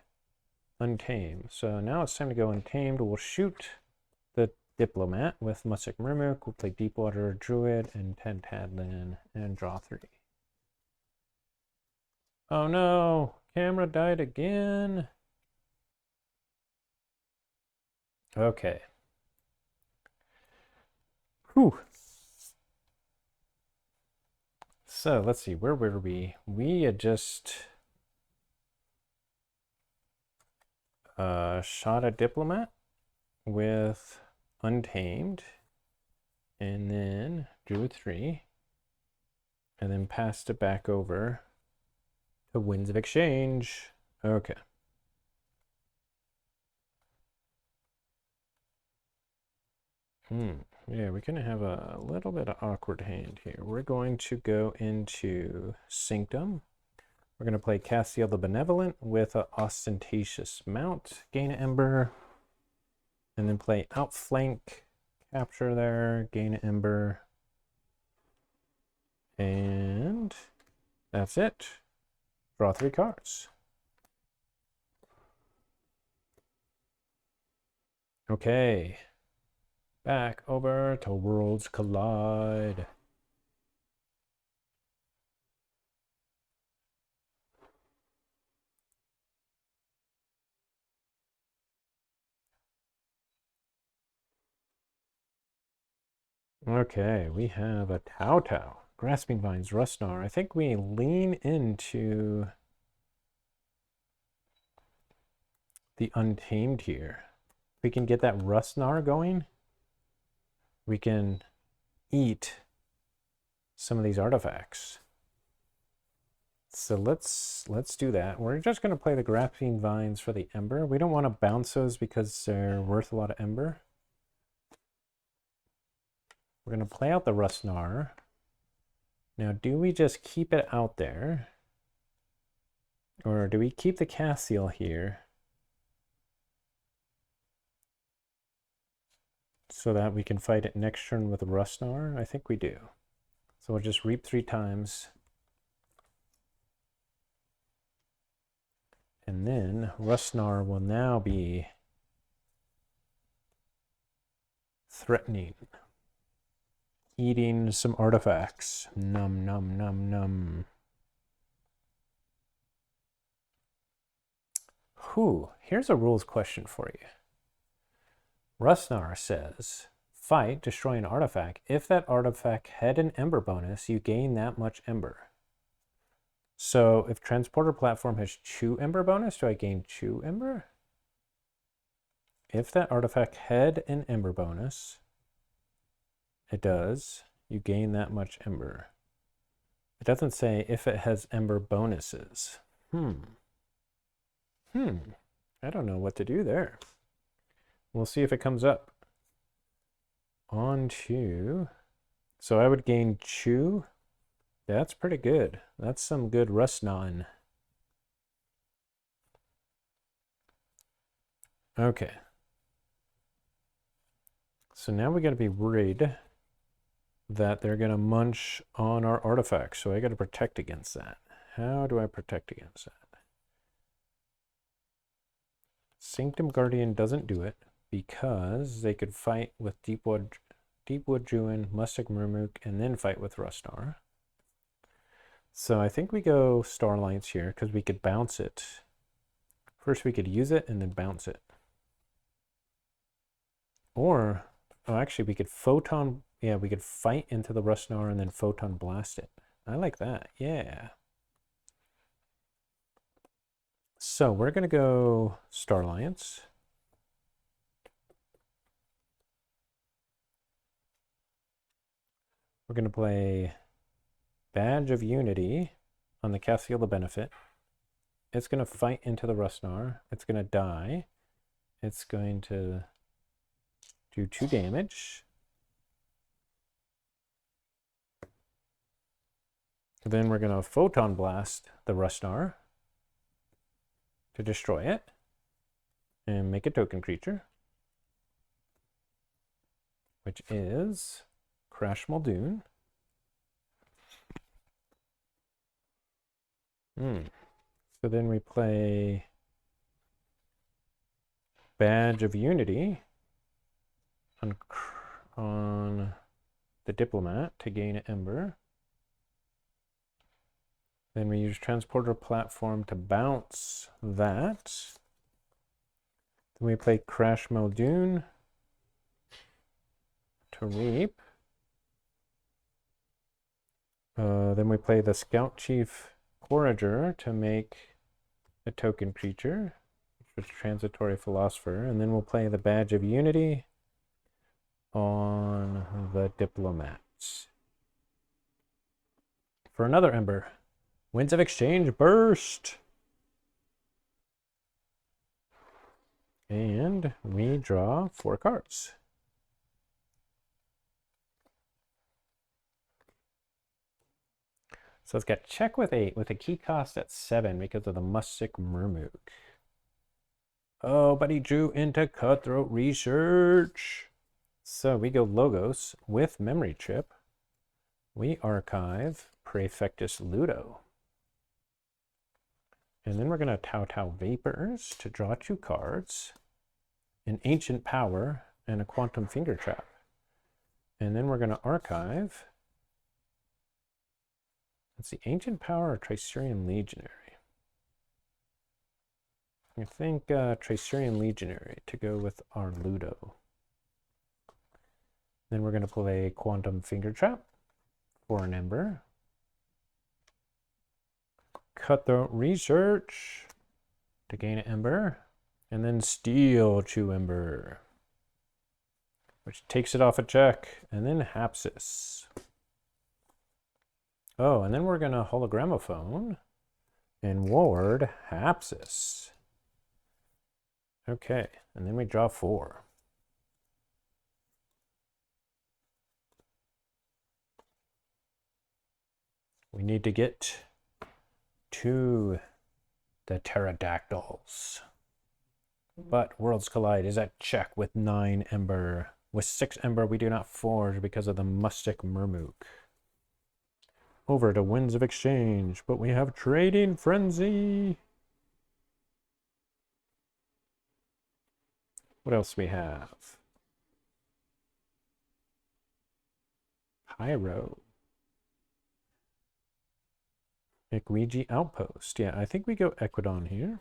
Untamed. So now it's time to go Untamed. We'll shoot the Diplomat with Mustic Murmuk. We'll play Deepwater Druid and Tadlin and draw 3. Oh no, camera died again. Okay. Whew. So let's see, where were we? We had just shot a Diplomat with Untamed, and then drew 3, and then passed it back over to Winds of Exchange. Okay. Yeah, we're going to have a little bit of awkward hand here. We're going to go into Sanctum. We're going to play Castiel the Benevolent with an Ostentatious Mount, gain an Ember, and then play Outflank, capture there, gain an Ember, and that's it. Draw 3 cards. Okay. Back over to Worlds Collide. Okay, we have a Tau, Grasping Vines, Rustnar. I think we lean into the Untamed here. If we can get that Rustnar going, we can eat some of these artifacts. So let's do that. We're just going to play the Grasping Vines for the Ember. We don't want to bounce those because they're worth a lot of Ember. We're going to play out the Rustnar. Now, do we just keep it out there? Or do we keep the Castiel here so that we can fight it next turn with Rustnar? I think we do. So we'll just reap 3 times. And then Rustnar will now be threatening. Eating some artifacts. Num, num, num, num. Whew, here's a rules question for you. Rustnar says, fight, destroy an artifact. If that artifact had an Ember bonus, you gain that much Ember. So if Transporter Platform has 2 Ember bonus, do I gain 2 Ember? If that artifact had an Ember bonus, it does. You gain that much Ember. It doesn't say if it has Ember bonuses. I don't know what to do there. We'll see if it comes up. On to... So I would gain 2. That's pretty good. That's some good Rustnar. Okay. So now we got to be worried that they're going to munch on our artifacts. So I got to protect against that. How do I protect against that? Sanctum Guardian doesn't do it because they could fight with Deepwood Druid, Mustic Murmuk, and then fight with Rustnar. So I think we go Starlights here because we could bounce it. First we could use it and then bounce it. Or, oh, actually, we could photon, yeah, we could fight into the Rustnar and then photon blast it. I like that, yeah. So we're going to go Star Alliance. We're going to play Badge of Unity on the Castile of Benefit. It's going to fight into the Rustnar. It's going to die. It's going to do 2 damage. Then we're going to Photon Blast the Rustnar to destroy it and make a token creature, which is Crash Muldoon. So then we play Badge of Unity on the Diplomat to gain an Ember. Then we use Transporter Platform to bounce that. Then we play Crash Muldoon to reap. Then we play the Scout Chief Forager to make a token creature, which is Transitory Philosopher. And then we'll play the Badge of Unity on the Diplomats. For another Ember. Winds of Exchange burst. And we draw 4 cards. So it's got check with 8 with a key cost at 7 because of the Mustic Murmook. Oh, but he drew into Cutthroat Research. So we go Logos with Memory Chip. We archive Praefectus Ludo. And then we're going to Tau Vapors to draw 2 cards, an Ancient Power, and a Quantum Finger Trap. And then we're going to archive, let's see, Ancient Power or Tricerian Legionary? I think Tricerian Legionary to go with our Ludo. Then we're going to play Quantum Finger Trap for an Ember. Cutthroat Research to gain an Ember, and then Steel Chew Ember, which takes it off a check, and then Hapsis. Oh, and then we're going to Hologramophone and ward Hapsis. Okay, and then we draw 4. We need to get to the Pterodactyls. But Worlds Collide is at check with 9 Ember. With 6 Ember, we do not forge because of the Mustic Murmook. Over to Winds of Exchange, but we have Trading Frenzy. What else we have? Pyro. Equigi Outpost. Yeah, I think we go Equidon here.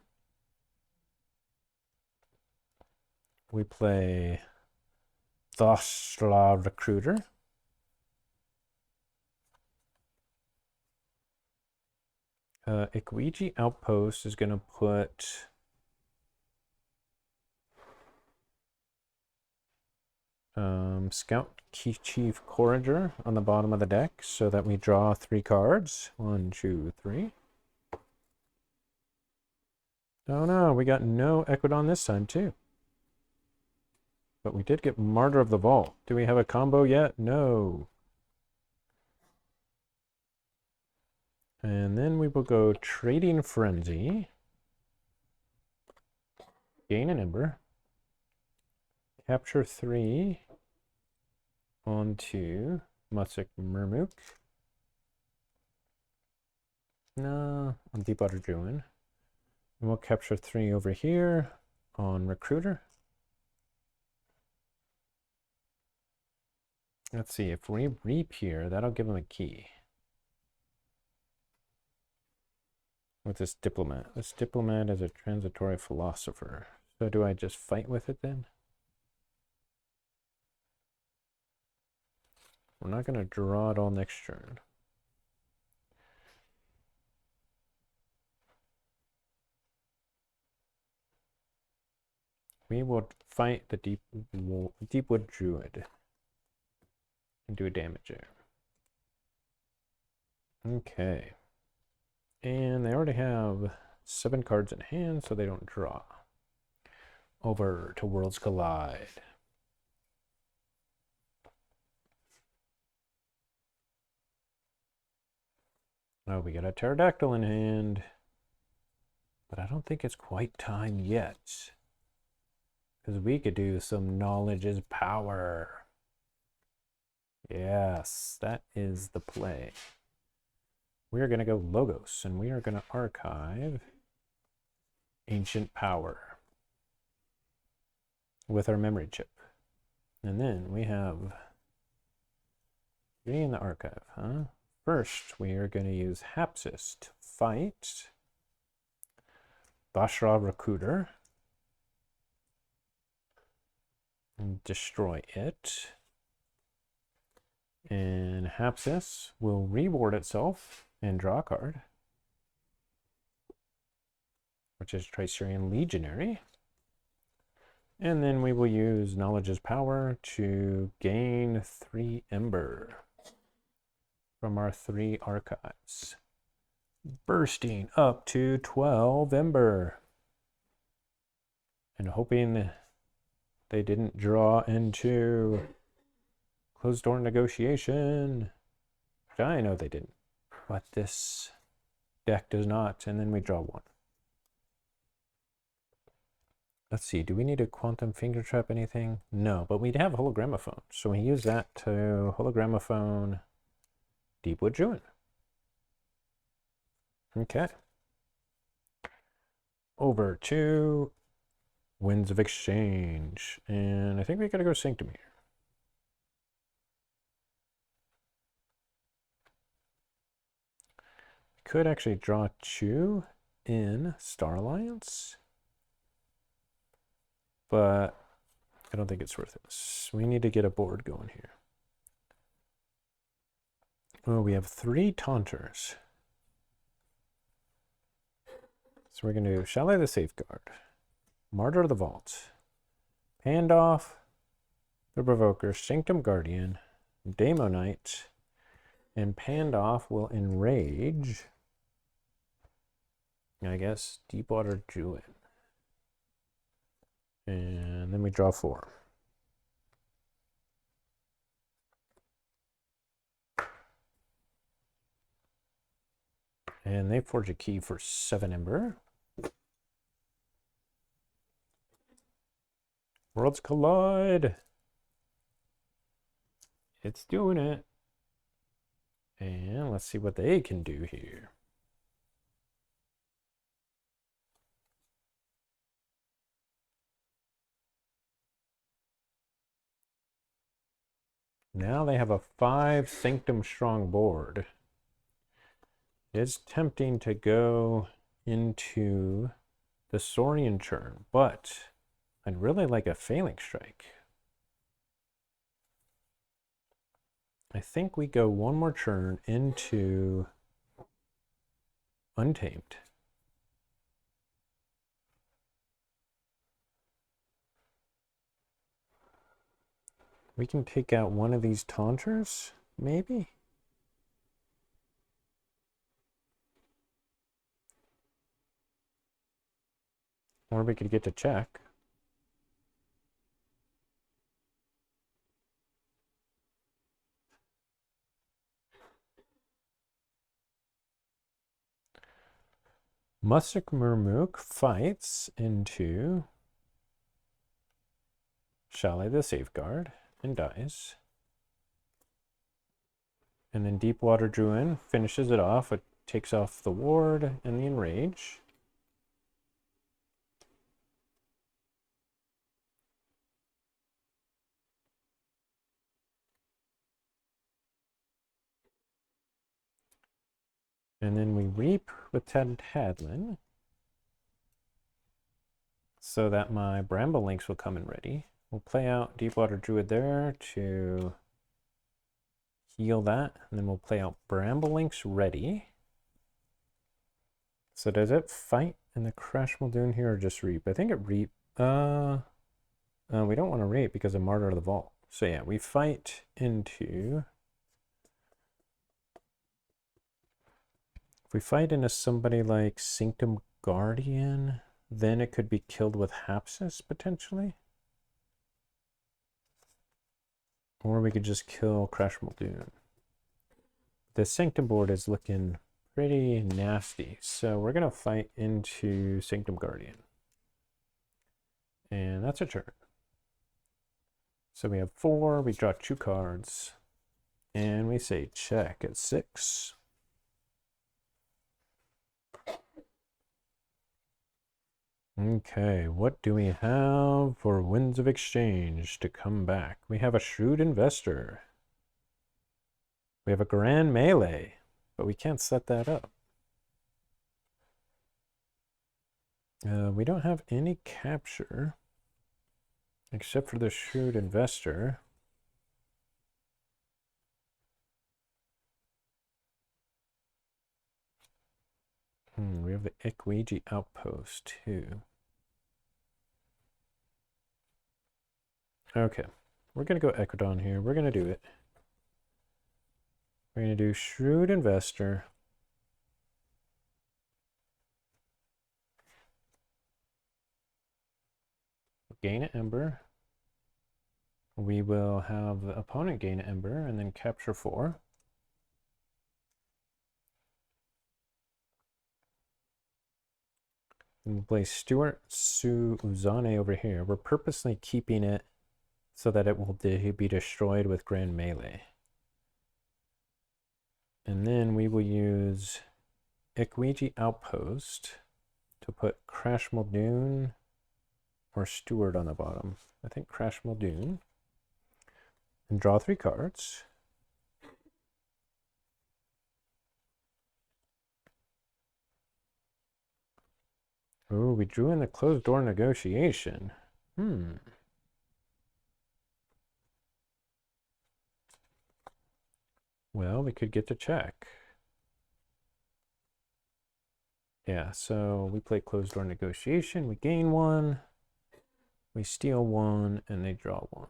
We play Thosla Recruiter. Equigi Outpost is going to put Scout Chief Forager on the bottom of the deck so that we draw 3 cards. 1, 2, 3. Oh no, we got no Equidon this time too. But we did get Martyr of the Vault. Do we have a combo yet? No. And then we will go Trading Frenzy. Gain an Ember. Capture 3 onto Mustic Murmook. No, on Deepwater Druid. And we'll capture 3 over here on Recruiter. Let's see, if we reap here, that'll give him a key. With this Diplomat. This Diplomat is a Transitory Philosopher. So do I just fight with it then? We're not going to draw it all next turn. We will fight the Deepwood Druid and do a damage there. Okay. And they already have 7 cards in hand, so they don't draw. Over to Worlds Collide. Oh, we got a Pterodactyl in hand. But I don't think it's quite time yet. Because we could do some Knowledge is Power. Yes, that is the play. We are going to go Logos, and we are going to archive Ancient Power with our memory chip. And then we have 3 in the archive, huh? First, we are going to use Hapsis to fight Bashra Recruiter and destroy it. And Hapsis will reward itself and draw a card, which is Tricerian Legionary. And then we will use Knowledge's Power to gain 3 Ember from our 3 archives, bursting up to 12 Ember. And hoping they didn't draw into Closed Door Negotiation. I know they didn't, but this deck does not. And then we draw 1. Let's see, do we need a Quantum Finger Trap anything? No, but we have Hologramophone. So we use that to Hologramophone Deepwood Druid. Okay. Over to Winds of Exchange. And I think we gotta go Sanctum here. Could actually draw 2 in Star Alliance, but I don't think it's worth it. We need to get a board going here. Oh, we have 3 Taunters. So we're going to do Chalet the Safeguard, Martyr of the Vault, Pandoff, the Provoker, Sanctum Guardian, Daemonite, and Pandoff will enrage, I guess, Deepwater Druid. And then we draw 4. And they forge a key for 7 Ember. Worlds Collide. It's doing it. And let's see what they can do here. Now they have a 5 Sanctum Strong board. It's tempting to go into the Saurian Churn, but I'd really like a Phalanx Strike. I think we go 1 more turn into Untamed. We can take out one of these Taunters, maybe? Or we could get to check. Musik Murmuk fights into Chalet the Safeguard and dies. And then Deepwater Druid finishes it off. It takes off the ward and the enrage. And then we reap with Ted Hadlin so that my Bramble Links will come in ready. We'll play out Deepwater Druid there to heal that, and then we'll play out Bramblelinks ready. So does it fight in the Crash Muldoon here or just reap? I think it reap. We don't want to reap because of Martyr of the Vault. So yeah, we fight into. If we fight into somebody like Sanctum Guardian, then it could be killed with Hapsis potentially. Or we could just kill Crash Muldoon. The Sanctum board is looking pretty nasty. So we're going to fight into Sanctum Guardian. And that's a turn. So we have 4, we draw 2 cards. And we say check at 6. Okay, what do we have for Winds of Exchange to come back? We have a Shrewd Investor. We have a Grand Melee, but we can't set that up. We don't have any capture, except for the Shrewd Investor. We have the Ikwiji Outpost too. Okay, we're gonna go Equidon here. We're gonna do it. We're gonna do Shrewd Investor. Gain an Ember. We will have the opponent gain an Ember and then capture 4. And we'll play Stuart Uzane over here. We're purposely keeping it so that it will be destroyed with Grand Melee. And then we will use Ikwiji Outpost to put Crash Muldoon or Steward on the bottom. I think Crash Muldoon. And draw 3 cards. Oh, we drew in the closed door negotiation. Well, we could get to check. Yeah, so we play closed door negotiation. We gain 1. We steal 1, and they draw 1.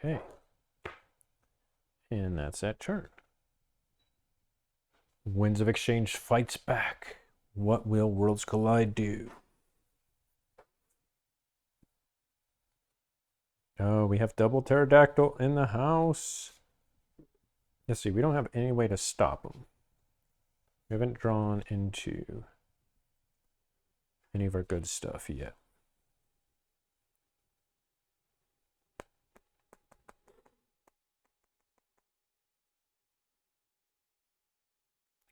Okay. And that's that turn. Winds of Exchange fights back. What will Worlds Collide do? Oh, we have double Pterodactyl in the house. Let's see, we don't have any way to stop them. We haven't drawn into any of our good stuff yet.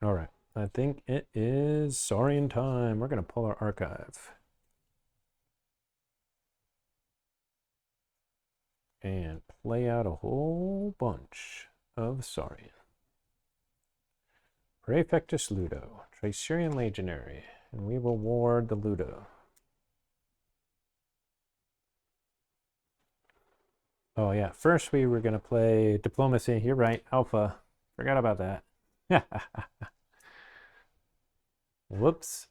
All right, I think it is Saurian time. We're going to pull our archive. And play out a whole bunch of Saurian. Praefectus Ludo, Tricerian Legionary, and we will ward the Ludo. Oh yeah, first we were going to play Diplomacy. You're right, Alpha. Forgot about that. Whoops.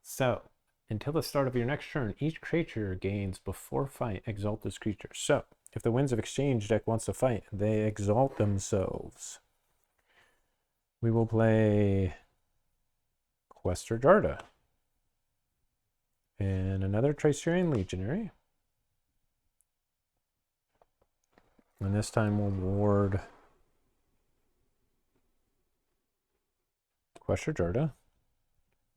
So, until the start of your next turn, each creature gains before fight exalt this creature. So, if the Winds of Exchange deck wants to fight, they exalt themselves. We will play Quester Jarda. And another Tricerian Legionary. And this time we'll ward Quester Jarda.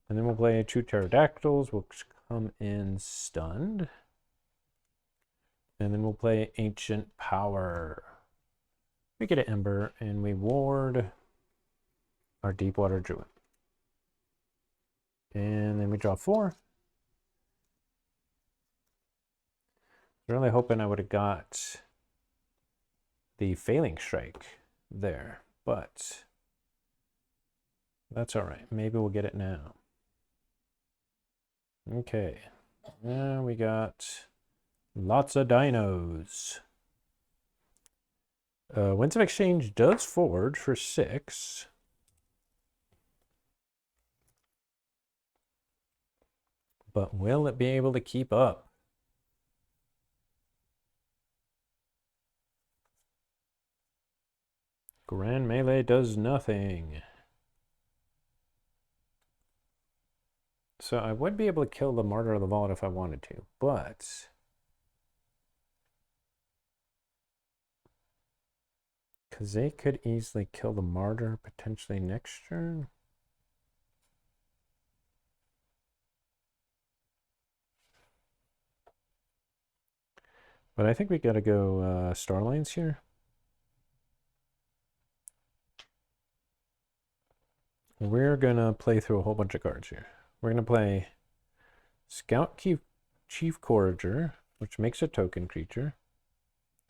And then we'll play 2 Pterodactyls, which come in stunned. And then we'll play Ancient Power. We get an Ember, and we ward our Deepwater Druid. And then we draw 4. I'm really hoping I would have got the Failing Strike there, but that's all right. Maybe we'll get it now. Okay, now we got Lots of dinos. Winds of Exchange does forge for 6. But will it be able to keep up? Grand Melee does nothing. So I would be able to kill the Martyr of the Vault if I wanted to, but... because they could easily kill the Martyr potentially next turn. But I think we gotta go Starlines here. We're gonna play through a whole bunch of cards here. We're gonna play Scout Chief Courager, which makes a token creature.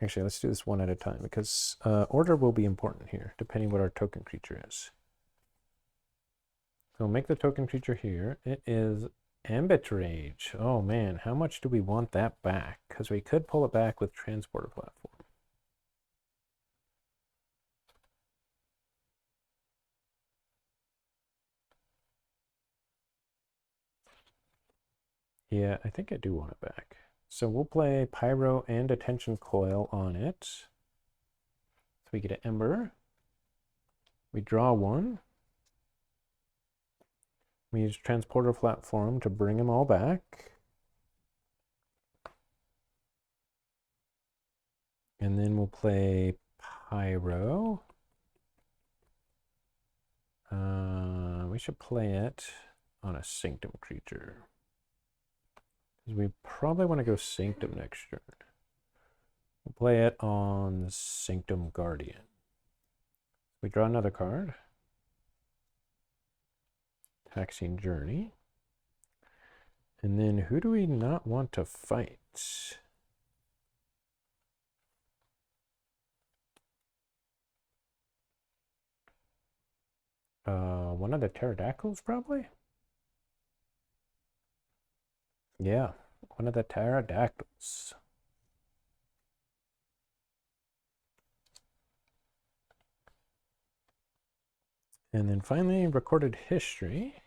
Actually, let's do this one at a time because order will be important here, depending what our token creature is. So make the token creature here. It is Ambit Rage. Oh man, how much do we want that back? Because we could pull it back with Transporter Platform. Yeah, I think I do want it back. So we'll play Pyro and Attention Coil on it. So we get an Ember. We draw one. We use Transporter Platform to bring them all back. And then we'll play Pyro. We should play it on a Sanctum creature. We probably want to go Sanctum next turn. We'll play it on Sanctum Guardian. We draw another card. Taxing Journey. And then who do we not want to fight? One of the pterodactyls, probably? Yeah, one of the pterodactyls. And then finally, recorded history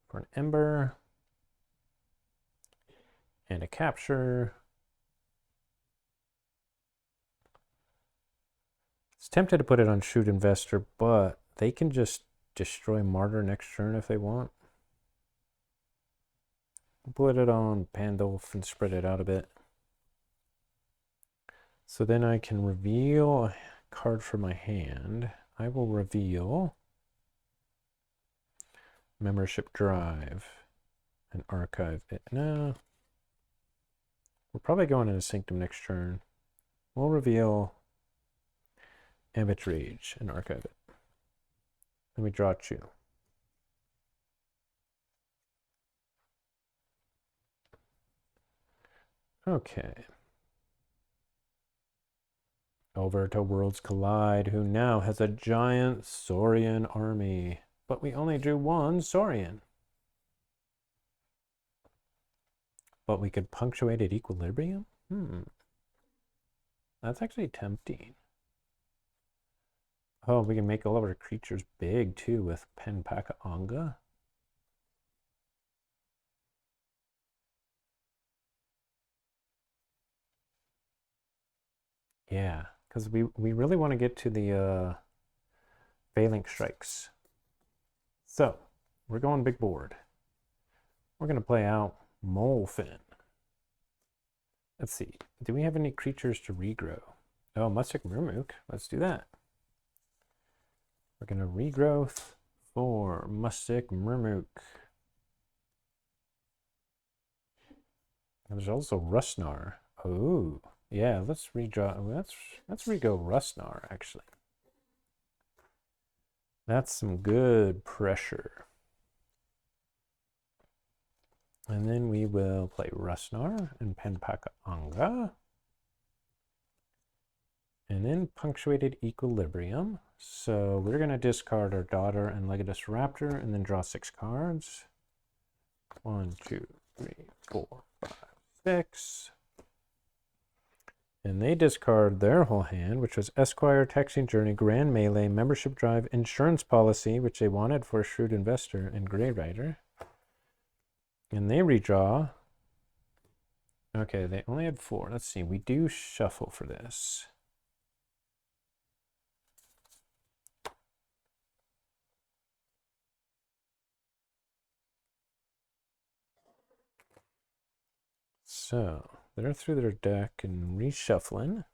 for an Ember and a Capture. It's tempted to put it on Shoot Investor, but they can just destroy Martyr next turn if they want. Put it on Pandulf and spread it out a bit. So then I can reveal a card from my hand. I will reveal Membership Drive and archive it. No. We're probably going into Sanctum next turn. We'll reveal Ambit Rage and archive it. Then we draw 2. Okay. Over to Worlds Collide, who now has a giant Saurian army. But we only drew one Saurian. But we could punctuate at Equilibrium? That's actually tempting. Oh, we can make all of our creatures big too with Penpaka Anga. Yeah, because we really want to get to the Phalanx Strikes. So, we're going big board. We're going to play out Molefin. Let's see. Do we have any creatures to regrow? Oh, Mustic Murmuk. Let's do that. We're going to regrowth for Mustic Murmuk. And there's also Rustnar. Oh, yeah, let's redraw. Let's rego Rustnar, actually. That's some good pressure. And then we will play Rustnar and Penpaka Anga. And then Punctuated Equilibrium. So we're going to discard our Daughter and Legatus Raptor and then draw 6 cards. 1, 2, 3, 4, 5, 6. And they discard their whole hand, which was Esquire, Taxing Journey, Grand Melee, Membership Drive, Insurance Policy, which they wanted for Shrewd Investor, and Grey Rider. And they redraw. Okay, they only had 4. Let's see. We do shuffle for this. So they're through their deck and reshuffling.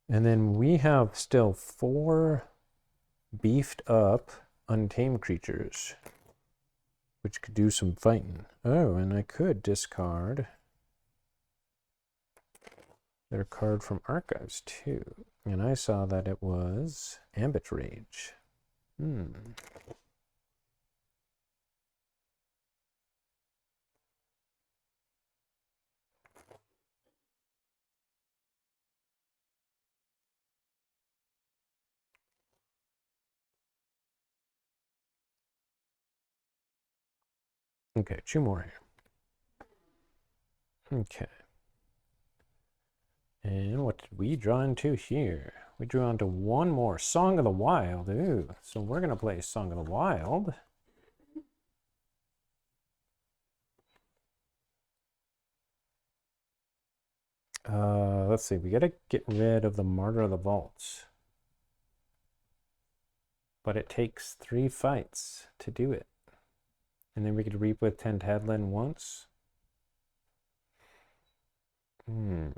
And then we have still 4 beefed up untamed creatures, which could do some fighting. Oh, and I could discard their card from Archives too. And I saw that it was Ambit Rage. Okay, 2 more here. Okay. And what did we draw into here? We drew onto 1 more. Song of the Wild. Ooh, so we're going to play Song of the Wild. Let's see. We got to get rid of the Martyr of the Vaults. But it takes 3 fights to do it. And then we could reap with Tantadlin once. No,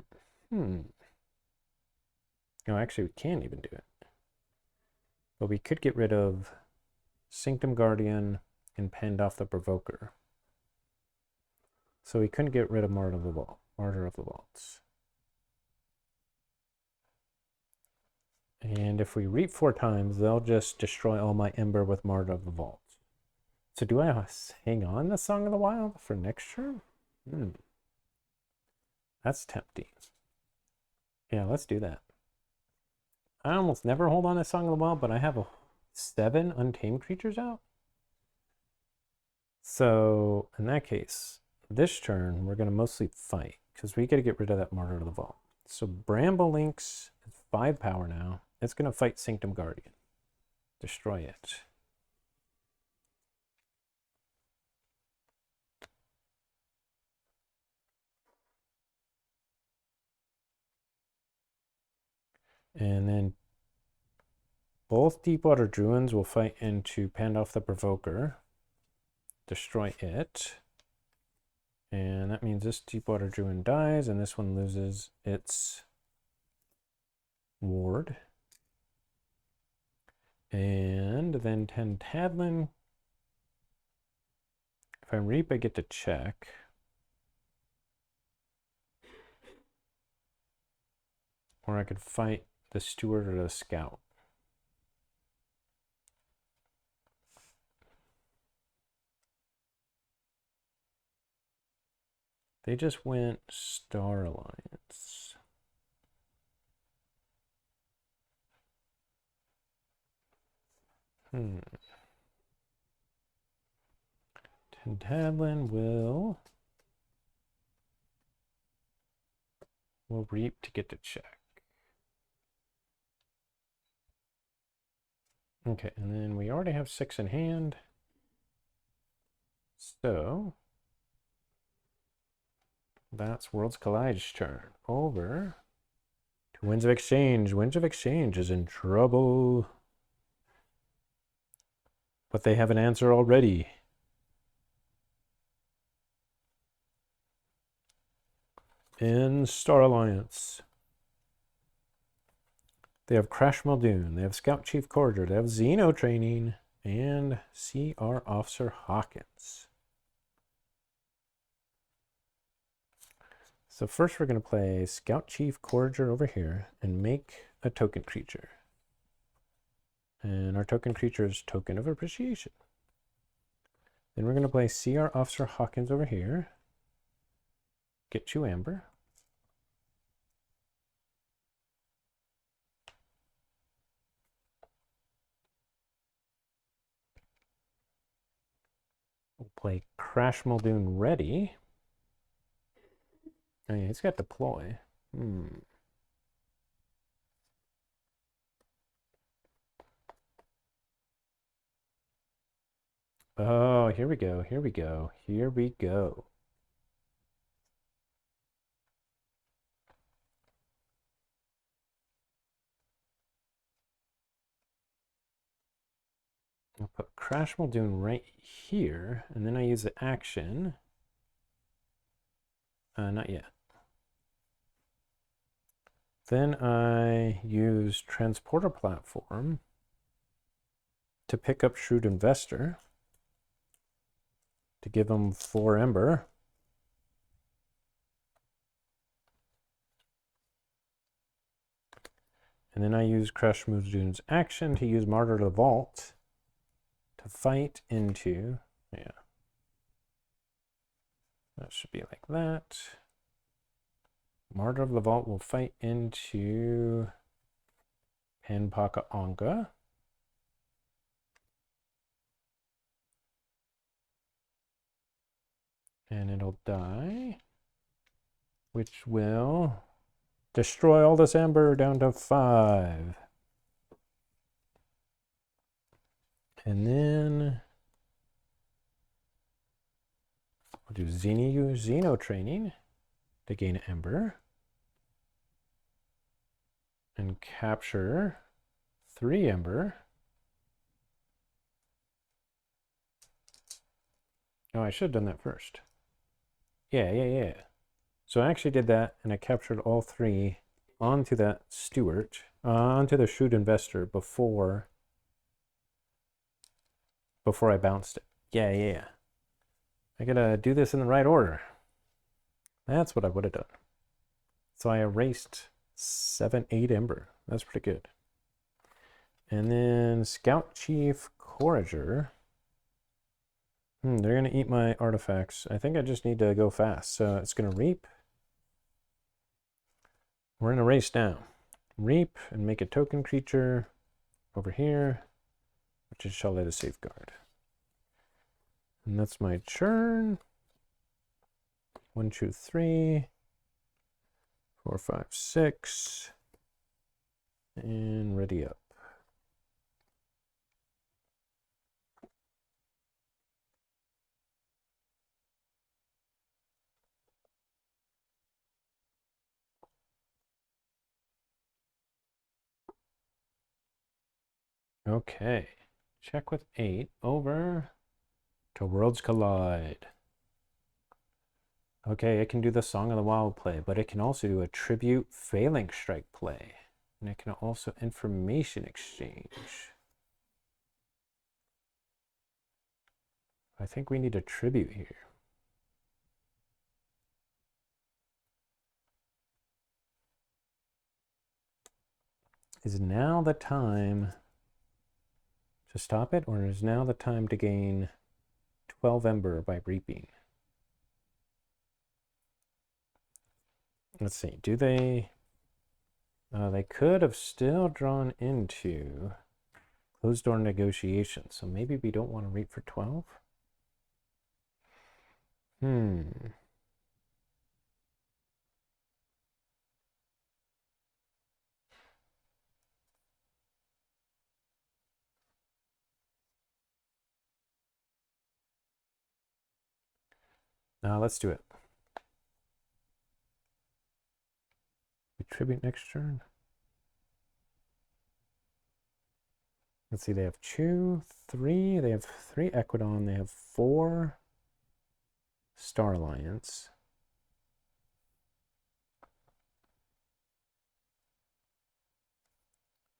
actually, we can't even do it. But we could get rid of Sanctum Guardian and Penned Off the Provoker. So we couldn't get rid of Martyr of the Vaults. And if we reap 4 times, they'll just destroy all my Ember with Martyr of the Vault. So do I hang on to Song of the Wild for next turn? That's tempting. Yeah, let's do that. I almost never hold on to Song of the Wild, but I have 7 untamed creatures out. So in that case, this turn, we're going to mostly fight because we got to get rid of that Martyr of the Vault. So Bramble Lynx is 5 power now. It's going to fight Sanctum Guardian. Destroy it. And then both Deepwater Druids will fight into Penned Off the Provoker. Destroy it. And that means this Deepwater Druid dies, and this one loses its ward. And then Tantadlin. If I reap, I get to check. Or I could fight the Steward or the Scout. They just went Star Alliance. Tantadlin will reap to get to check. Okay, and then we already have 6 in hand. So that's Worlds Collide's turn. Over to Winds of Exchange. Winds of Exchange is in trouble. But they have an answer already. In Star Alliance, they have Crash Muldoon, they have Scout Chief Corridor, they have Xeno Training, and CR Officer Hawkins. So first we're going to play Scout Chief Corridor over here and make a token creature. And our token creature is Token of Appreciation. Then we're going to play CR Officer Hawkins over here. Get 2 Amber. We'll play Crash Muldoon ready. Oh yeah, he's got deploy. Oh, here we go. Here we go. Here we go. I'll put Crash Muldoon right here, and then I use the action. Not yet. Then I use Transporter Platform to pick up Shrewd Investor to give him 4 Ember. And then I use Crash Muldoon's action to use Martyr of the Vault to fight into, yeah. That should be like that. Martyr of the Vault will fight into Panpaka Onga. And it'll die, which will destroy all this Ember down to 5. And then we'll do Xeno training to gain Ember. And capture 3 Ember. Oh, I should have done that first. Yeah. So I actually did that, and I captured all 3 onto that Stewart, onto the Shrewd Investor before I bounced it. Yeah. I gotta do this in the right order. That's what I would have done. So I erased 7, 8 Ember. That's pretty good. And then Scout Chief Courager. They're gonna eat my artifacts. I think I just need to go fast. So it's gonna reap. We're in a race now. Reap and make a token creature over here, which is Chalet to Safeguard. And that's my churn. 1, 2, 3, 4, 5, 6. And ready up. Okay. Check with 8 over to Worlds Collide. Okay, it can do the Song of the Wild play, but it can also do a Tribute Phalanx Strike play. And it can also Information Exchange. I think we need a Tribute here. Is now the time to stop it, or is now the time to gain 12 Ember by reaping? Let's see, do they... they could have still drawn into closed door negotiations, so maybe we don't want to reap for 12? Let's do it. We tribute next turn. Let's see, they have 2, 3. They have 3 Equidon. They have 4 Star Alliance.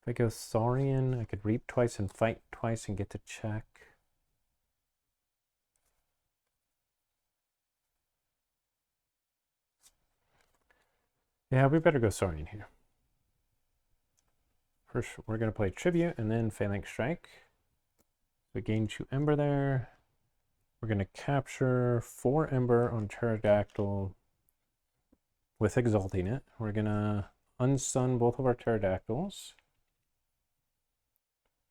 If I go Saurian, I could reap twice and fight twice and get to check. Yeah, we better go Saurian here. First, we're going to play Tribute and then Phalanx Strike. We gain 2 Ember there. We're going to capture 4 Ember on Pterodactyl with Exalting it. We're going to unstun both of our Pterodactyls.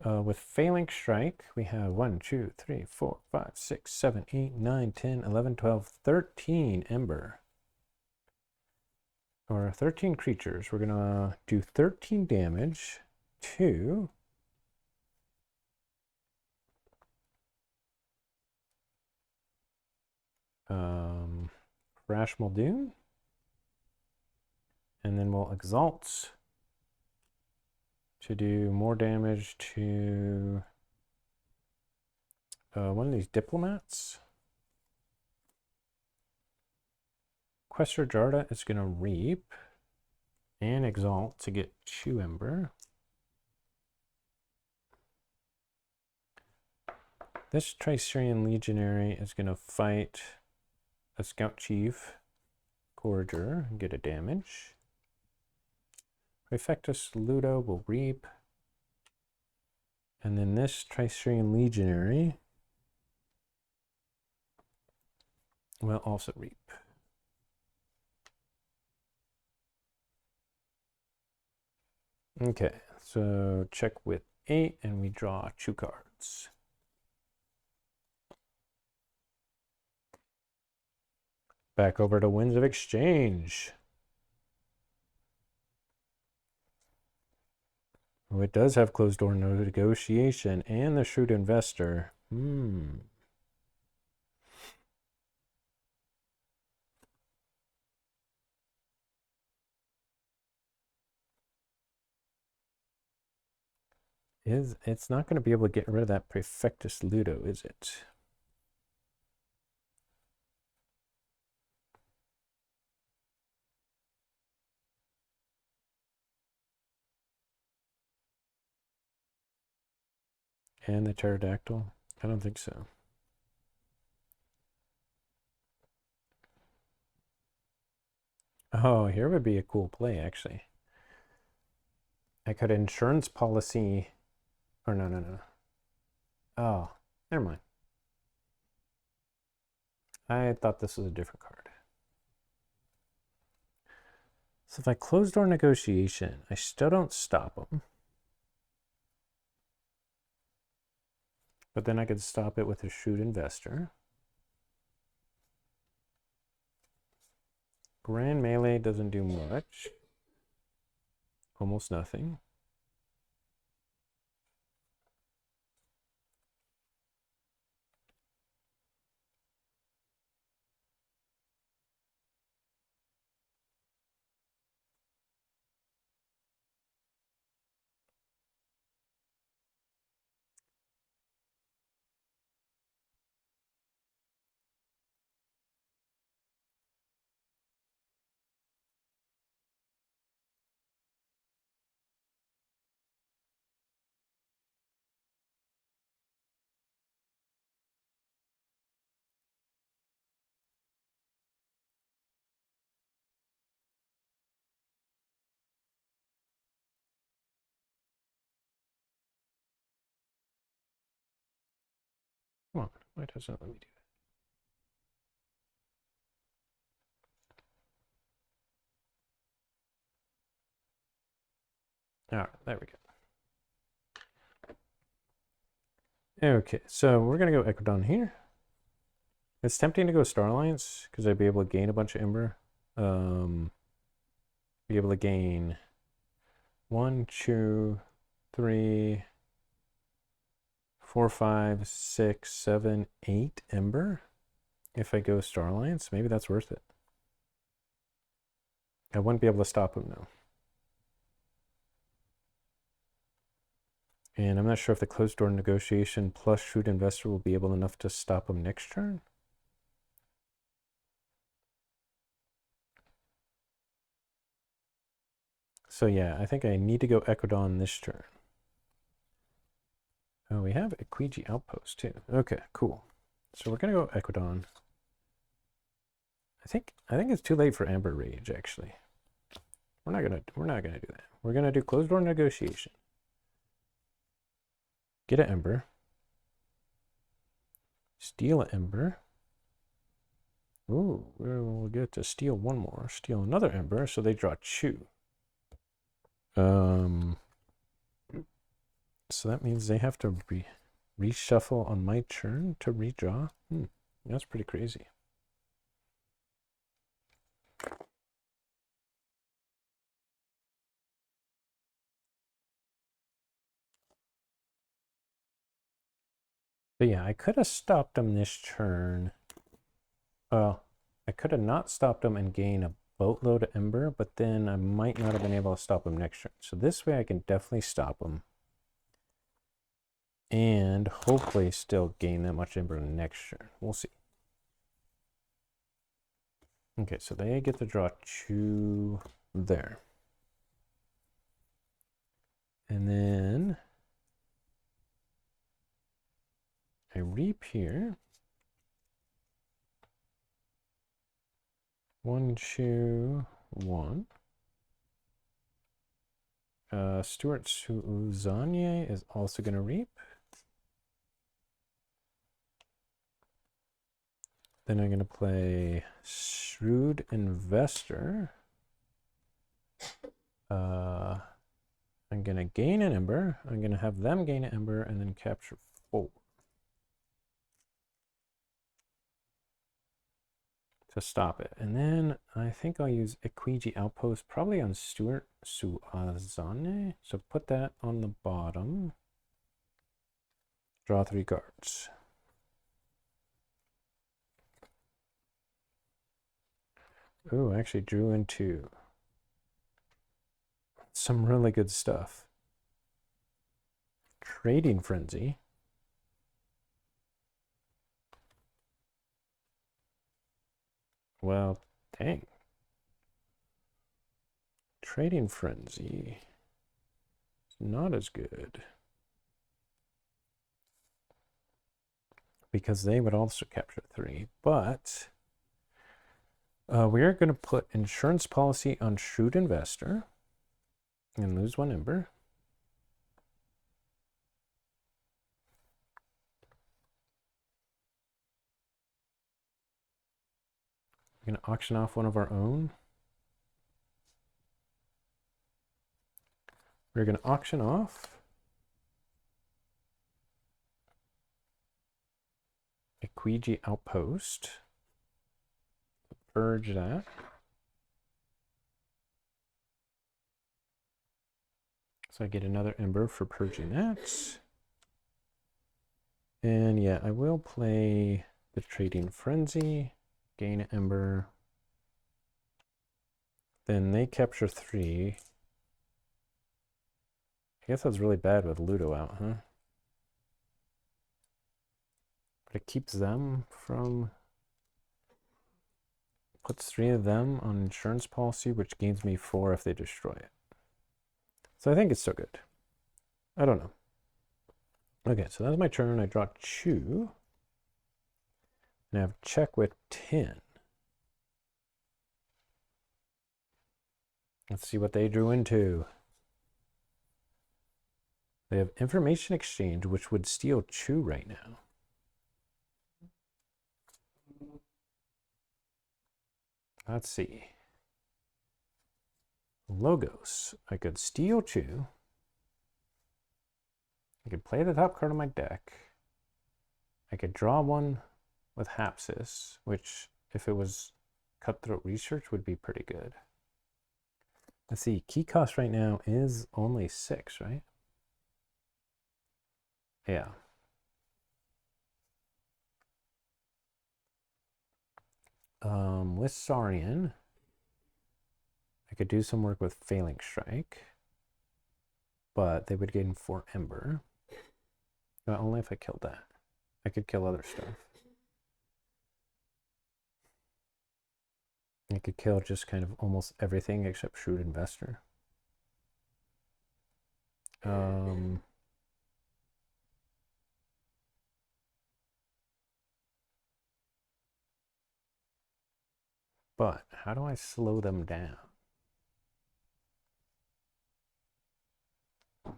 With Phalanx Strike, we have 1, 2, 3, 4, 5, 6, 7, 8, 9, 10, 11, 12, 13 Ember. or 13 creatures. We're gonna do 13 damage to Crash Muldoon, and then we'll exalt to do more damage to one of these diplomats. Questor Jarda is going to reap and exalt to get 2 ember. This Tricerian Legionary is going to fight a Scout Chief Corriger and get a damage. Prefectus Ludo will reap. And then this Tricerian Legionary will also reap. Okay, so check with 8 and we draw 2 cards. Back over to Winds of Exchange. Oh, it does have closed door negotiation and the shrewd investor. It's not going to be able to get rid of that Prefectus Ludo, is it? And the pterodactyl? I don't think so. Oh, here would be a cool play, actually. I could insurance policy... Or no. Oh, never mind. I thought this was a different card. So if I close door negotiation, I still don't stop them. But then I could stop it with a shrewd investor. Grand melee doesn't do much. Almost nothing. Come on, why doesn't it let me do that? All right, there we go. Okay, so we're gonna go Ecodon here. It's tempting to go Star Alliance because I'd be able to gain a bunch of Ember. Be able to gain 1, 2, 3, 4, 5, 6, 7, 8 Ember. If I go Star Alliance, maybe that's worth it. I wouldn't be able to stop him though. And I'm not sure if the closed door negotiation plus shrewd investor will be able enough to stop him next turn. So yeah, I think I need to go Ecodon this turn. Oh, we have a Quiji Outpost too. Okay, cool. So we're gonna go Ecodon. I think it's too late for Amber Rage actually. We're not gonna do that. We're gonna do closed door negotiation. Get an Ember. Steal an Ember. Ooh, we'll get to steal one more. Steal another Ember, so they draw 2. So that means they have to reshuffle on my turn to redraw. That's pretty crazy. But yeah, I could have stopped them this turn. Well, I could have not stopped them and gained a boatload of ember, but then I might not have been able to stop them next turn. So this way I can definitely stop them. And hopefully still gain that much ember next turn. We'll see. Okay, so they get to draw 2 there. And then I reap here. 1, 2, 1. Stuart Suzanye is also going to reap. Then I'm going to play Shrewd Investor. I'm going to gain an ember. I'm going to have them gain an ember and then capture 4. To stop it. And then I think I'll use Equiji Outpost probably on Stuart Suazane. So put that on the bottom. Draw 3 cards. Ooh, I actually drew into some really good stuff. Trading Frenzy. Well, dang. Trading Frenzy is not as good. Because they would also capture 3. But we are going to put Insurance Policy on Shrewd Investor and lose 1 ember. We're going to auction off one of our own. We're going to auction off Equiji Outpost. Purge that. So I get another ember for purging that. And yeah, I will play the Trading Frenzy. Gain an ember. Then they capture 3. I guess that's really bad with Ludo out, huh? But it keeps them from... Puts 3 of them on Insurance Policy, which gains me 4 if they destroy it. So I think it's still good. I don't know. Okay, so that's my turn. I draw 2. And I have check with 10. Let's see what they drew into. They have Information Exchange, which would steal 2 right now. Let's see. Logos. I could steal 2. I could play the top card of my deck. I could draw 1 with Hapsis, which, if it was Cutthroat Research, would be pretty good. Let's see. Key cost right now is only 6, right? Yeah. With Saurian, I could do some work with Failing Strike, but they would gain 4 Ember. But only if I killed that. I could kill other stuff. I could kill just kind of almost everything except Shrewd Investor. But how do I slow them down? I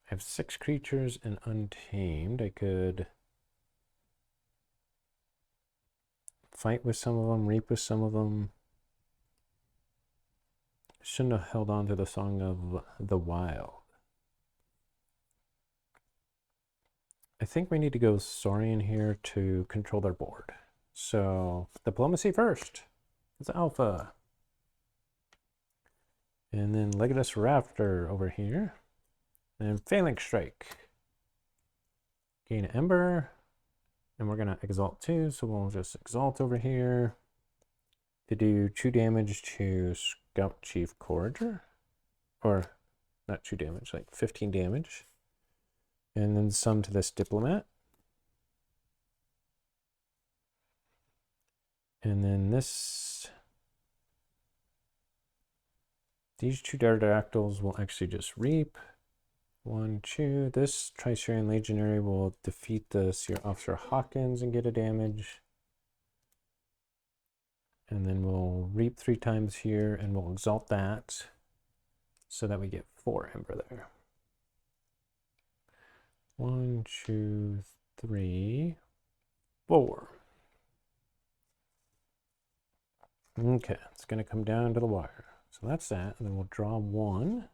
have 6 creatures and Untamed. I could fight with some of them, reap with some of them. Shouldn't have held on to the Song of the Wild. I think we need to go Saurian here to control their board. So, Diplomacy first. It's Alpha. And then Legatus Raptor over here. And Phalanx Strike. Gain an Ember. And we're going to Exalt too, so we'll just Exalt over here to do 2 damage to Scout Chief Courager. Or, not 2 damage, like 15 damage. And then some to this Diplomat. And then this... These 2 Pterodactyls will actually just reap. 1, 2. This Tricerian Legionary will defeat the Seer Officer Hawkins and get a damage. And then we'll reap 3 times here, and we'll exalt that so that we get 4 Ember there. 1, 2, 3, 4. Okay, it's going to come down to the wire. So that's that, and then we'll draw 1.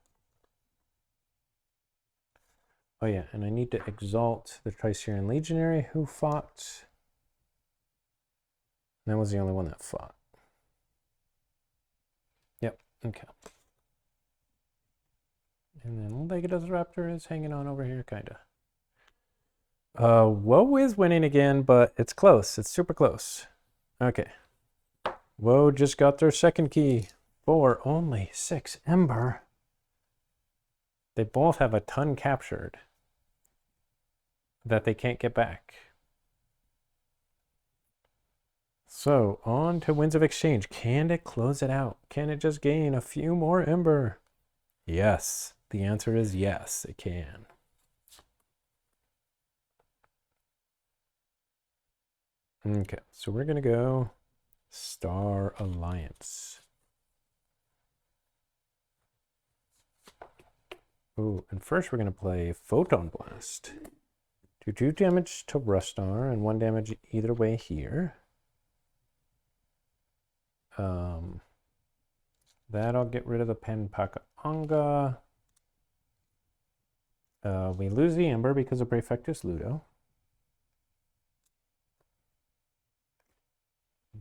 Oh yeah, and I need to exalt the Tricerian Legionary who fought. That was the only one that fought. Yep, okay. And then Legatus Raptor is hanging on over here, kinda. WoE is winning again, but it's close. It's super close. Okay. WoE just got their second key for only 6 Ember. They both have a ton captured that they can't get back. So, on to Winds of Exchange. Can it close it out? Can it just gain a few more Ember? Yes. The answer is yes, it can. Okay, so we're going to go Star Alliance. Ooh, and first we're going to play Photon Blast. Do 2 damage to Rustar and 1 damage either way here. That'll get rid of the Penpaka-Anga. We lose the Ember because of Praefectus Ludo.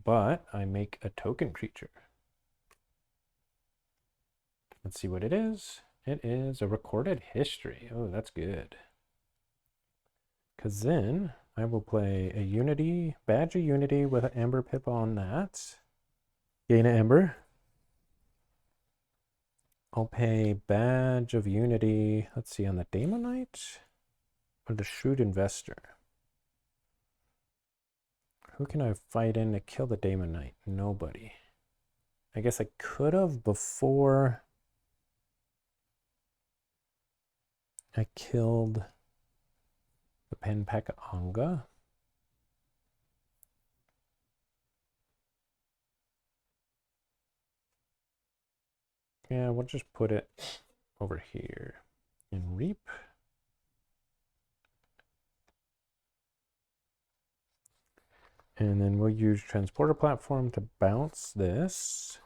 But I make a token creature. Let's see what it is. It is a Recorded History. Oh, that's good. Because then I will play a Unity, Badge of Unity with an Ember Pip on that. Gain an Ember. I'll pay Badge of Unity, let's see, on the Daemonite or the Shrewd Investor. Who can I fight in to kill the Daemonite? Nobody. I guess I could have before I killed the Penpaka-Anga. Yeah, we'll just put it over here and reap. And then we'll use Transporter Platform to bounce this.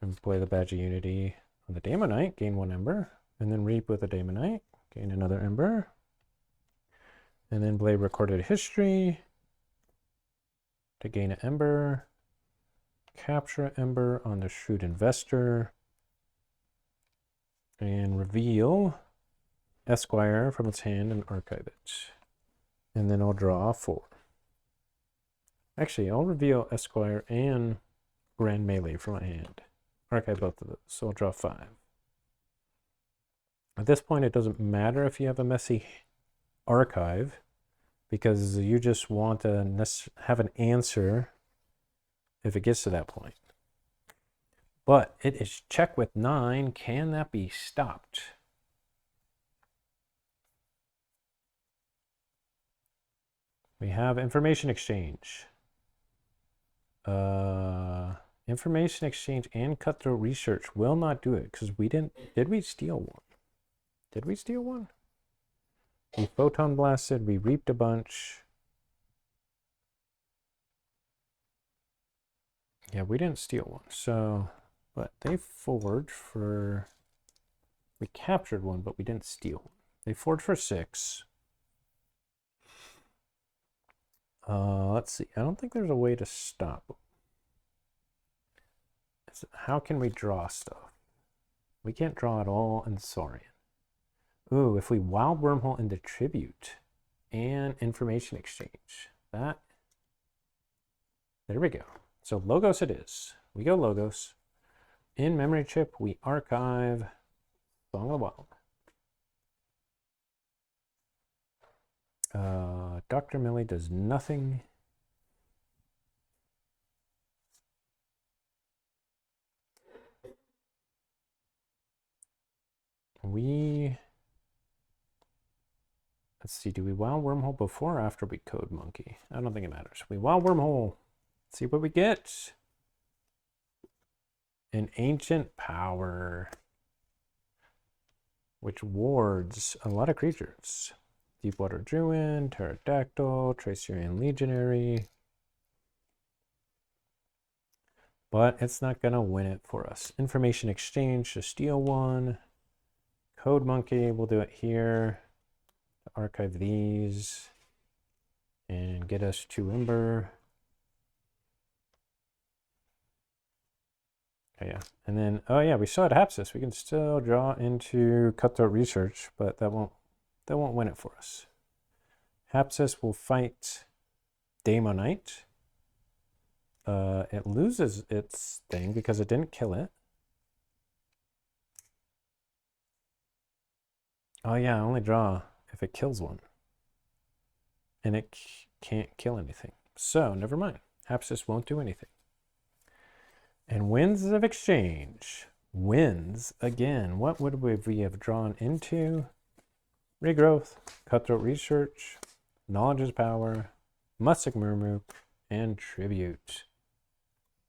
And play the Badge of Unity on the Daemonite, gain 1 Ember. And then reap with the Daemonite, gain another Ember. And then play Recorded History to gain an Ember. Capture Ember on the Shrewd Investor. And reveal Esquire from its hand and archive it. And then I'll draw 4. Actually, I'll reveal Esquire and Grand Melee from my hand. Archive both of those, so I'll draw 5. At this point, it doesn't matter if you have a messy archive, because you just want to have an answer if it gets to that point. But it is check with 9. Can that be stopped? We have Information Exchange. Information Exchange and Cutthroat Research will not do it because we didn't. Did we steal one? Did we steal one? We Photon Blasted, we reaped a bunch. Yeah, we didn't steal one. So, but they forged for. We captured one, but we didn't steal one. They forged for 6. Let's see. I don't think there's a way to stop them. how can we draw stuff? We can't draw at all in Saurian. Ooh, if we wild wormhole into tribute and information exchange, that, there we go. So logos it is. We go logos. In memory chip, we archive Song of the Wild. Dr. Millie does nothing. Let's see, do we wild wormhole before or after we code monkey? I don't think it matters. We wild wormhole. Let's see what we get. An ancient power, which wards a lot of creatures. Deepwater Druid, Pterodactyl, Tracerian Legionary. But it's not going to win it for us. Information exchange to steal one. Code monkey, we'll do it here. Archive these. And get us 2 Ember. Oh, yeah. And then, oh yeah, we still had Hapsis. We can still draw into Cutthroat Research, but that won't win it for us. Hapsis will fight Daemonite. It loses its thing because it didn't kill it. Oh yeah, I only draw if it kills one. And it can't kill anything. So, never mind. Hapsis won't do anything. And Winds of Exchange. Wins again. What would we have drawn into? Regrowth, Cutthroat Research, Knowledge is Power, Mustic Murmur, and Tribute.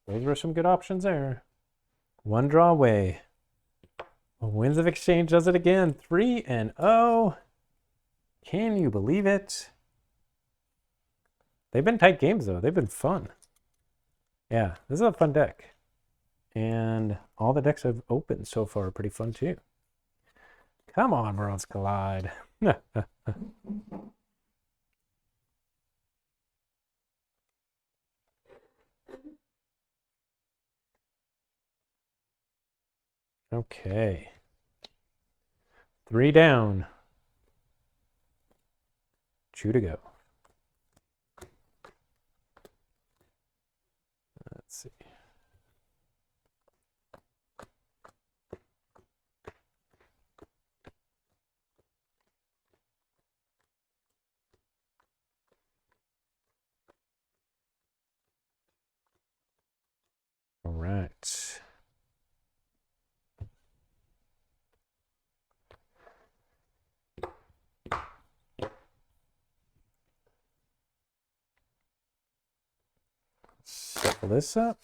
Those were some good options there. 1 draw away. Winds of Exchange does it again. 3-0. Can you believe it? They've been tight games, though. They've been fun. Yeah, this is a fun deck. And all the decks I've opened so far are pretty fun, too. Come on, Worlds Collide. Okay. 3 down. 2 to go. Let's see. All right. Settle this up.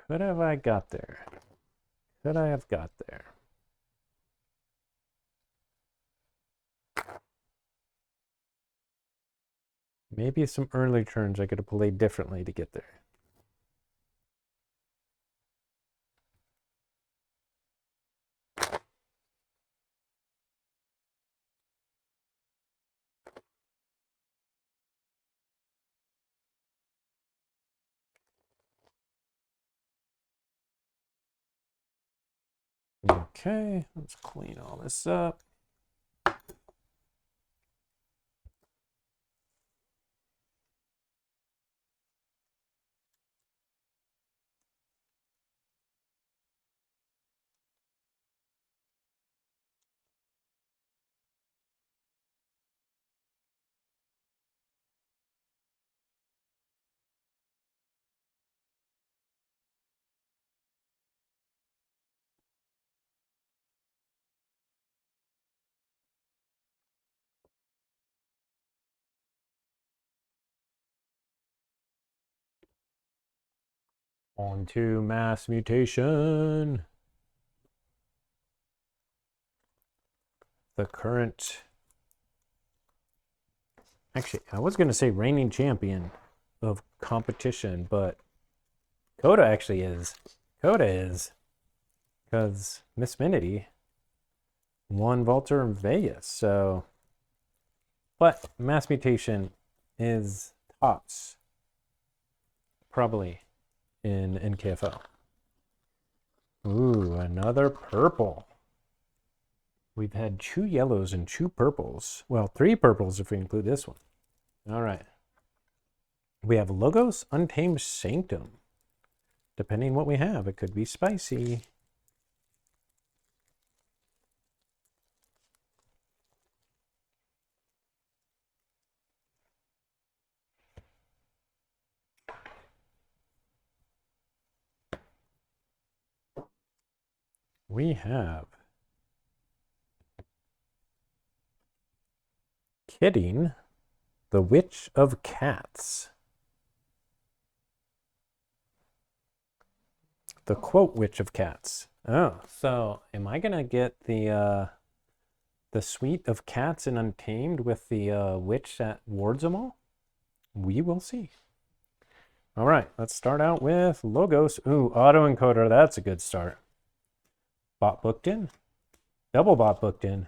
Could have I got there? Could I have got there? Maybe some early turns I could have played differently to get there. Okay, let's clean all this up. On to Mass Mutation. The current... Actually, I was going to say reigning champion of competition, but Coda actually is. Coda is. Because Miss Minity won Vaulter in Vegas, so But mass mutation is tops, probably, in NKFO. Ooh, another purple. We've had 2 yellows and 2 purples. Well, 3 purples if we include this one. All right. We have Logos Untamed Sanctum. Depending what we have, it could be spicy. We have Kidding, the Witch of Cats. The quote Witch of Cats. Oh, so am I gonna get the suite of cats in Untamed with the witch that wards them all? We will see. All right, let's start out with Logos. Ooh, autoencoder, that's a good start. Bot booked in. Double bot booked in.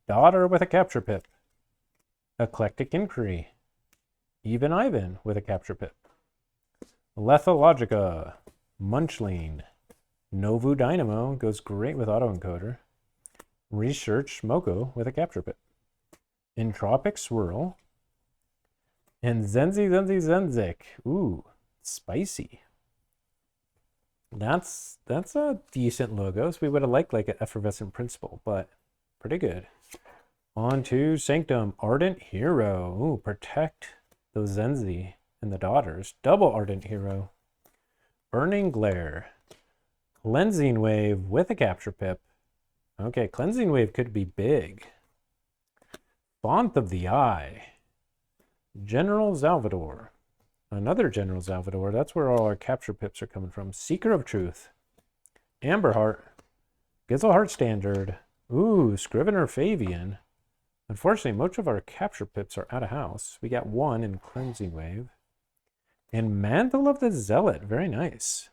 Daughter with a capture pip. Eclectic Inquiry. Even Ivan with a capture pip. Lethologica. Munchling. Novu Dynamo goes great with autoencoder. Research Moko with a capture pip. Entropic Swirl. And Zenzik. Ooh, spicy. That's a decent Logos. We would have liked like an Effervescent Principle, but pretty good. On to Sanctum, Ardent Hero. Ooh, protect the Zenzi and the daughters. Double Ardent Hero. Burning Glare. Cleansing Wave with a capture pip. Okay, Cleansing Wave could be big. Font of the Eye. General Salvador. Another General Salvador. That's where all our capture pips are coming from. Seeker of Truth. Amberheart. Gizzleheart Standard. Ooh, Scrivener Fabian. Unfortunately, most of our capture pips are out of house. We got 1 in Cleansing Wave. And Mantle of the Zealot. Very nice.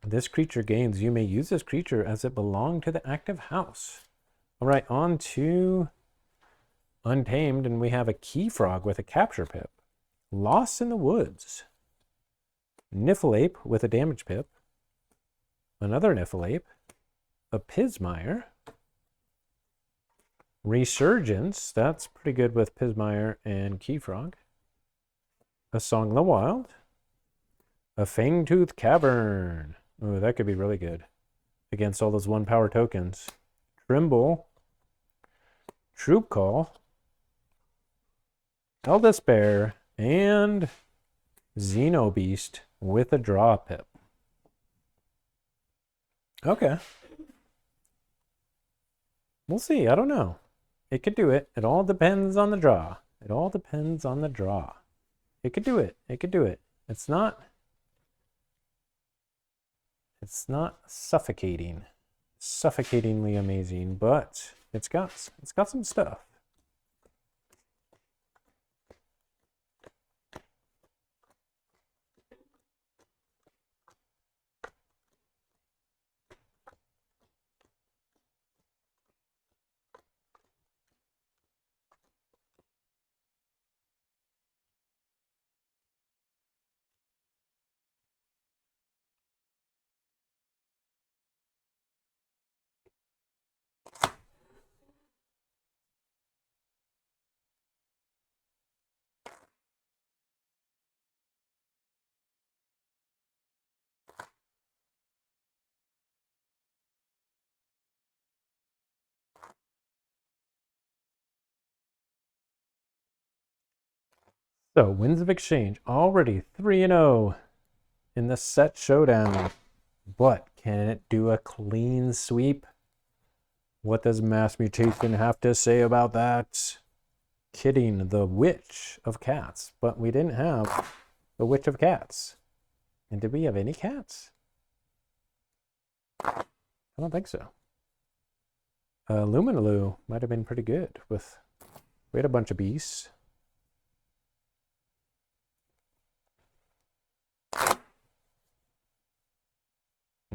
This creature gains. You may use this creature as it belonged to the active house. All right, on to Untamed, and we have a Key Frog with a capture pip. Lost in the Woods. Niffleape with a damage pip. Another Niffleape. A Pismire. Resurgence. That's pretty good with Pismire and Key Frog. A Song of the Wild. A Fangtooth Cavern. Oh, that could be really good against all those 1-power tokens. Trimble. Troop Call. Eldest Bear. And Xenobeast with a draw pip. Okay. We'll see. I don't know. It could do it. It all depends on the draw. It all depends on the draw. It could do it. It could do it. It's not suffocatingly amazing, but it's got some stuff. So, Winds of Exchange, already 3-0 in the Set Showdown. But can it do a clean sweep? What does Mass Mutation have to say about that? Kidding, the Witch of Cats. But we didn't have the Witch of Cats. And did we have any cats? I don't think so. Luminaloo might have been pretty good with... We had a bunch of beasts.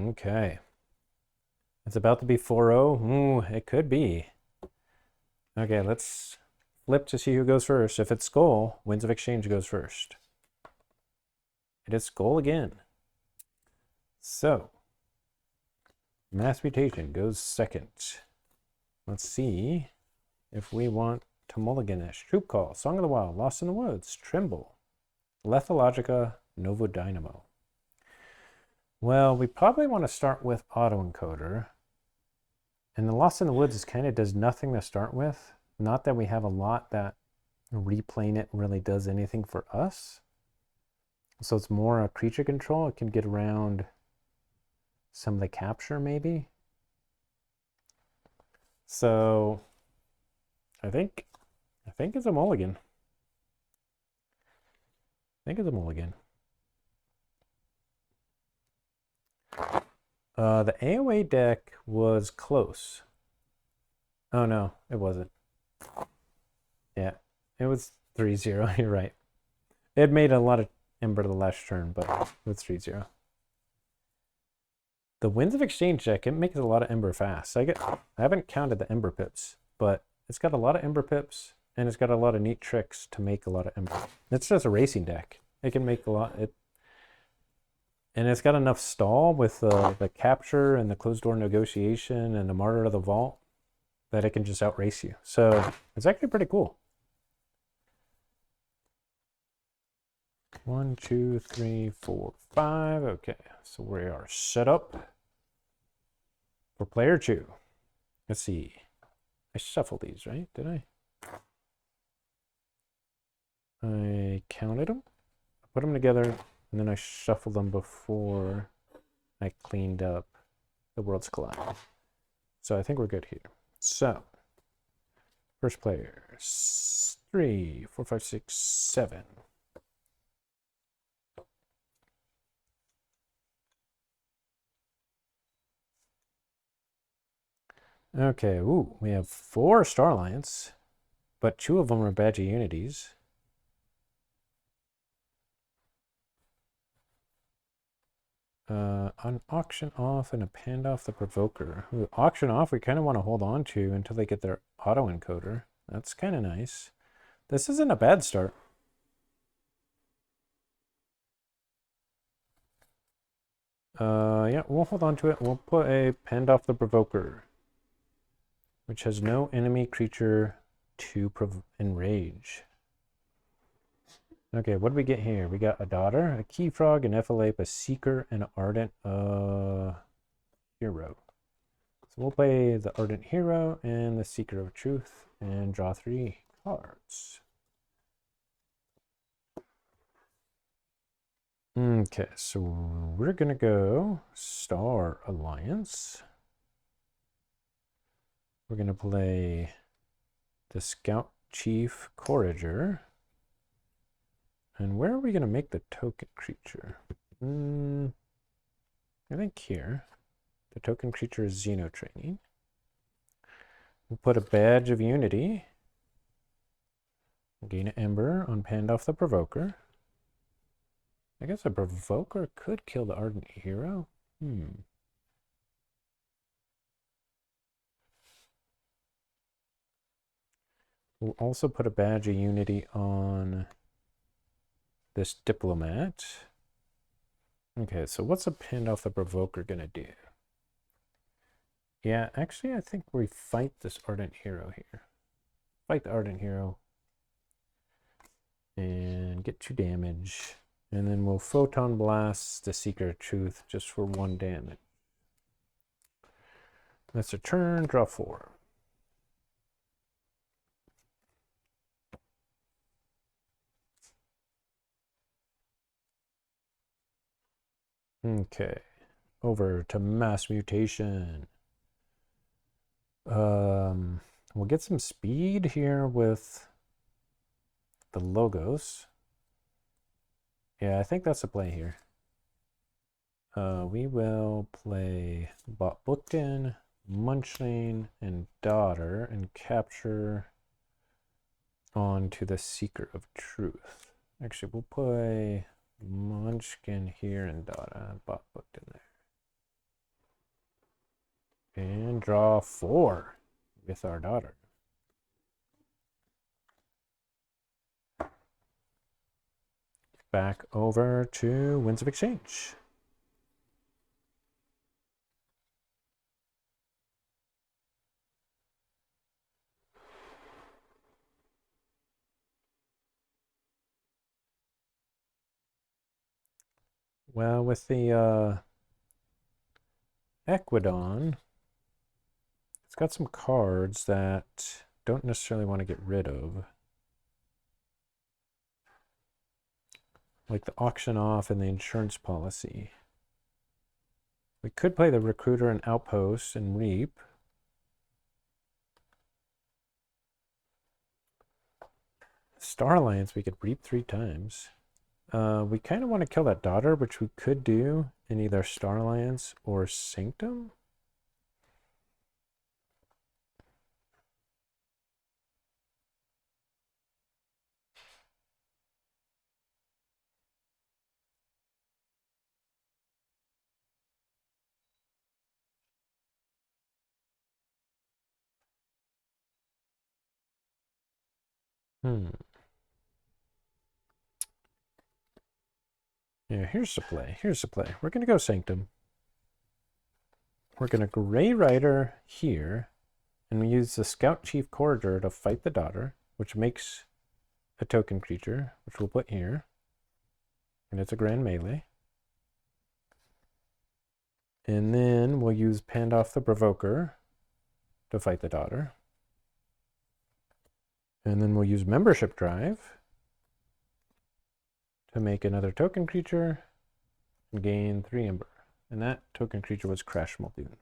Okay. It's about to be 4-0. Ooh, it could be. Okay, let's flip to see who goes first. If it's Skull, Winds of Exchange goes first. It is Skull again. So, Mass Mutation goes second. Let's see if we want to mulligan this. Troop Call, Song of the Wild, Lost in the Woods, Trimble, Lethalogica, Novo Dynamo. Well, we probably want to start with Autoencoder. And the Lost in the Woods kind of does nothing to start with. Not that we have a lot that replaying it really does anything for us. So it's more a creature control. It can get around some of the capture maybe. So I think it's a mulligan. I think it's a mulligan. The AOA deck was close. Oh no, it wasn't. Yeah, it was 3-0. You're right. It made a lot of Ember the last turn, but it was 3-0. The Winds of Exchange deck, it makes a lot of Ember fast. I haven't counted the Ember pips, but it's got a lot of Ember pips, and it's got a lot of neat tricks to make a lot of Ember. It's just a racing deck. It can make a lot. And it's got enough stall with the capture and the closed door negotiation and the Martyr of the Vault that it can just outrace you. So it's actually pretty cool. 1, 2, 3, 4, 5. Okay, so we are set up for player 2. Let's see. I shuffled these, right? Did I? I counted them, put them together, and then I shuffled them before I cleaned up the Worlds Collide. So I think we're good here. So, first player, 3, 4, 5, 6, 7. Okay, ooh, we have 4 Star Alliance, but 2 of them are Badge of Unities. An auction off and a panned off the Provoker. Ooh, auction off, we kind of want to hold on to until they get their Autoencoder. That's kind of nice. This isn't a bad start. Yeah, we'll hold on to it. We'll put a panned off the Provoker, which has no enemy creature to enrage. Okay, what do we get here? We got a Daughter, a Key Frog, an Ephilape, a Seeker, and an Ardent Hero. So we'll play the Ardent Hero and the Seeker of Truth and draw 3 cards. Okay, so we're gonna go Star Alliance. We're gonna play the Scout Chief Courager. And where are we going to make the token creature? I think here. The token creature is Xeno Training. We'll put a Badge of Unity. Gain an Ember on panned off the Provoker. I guess a Provoker could kill the Ardent Hero. We'll also put a Badge of Unity on this Diplomat. Okay, so what's a panned off the Provoker gonna do? Yeah, actually I think we fight this Ardent Hero here. Fight the Ardent Hero. And get 2 damage. And then we'll Photon Blast the Seeker of Truth just for 1 damage. That's a turn, draw 4. Okay, over to Mass Mutation. We'll get some speed here with the Logos. Yeah, I think that's the play here. We will play Bot Bookton, Munchling, and Daughter, and capture onto the Seeker of Truth. Actually, we'll play Munchkin here and Daughter, Bot Bookton there. And draw 4 with our Daughter. back over to Winds of Exchange. Well, with the Equidon, it's got some cards that don't necessarily want to get rid of. Like the auction off and the insurance policy. We could play the recruiter and outpost and reap. Star Alliance, we could reap 3 times. We kind of want to kill that daughter, which we could do in either Star Alliance or Sanctum. Yeah, here's the play. Here's the play. We're going to go Sanctum. We're going to Grey Rider here, and we use the Scout Chief Corridor to fight the daughter, which makes a token creature, which we'll put here. And it's a grand melee. And then we'll use Pandoff the Provoker to fight the daughter. And then we'll use Membership Drive to make another token creature and gain 3 Ember. And that token creature was Crash Muldoon.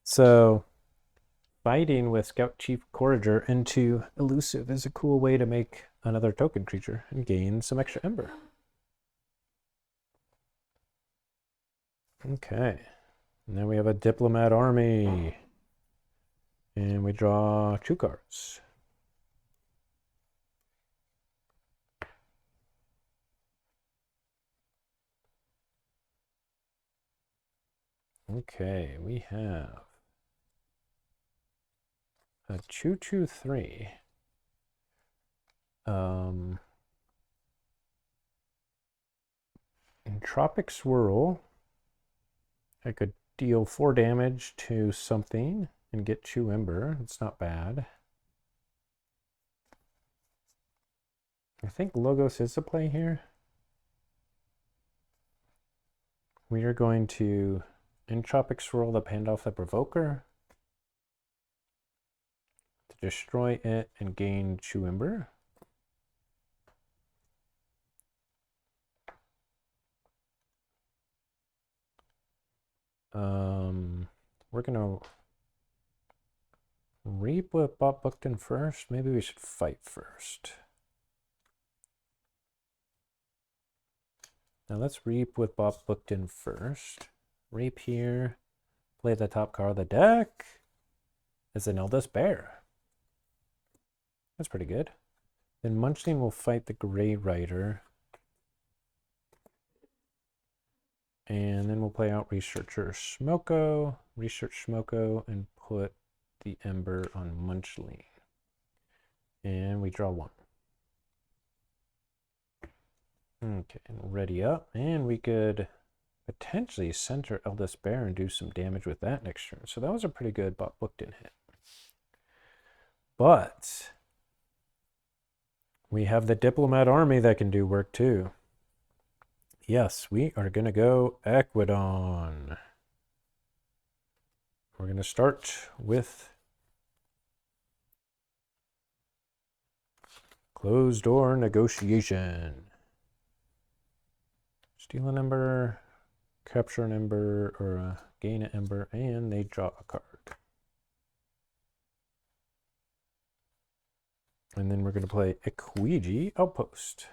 So fighting with Scout Chief Corridor into Elusive is a cool way to make another token creature and gain some extra Ember. Okay. Now we have a Diplomat Army. And we draw 2 cards. Okay, we have a 2/2/3. Entropic Swirl. I could deal 4 damage to something and get 2 Ember. It's not bad. I think Logos is the play here. We are going to Entropic Swirl the Pandoff the Provoker to destroy it and gain 2 Ember. We're gonna reap with Bob Bookton first. Maybe we should fight first. Now let's reap with Bob Bookton first. Reap here. Play the top card of the deck. It's an Eldest Bear. That's pretty good. Then Munchling will fight the Grey Rider. And then we'll play out Researcher Smoko, Research Smoko, and put the Ember on Munchling. And we draw 1. Okay, and ready up. And we could potentially center Eldest Bear and do some damage with that next turn. So that was a pretty good Bob Bookton hit. But we have the Diplomat Army that can do work too. Yes, we are going to go Equidon. We're going to start with Closed Door Negotiation. Steal an Ember, capture an Ember, or gain an Ember, and they draw a card. And then we're going to play Equiji Outpost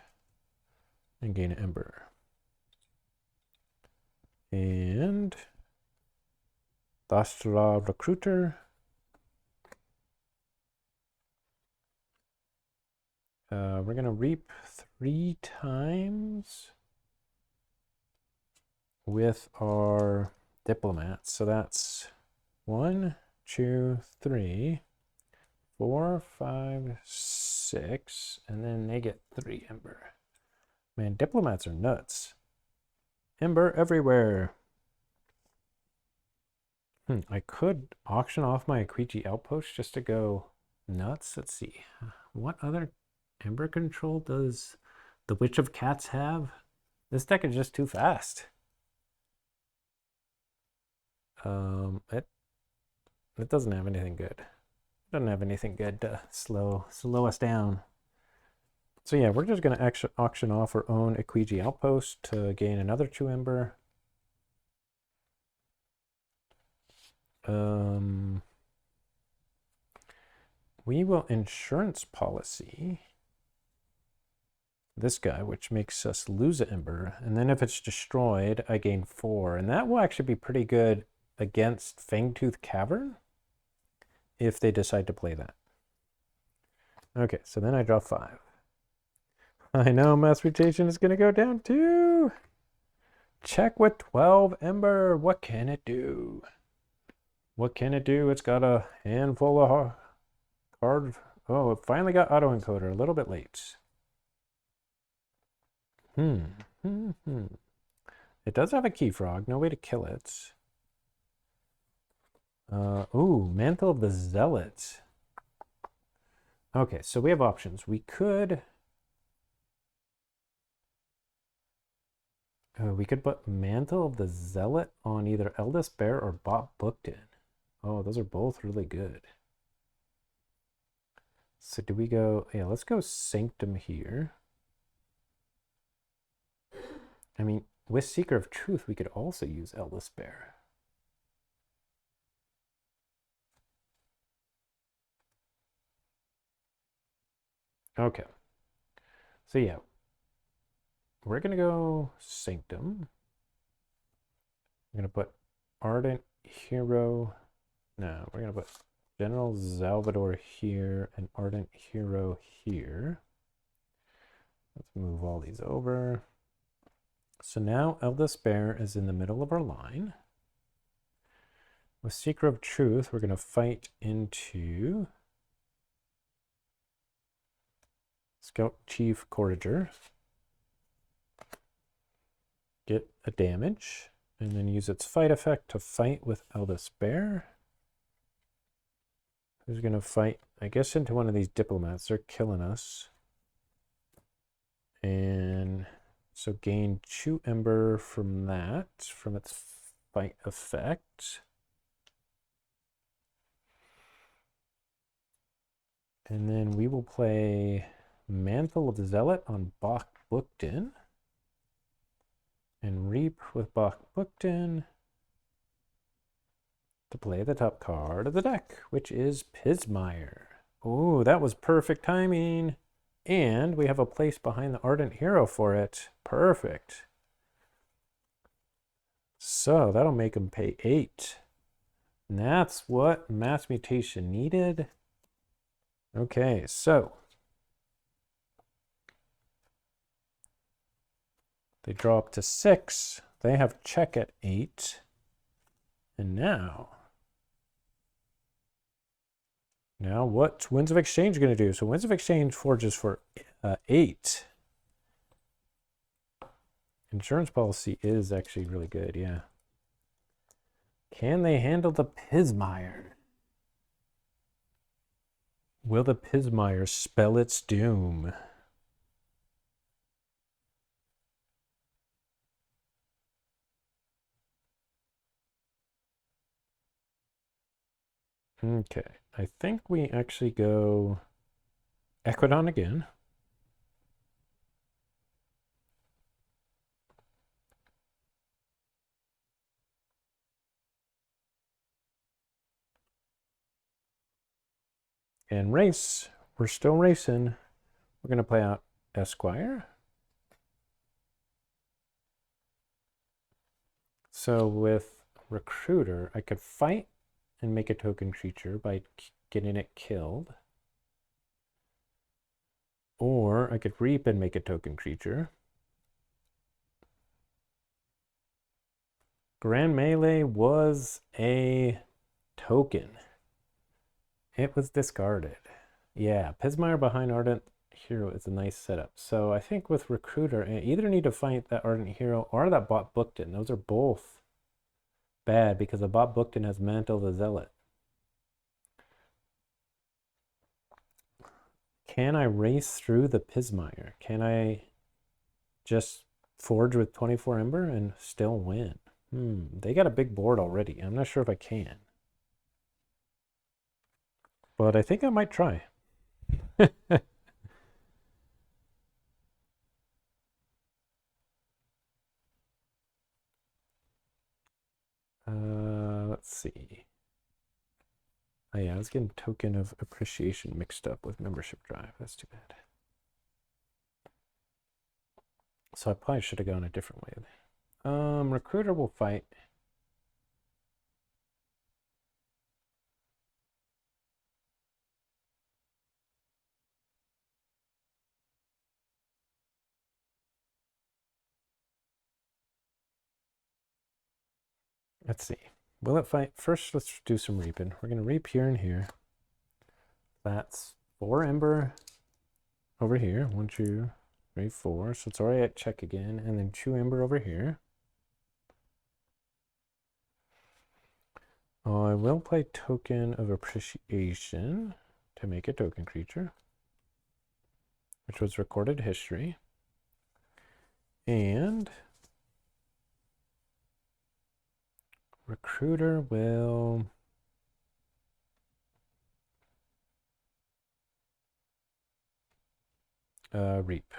and gain an Ember. And Thastra Recruiter. We're going to reap 3 times with our diplomats. So that's 1, 2, 3, 4, 5, 6, and then they get 3 Ember. Man, diplomats are nuts. Ember everywhere. I could auction off my Akwiji outpost just to go nuts. Let's see. What other Ember control does the Witch of Cats have? This deck is just too fast. It doesn't have anything good. It doesn't have anything good to slow us down. So yeah, we're just gonna auction off our own Akwiji outpost to gain another 2 Ember. We will insurance policy this guy, which makes us lose an Ember. And then if it's destroyed, I gain 4. And that will actually be pretty good against Fangtooth Cavern if they decide to play that. Okay, so then I draw 5. I know Mass Mutation is going to go down too. Check with 12 Ember. What can it do? What can it do? It's got a handful of cards. Oh, it finally got autoencoder a little bit late. It does have a key frog. No way to kill it. Ooh, Mantle of the Zealot. Okay, so we have options. We could put Mantle of the Zealot on either Eldest Bear or Bob Bookton. Oh, those are both really good. So do we go... Yeah, let's go Sanctum here. I mean, with Seeker of Truth, we could also use Eldest Bear. Okay. So yeah, we're going to go Sanctum. I'm going to put Ardent Hero. No, we're going to put General Salvador here and Ardent Hero here. Let's move all these over. So now Eldest Bear is in the middle of our line. With Seeker of Truth, we're going to fight into Scout Chief Courager. Get a damage, and then use its fight effect to fight with Eldest Bear. Who's going to fight, I guess, into one of these diplomats. They're killing us. And so gain 2 Ember from that, from its fight effect. And then we will play Mantle of the Zealot on Bach Bookton. And Reap with Bach Bookton to play the top card of the deck, which is Pismire. Oh, that was perfect timing. And we have a place behind the Ardent Hero for it. Perfect. So that'll make him pay 8. And that's what Mass Mutation needed. Okay, so they draw up to 6. They have check at 8. And now what's Winds of Exchange going to do? So Winds of Exchange forges for 8. Insurance policy is actually really good, yeah. Can they handle the Pismire? Will the Pismire spell its doom? Okay, I think we actually go Equidon again. And race. We're still racing. We're going to play out Esquire. So with Recruiter, I could fight and make a token creature by getting it killed. Or I could Reap and make a token creature. Grand Melee was a token. It was discarded. Yeah, Pismire behind Ardent Hero is a nice setup. So I think with Recruiter, I either need to fight that Ardent Hero or that bot Bookton. Those are both bad because the bot Bookton has Mantle the Zealot. Can I race through the Pismire? Can I just forge with 24 Ember and still win? They got a big board already. I'm not sure if I can. But I think I might try. Let's see. Oh yeah, I was getting Token of Appreciation mixed up with Membership Drive. That's too bad. So I probably should have gone a different way. Recruiter will fight. Let's see. Will it fight? First, let's do some reaping. We're going to reap here and here. That's 4 Ember over here. 1, 2, 3, 4. So it's already at check again. And then 2 Ember over here. I will play Token of Appreciation to make a token creature, which was recorded history. And Recruiter will reap.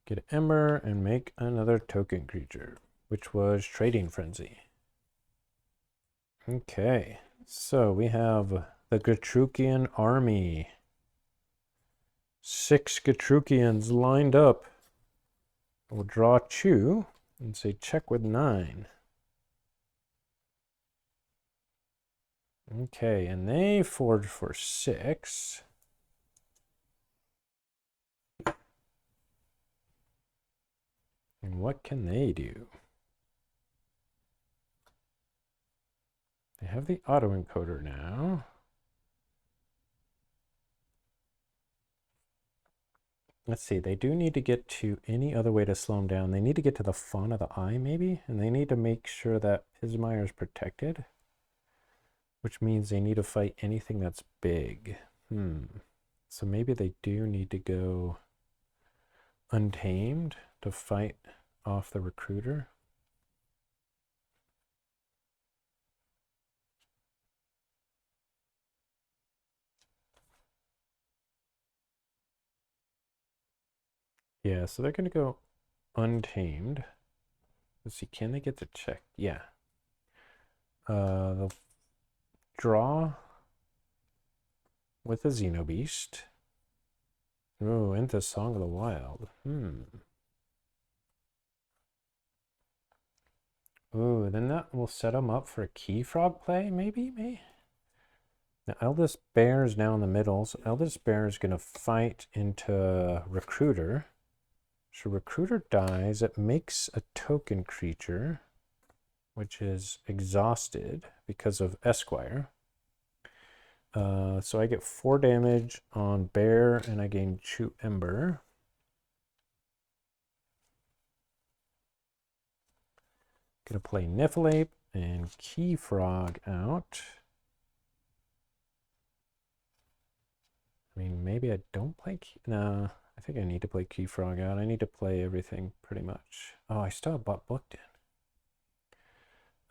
Get Ember and make another token creature, which was Trading Frenzy. Okay, so we have the Gatrukian army. 6 Gatrukians lined up. We'll draw 2 and say check with 9. Okay, and they forge for 6. And what can they do? They have the autoencoder now. Let's see, they do need to get to any other way to slow them down. They need to get to the Fawn of the Eye, maybe? And they need to make sure that Pismire is protected, which means they need to fight anything that's big. So maybe they do need to go Untamed to fight off the Recruiter. Yeah, so they're going to go Untamed. Let's see, can they get the check? Yeah. They'll draw with a Xenobeast. Oh, into Song of the Wild. Oh, then that will set them up for a Keyfrog play, maybe? Now, Eldest Bear is now in the middle, so Eldest Bear is going to fight into Recruiter. So Recruiter dies, it makes a token creature, which is exhausted because of Esquire. So I get 4 damage on Bear, and I gain 2 Ember. Gonna play Niffleape and Keyfrog out. I mean, maybe I don't play no, I think I need to play Keyfrog out. I need to play everything pretty much. Oh, I still have bot booked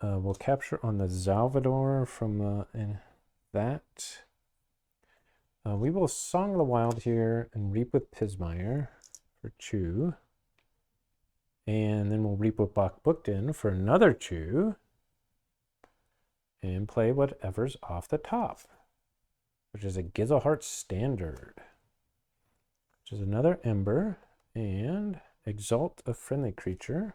in. We'll capture on the Salvador from in that. We will Song of the Wild here and reap with Pismire for 2. And then we'll reap with Bach Bookton for another 2. And play whatever's off the top, which is a Gizelheart Standard, which is another Ember, and exalt a friendly creature.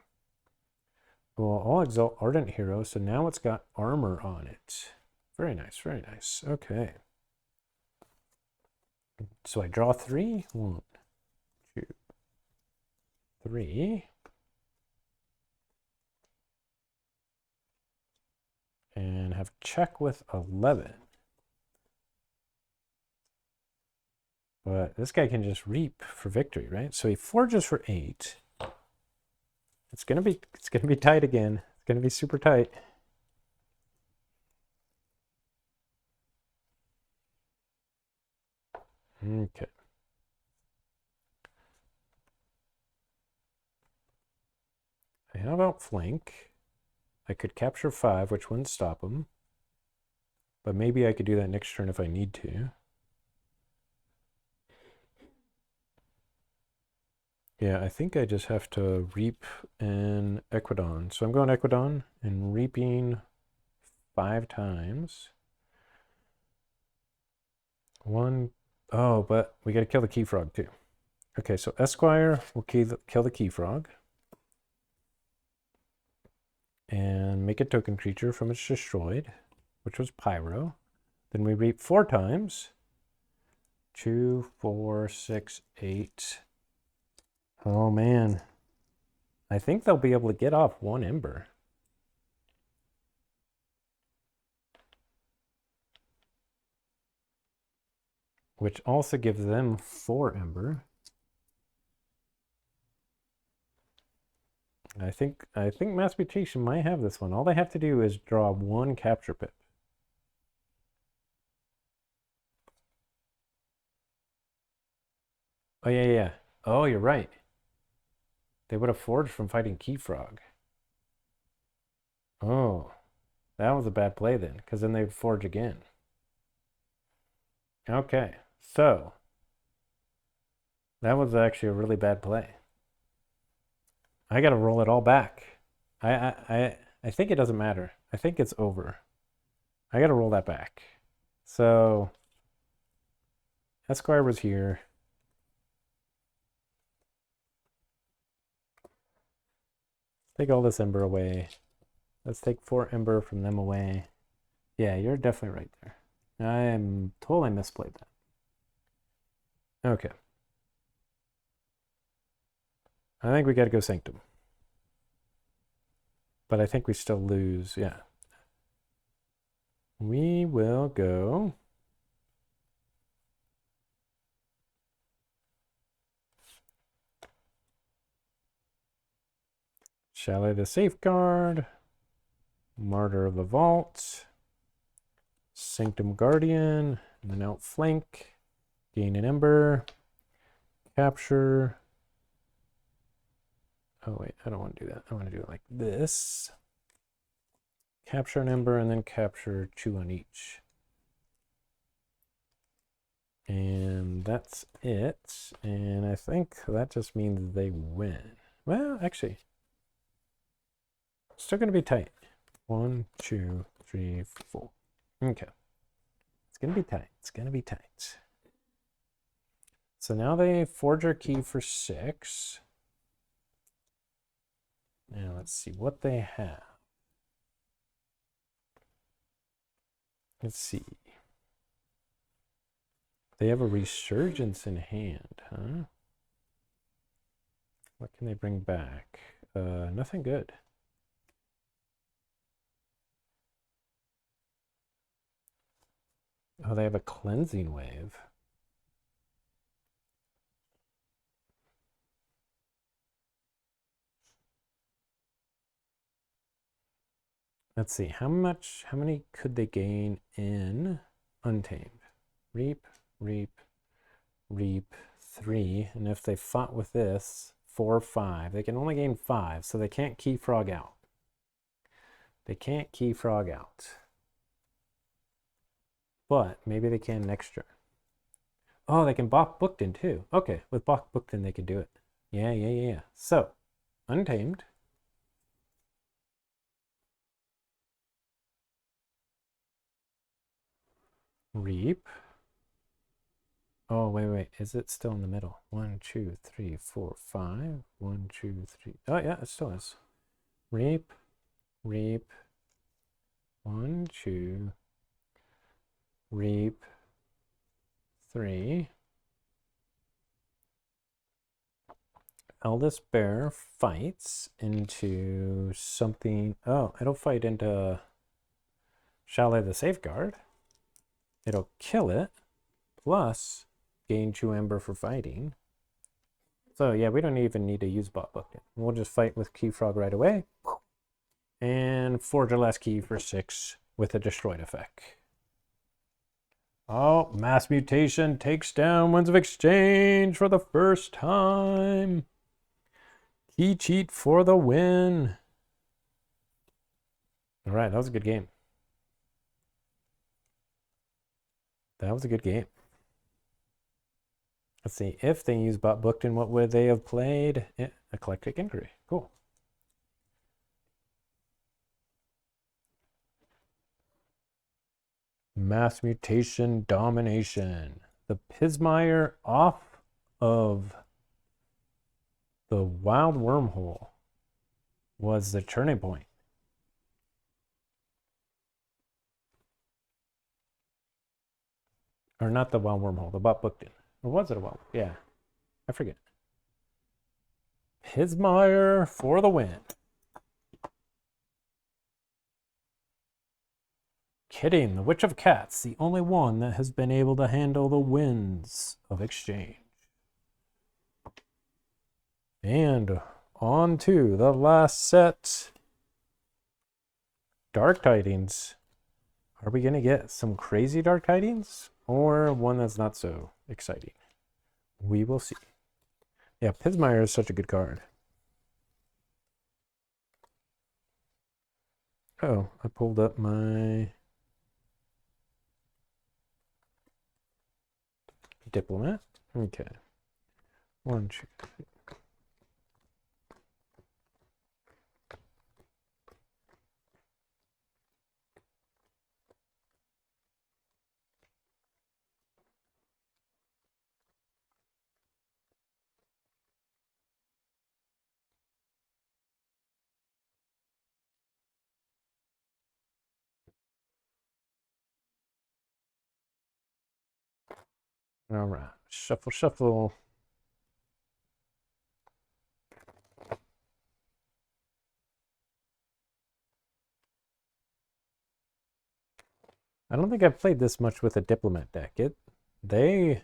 Well, I'll exalt Ardent Hero, so now it's got armor on it. Very nice, very nice. Okay. So I draw 3. 1, 2, 3. And have check with 11. But this guy can just reap for victory, right? So he forges for 8. It's gonna be tight again. It's gonna be super tight. Okay. How about flank? I could capture 5, which wouldn't stop him. But maybe I could do that next turn if I need to. Yeah, I think I just have to reap an Equidon. So I'm going Equidon and reaping 5 times. 1. Oh, but we got to kill the Keyfrog too. Okay, so Esquire will kill the Keyfrog. And make a token creature from its destroyed, which was Pyro. Then we reap 4 times. 2, 4, 6, 8. Oh man. I think they'll be able to get off 1 Ember. Which also gives them 4 Ember. I think Mass Mutation might have this one. All they have to do is draw 1 capture pip. Oh yeah. Oh, you're right. They would have forged from fighting Keyfrog. Oh, that was a bad play then, because then they'd forge again. Okay, so that was actually a really bad play. I got to roll it all back. I think it doesn't matter. I think it's over. I got to roll that back. So Esquire was here. Take all this Ember away. Let's take 4 Ember from them away. Yeah, you're definitely right there. I am totally misplayed that. Okay. I think we got to go Sanctum. But I think we still lose, yeah. We will go Chalet the Safeguard, Martyr of the Vault, Sanctum Guardian, and then outflank, gain an Ember, capture. Oh wait, I don't want to do that. I want to do it like this. Capture an Ember and then capture 2 on each. And that's it. And I think that just means they win. Well, actually, still going to be tight. 1, 2, 3, 4. Okay. It's going to be tight. It's going to be tight. So now they forge our key for 6. Now let's see what they have. Let's see. They have a Resurgence in hand, huh? What can they bring back? Nothing good. Oh, they have a Cleansing Wave. Let's see, how many could they gain in Untamed? Reap, reap, reap, 3. And if they fought with this, 4, 5. They can only gain 5, so they can't Keyfrog out. They can't Keyfrog out. But maybe they can next turn. Oh, they can Bach Bookton too. Okay, with Bach Bookton they can do it. Yeah. So, Untamed. Reap. Oh, wait. Is it still in the middle? 1, 2, 3, 4, 5. 1, 2, 3. Oh, yeah, it still is. Reap. 1, 2. Reap. 3. Eldest Bear fights into something. Oh, it'll fight into Chalet the Safeguard. It'll kill it. Plus, gain 2 Ember for fighting. So yeah, we don't even need to use bot booked. We'll just fight with Keyfrog right away. And forge a last key for 6 with a destroyed effect. Oh, Mass Mutation takes down Winds of Exchange for the first time. Key cheat for the win. All right, that was a good game. That was a good game. Let's see, if they use bot booked, in what would they have played? Yeah, Eclectic Inquiry. Cool. Mass Mutation Domination. The Pismire off of the Wild Wormhole was the turning point. Or not the Wild Wormhole, the bot booked in. Or was it a Wild? Yeah, I forget. Pismire for the win. Kidding, the Witch of Cats, the only one that has been able to handle the Winds of Exchange. And on to the last set. Dark Tidings. Are we going to get some crazy Dark Tidings? Or one that's not so exciting? We will see. Yeah, Pismire is such a good card. Oh, I pulled up my Diplomat. Okay. 1, 2, 3. All right, shuffle, shuffle. I don't think I've played this much with a Diplomat deck. They're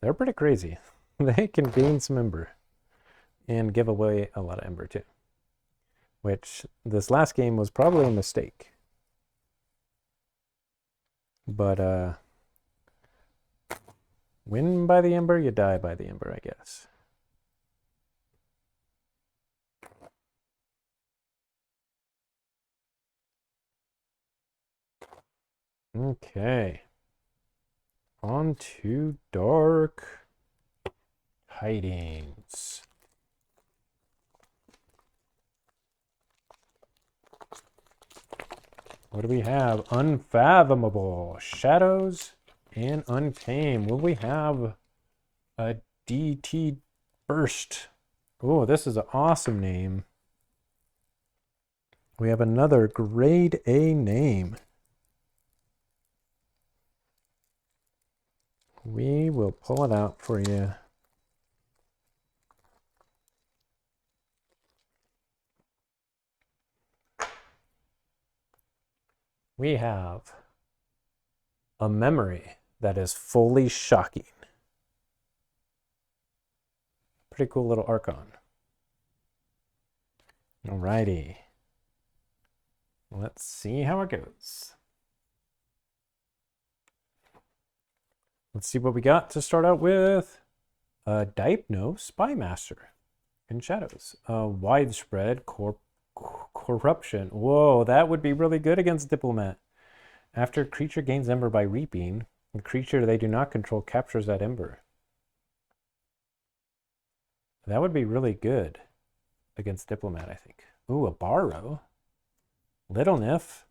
pretty crazy. They can gain some Ember and give away a lot of Ember too. Which this last game was probably a mistake. But win by the Ember, you die by the Ember, I guess. Okay. On to Dark Tidings. What do we have? Unfathomable, Shadows, and Untamed. Will we have a DT Burst? Oh, this is an awesome name. We have another grade A name. We will pull it out for you. We have a memory that is fully shocking. Pretty cool little Archon. Alrighty. Let's see how it goes. Let's see what we got to start out with. Dipno Spymaster in Shadows. Widespread Corruption. Whoa, that would be really good against Diplomat. After a creature gains Ember by reaping, the creature they do not control captures that Ember. That would be really good against Diplomat, I think. Ooh, a Borrow. Little Nif.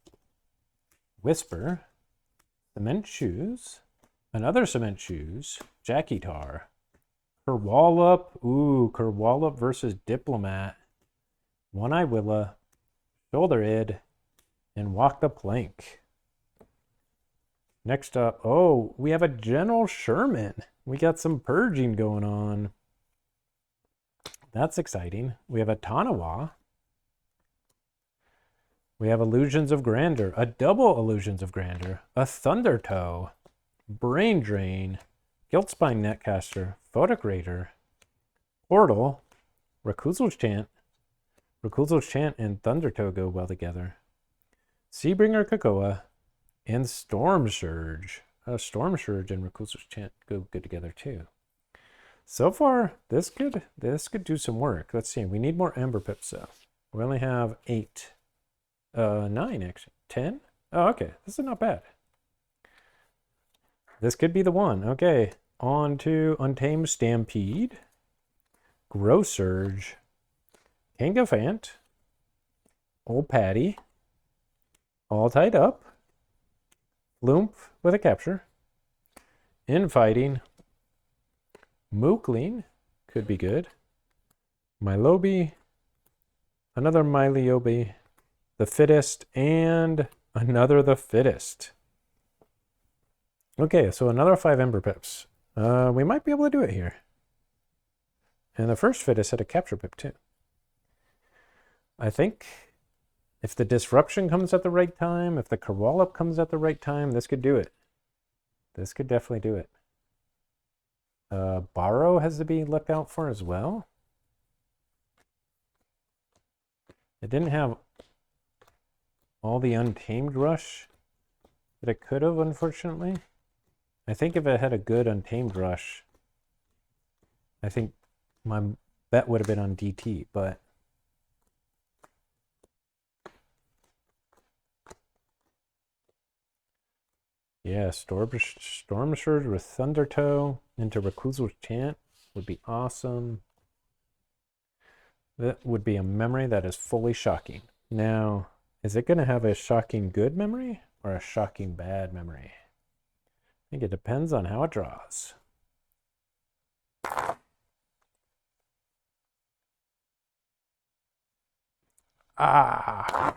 Whisper. Cement Shoes. Another Cement Shoes. Jackie Tar. Kerwallop. Ooh, Kerwallop versus Diplomat. One-Eye Willa. Shoulder Id. And Walk the Plank. Next up, oh, we have a General Sherman. We got some purging going on. That's exciting. We have a Tanawa. We have Illusions of Grandeur. A double Illusions of Grandeur. A Thunder Toe. Brain Drain. Guildspine Netcaster, Photogrator, Portal, Rakuzel's Chant. Rakuzel's Chant and Thundertoe go well together. Seabringer Kakoa and Storm Surge. Storm Surge and Rakuzel's Chant go good together too. So far, this could do some work. Let's see. We need more Ember Pips though. We only have 8. 9 actually. 10? Oh, okay. This is not bad. This could be the one. Okay. On to Untamed Stampede. Grow Surge. Kangafant. Old Patty. All Tied Up. Loomp with a capture. Infighting. Mookling could be good. Milobi. Another Miliobi. The Fittest. And another The Fittest. Okay, so another 5 Ember Pips. We might be able to do it here. And the first Fittest had a capture pip too. I think if the Disruption comes at the right time, if the Kerwallop comes at the right time, this could do it. This could definitely do it. Borrow has to be looked out for as well. It didn't have all the Untamed Rush that it could have, unfortunately. I think if it had a good Untamed Rush, I think my bet would have been on DT, but yeah, Storm Surge with Thundertoe into Rakuzel's Chant would be awesome. That would be a memory that is fully shocking. Now, is it going to have a shocking good memory or a shocking bad memory? I think it depends on how it draws. Ah!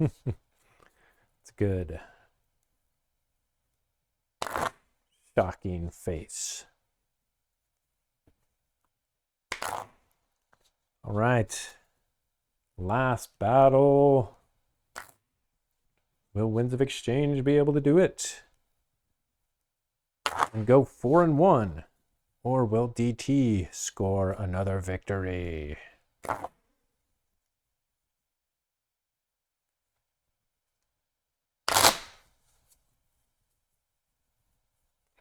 It's good. Shocking face. All right. Last battle. Will Winds of Exchange be able to do it? And go 4-1? Or will DT score another victory?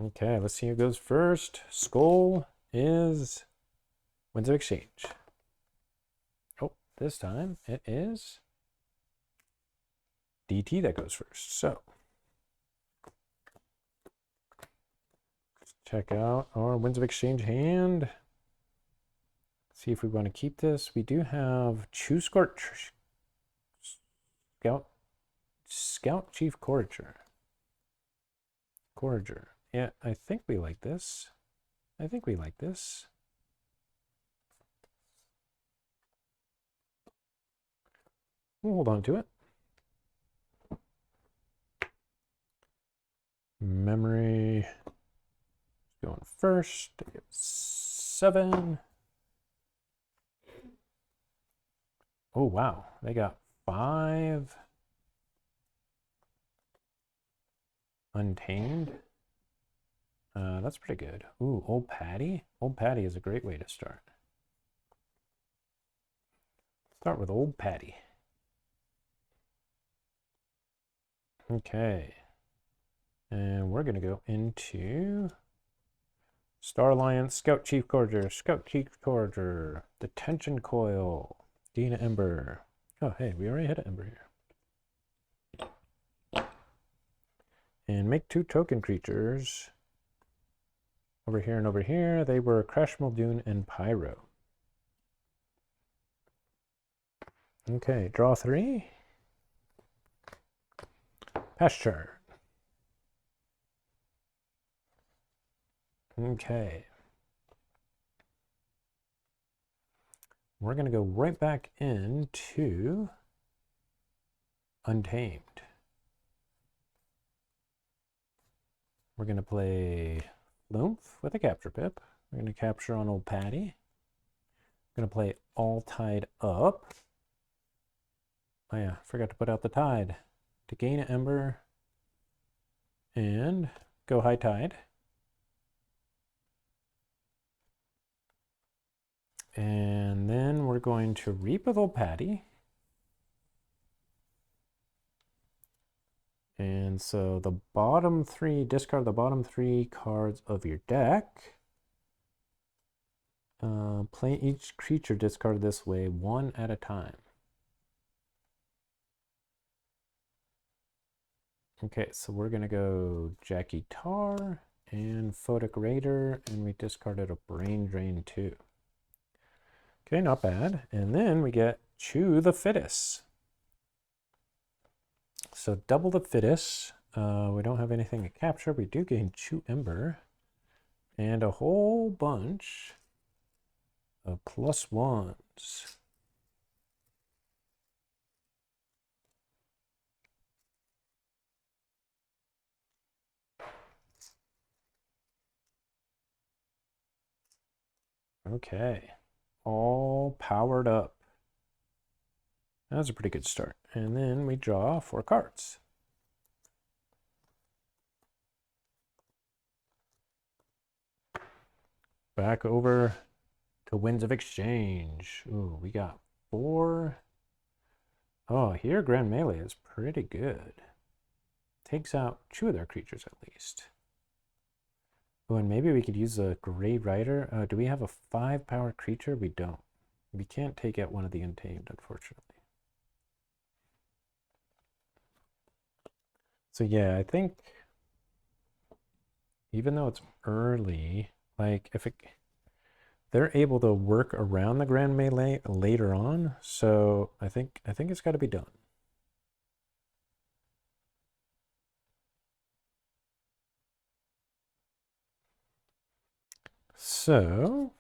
Okay, let's see who goes first. Skull is Winds of Exchange. Oh, this time it is DT that goes first. So, let's check out our Winds of Exchange hand. See if we want to keep this. We do have Scout Chief Courager. Yeah, I think we like this. We'll hold on to it. Memory going first. 7. Oh, wow. They got 5 Untamed. That's pretty good. Ooh, Old Patty. Old Patty is a great way to start. Start with Old Patty. Okay. And we're going to go into Star Alliance, Scout Chief Courager, Detention Coil, Dina Ember. Oh, hey, we already had an Ember here. And make 2 token creatures. Over here and over here, they were Crash Muldoon and Pyro. Okay, draw 3. Pass turn. Okay. We're going to go right back into Untamed. We're going to play Lymph with a capture pip. We're going to capture on Old Patty. We're going to play All Tied Up. Oh yeah, forgot to put out the Tide. To gain an Ember and go High Tide. And then we're going to reap with old Patty. And so the bottom three, discard the bottom three cards of your deck. Play each creature discarded this way one at a time. Okay, so we're gonna go Jackie Tar and Photic Raider, and we discarded a Brain Drain too. Okay, not bad. And then we get Chew the Fittest. So double the Fittest. We don't have anything to capture. We do gain Chew Ember and a whole bunch of +1s. Okay, all powered up. That's a pretty good start. And then we draw 4 cards. Back over to Winds of Exchange. Ooh, we got 4. Oh, here Grand Melee is pretty good. Takes out 2 of their creatures at least. Oh, and maybe we could use a Gray Rider. Do we have a 5-power creature? We don't. We can't take out one of the Untamed, unfortunately. So yeah, I think even though it's early, like if they're able to work around the Grand Melee later on, so I think it's got to be done. So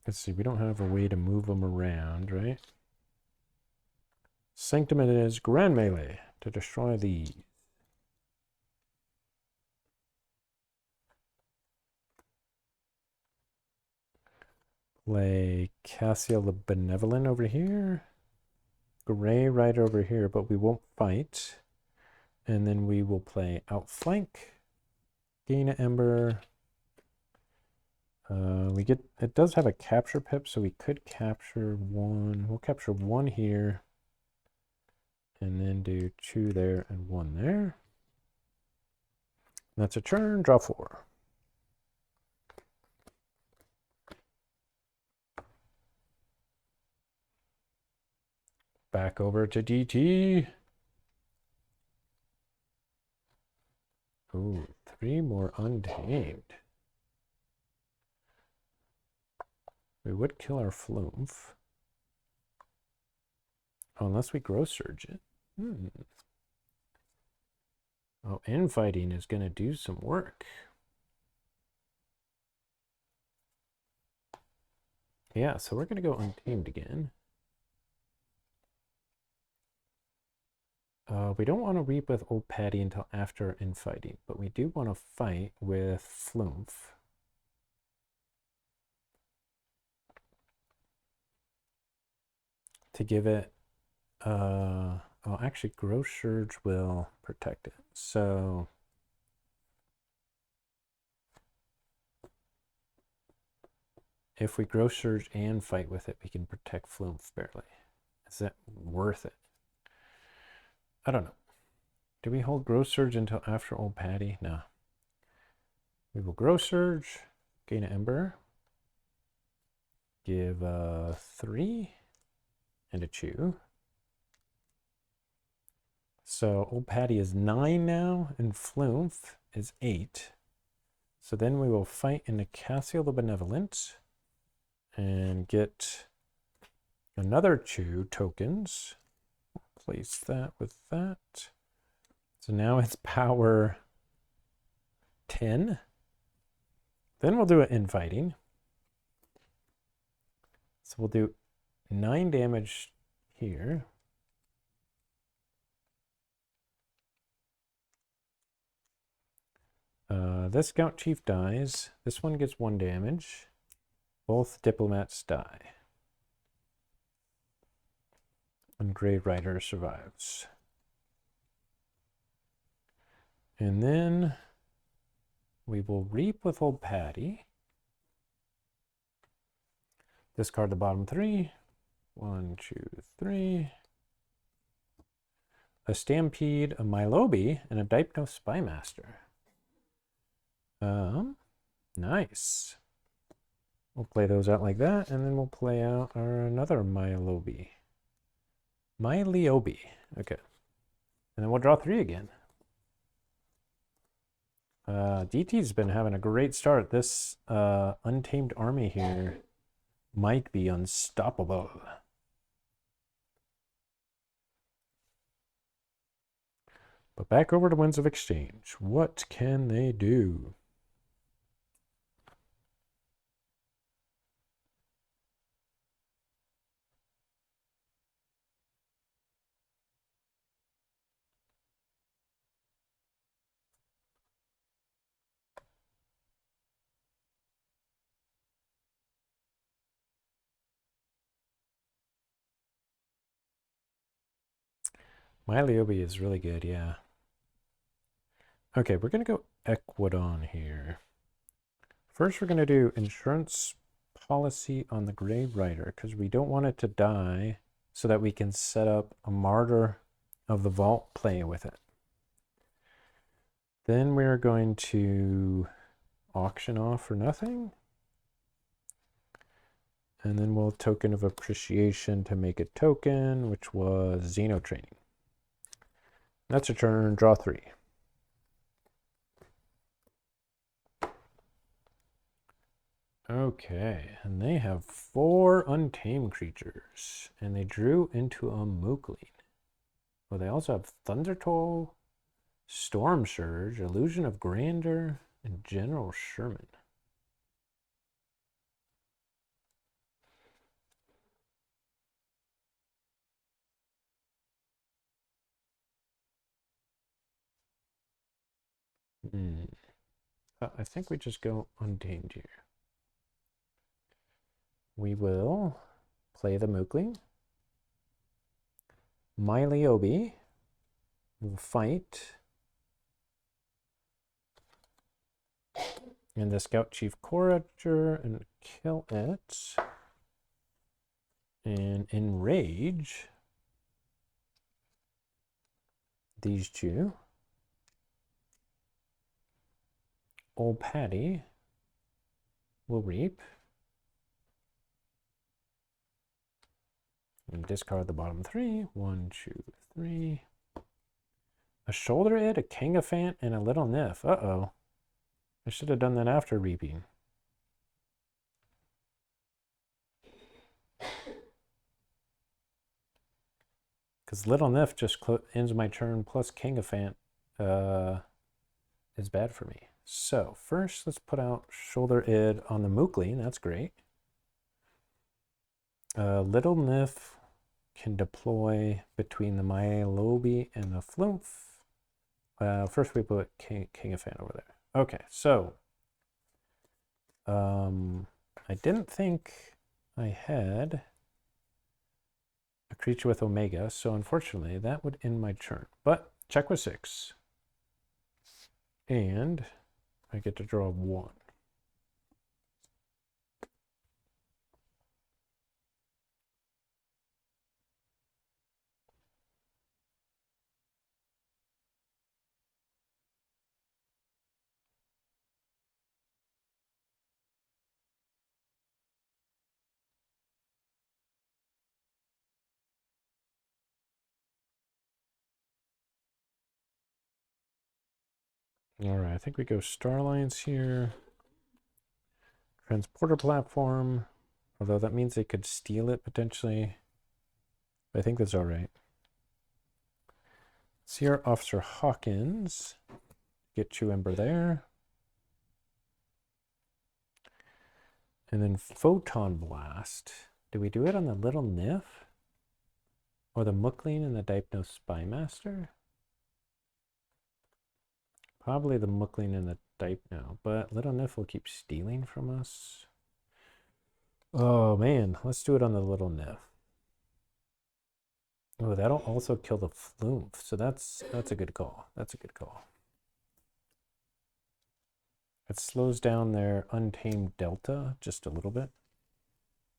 let's see, we don't have a way to move them around, right? Sanctum it is Grand Melee to destroy these. Play Cassia the Benevolent over here. Gray Rider over here, but we won't fight. And then we will play Outflank. Gain an Ember. It does have a capture pip, so we could capture 1. We'll capture 1 here. And then do 2 there and 1 there. That's a turn, draw 4. Back over to DT. Ooh, 3 more Untamed. We would kill our Flumph. Oh, unless we Grow Surge it. Oh, infighting is going to do some work. Yeah, so we're going to go Untamed again. We don't want to reap with Old Patty until after infighting, but we do want to fight with Flumph. To give it, oh, actually, Grow Surge will protect it. So if we Grow Surge and fight with it, we can protect Flumph barely. Is that worth it? I don't know. Do we hold Grow Surge until after Old Patty? No. We will Grow Surge, gain an Ember, give 3 and a Chew. So Old Patty is 9 now, and Flumph is 8. So then we will fight into Cassia the Benevolent and get another Chew tokens. Place that with that. So now it's power 10. Then we'll do an infighting. So we'll do 9 damage here. This Scout Chief dies. This one gets 1 damage. Both diplomats die. And Gray Rider survives. And then we will reap with Old Patty. Discard the bottom 3. 1, 2, 3. A Stampede, a Milobi, and a Dipno Spymaster. Nice. We'll play those out like that, and then we'll play out our another Milobi. Okay. And then we'll draw 3 again. DT's been having a great start. This Untamed Army here might be unstoppable. But back over to Winds of Exchange. What can they do? Milobi is really good, yeah. Okay, we're going to go Equidon here. First, we're going to do insurance policy on the Grey Rider because we don't want it to die so that we can set up a Martyr of the Vault play with it. Then we're going to auction off for nothing. And then we'll Token of Appreciation to make a token, which was Xeno Training. That's a turn, draw 3. Okay, and they have 4 untamed creatures, and they drew into a Mookling. Well, they also have Thundertoll, Storm Surge, Illusion of Grandeur, and General Sherman. I think we just go untamed here. We will play the Mookling. Milobi will fight. And the Scout Chief Courager and kill it. And enrage these 2. Old Patty will reap. And discard the bottom 3. 1, 2, 3. A Shoulder It, a Kangafant, and a Little Nif. Uh-oh. I should have done that after reaping. Because Little Nif just ends my turn, plus Kangafant is bad for me. So first, let's put out Shoulder Id on the Mookling. That's great. Little Nif can deploy between the Milobi and the Flumph. First we put Kangafant over there. Okay, so I didn't think I had a creature with Omega, so unfortunately that would end my turn. But check with 6. And I get to draw 1. All right, I think we go Starlines here. Transporter platform, although that means they could steal it potentially. But I think that's all right. Sierra Officer Hawkins. Get you Ember there. And then Photon Blast. Do we do it on the Little Nif? Or the Mookling and the Dipno Spymaster? Probably the Mookling and the Dipno, but Little Nif will keep stealing from us. Oh man, let's do it on the Little Nif. Oh, that'll also kill the Flumph, so that's a good call. That's a good call. It slows down their Untamed Delta just a little bit.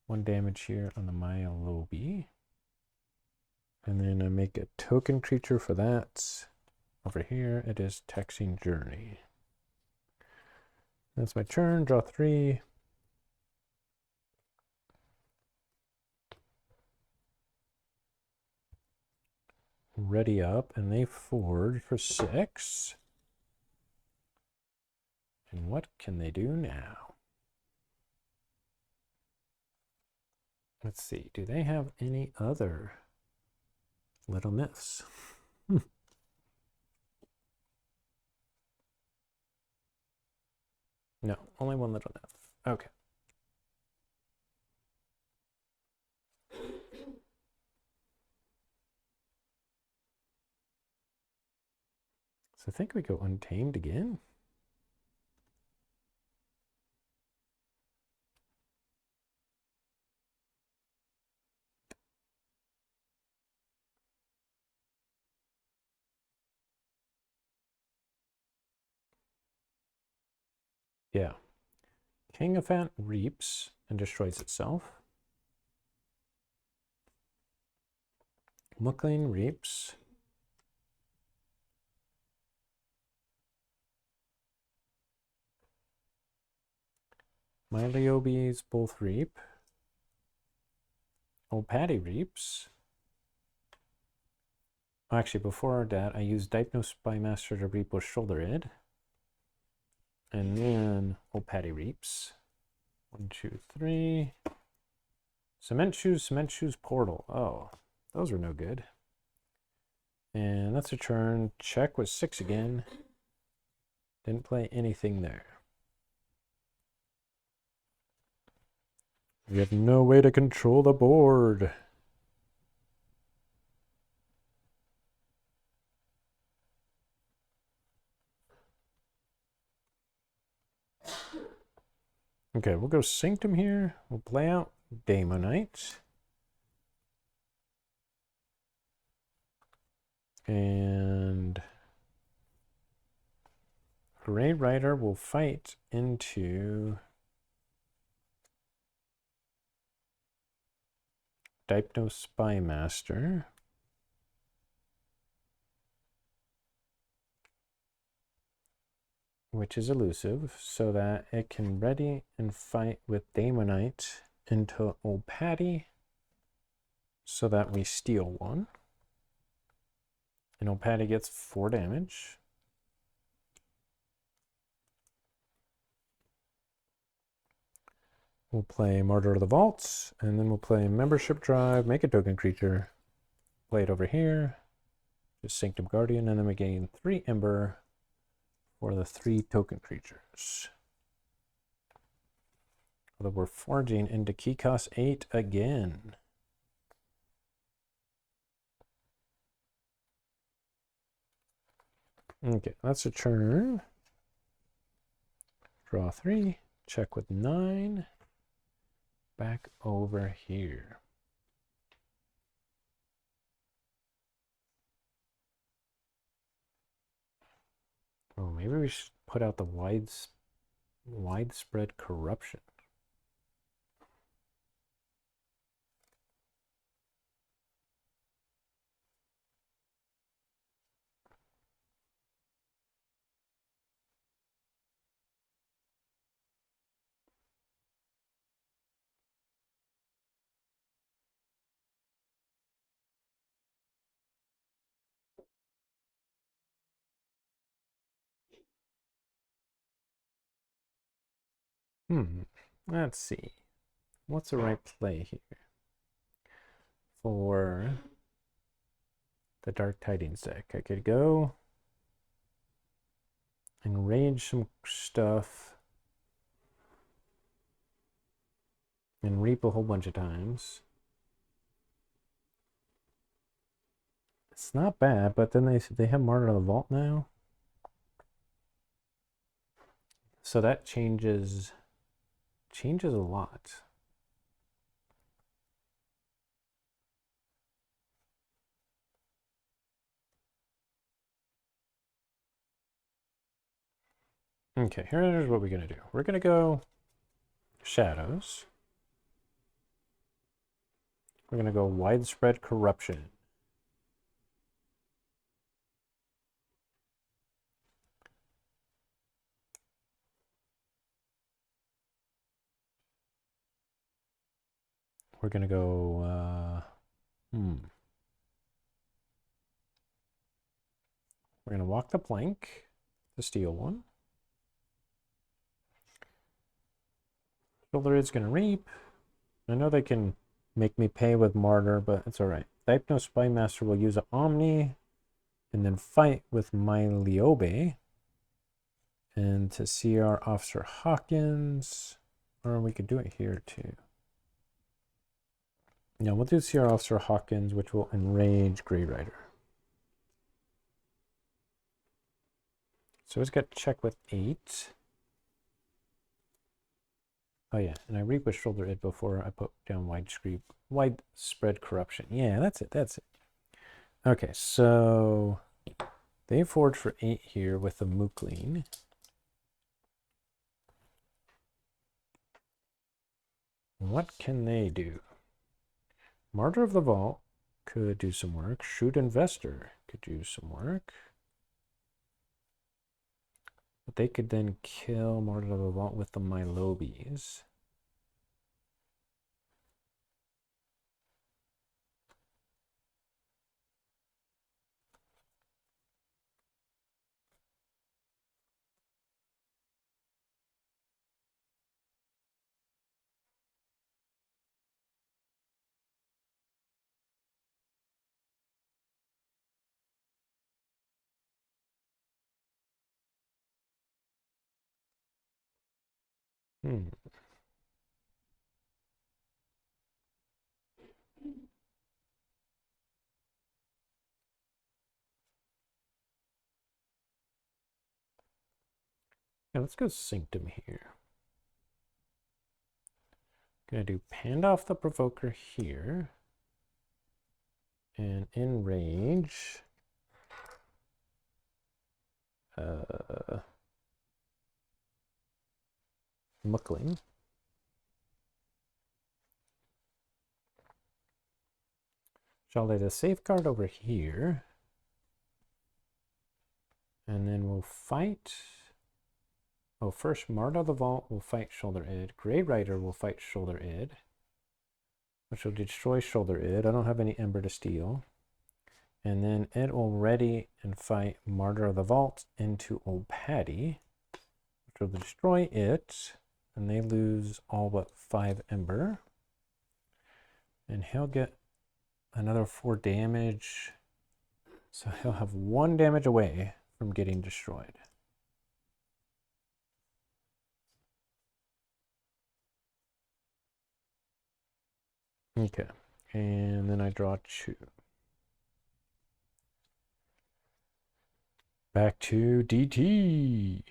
1 damage here on the Mylobi. And then I make a token creature for that. Over here, it is Taxing Journey. That's my turn. Draw 3. Ready up, and they forge for 6. And what can they do now? Let's see. Do they have any other little myths? No, only one little myth. Okay. So I think we go Untamed again. Yeah. King of Fat reaps and destroys itself. Muckling reaps. Myliobes both reap. Old Patty reaps. Actually, before that, I used Dipno Spymaster to reap with Shoulder Id. And then Old Patty reaps. 1, 2, 3. Cement Shoes, Portal. Oh, those are no good. And that's a turn. Check with 6 again. Didn't play anything there. We have no way to control the board. Okay, we'll go Sanctum here. We'll play out Daemonite. And Hooray Rider will fight into Dipno Spymaster. Which is elusive, so that it can ready and fight with Daemonite into Old Patty, so that we steal 1. And Old Patty gets 4 damage. We'll play Martyr of the Vaults, and then we'll play Membership Drive, make a token creature, play it over here, just Sanctum Guardian, and then we gain 3 Ember for the 3 token creatures. Although we're forging into key cost 8 again. Okay, that's a turn. Draw 3, check with 9. Back over here. Oh, maybe we should put out the widespread corruption. Let's see. What's the right play here for the Dark Tidings deck? I could go and rage some stuff and reap a whole bunch of times. It's not bad, but then they have Martyr of the Vault now. So that changes a lot. Okay, here's what we're gonna do. We're gonna go Shadows. We're going to go widespread corruption. We're going to go, we're going to walk the plank to steal one. Shoulder is going to reap. I know they can make me pay with Martyr, but it's all right. The Hypno Spy Master will use an Omni and then fight with my Liobe. And to see our Officer Hawkins, or we could do it here too. Yeah, we'll do CR Officer Hawkins, which will enrage Grey Rider. So it's got check with 8. Oh yeah, and I reap with shoulder it before I put down widespread corruption. Yeah, that's it. That's it. Okay, so they forge for 8 here with the Mookleen. What can they do? Martyr of the Vault could do some work. Shrewd Investor could do some work. But they could then kill Martyr of the Vault with the Milobes. Yeah, let's go Sanctum here. Gonna do Pandoff the Provoker here. And Enrage. Muckling. Shall I do a Safeguard over here? And then we'll fight. Oh, first Martyr of the Vault will fight Shoulder Id. Grey Rider will fight Shoulder Id, which will destroy Shoulder Id. I don't have any Ember to steal. And then it will ready and fight Martyr of the Vault into Old Patty, which will destroy it. And they lose all but 5 Ember. And he'll get another 4 damage. So he'll have 1 damage away from getting destroyed. Okay, and then I draw 2. Back to DT.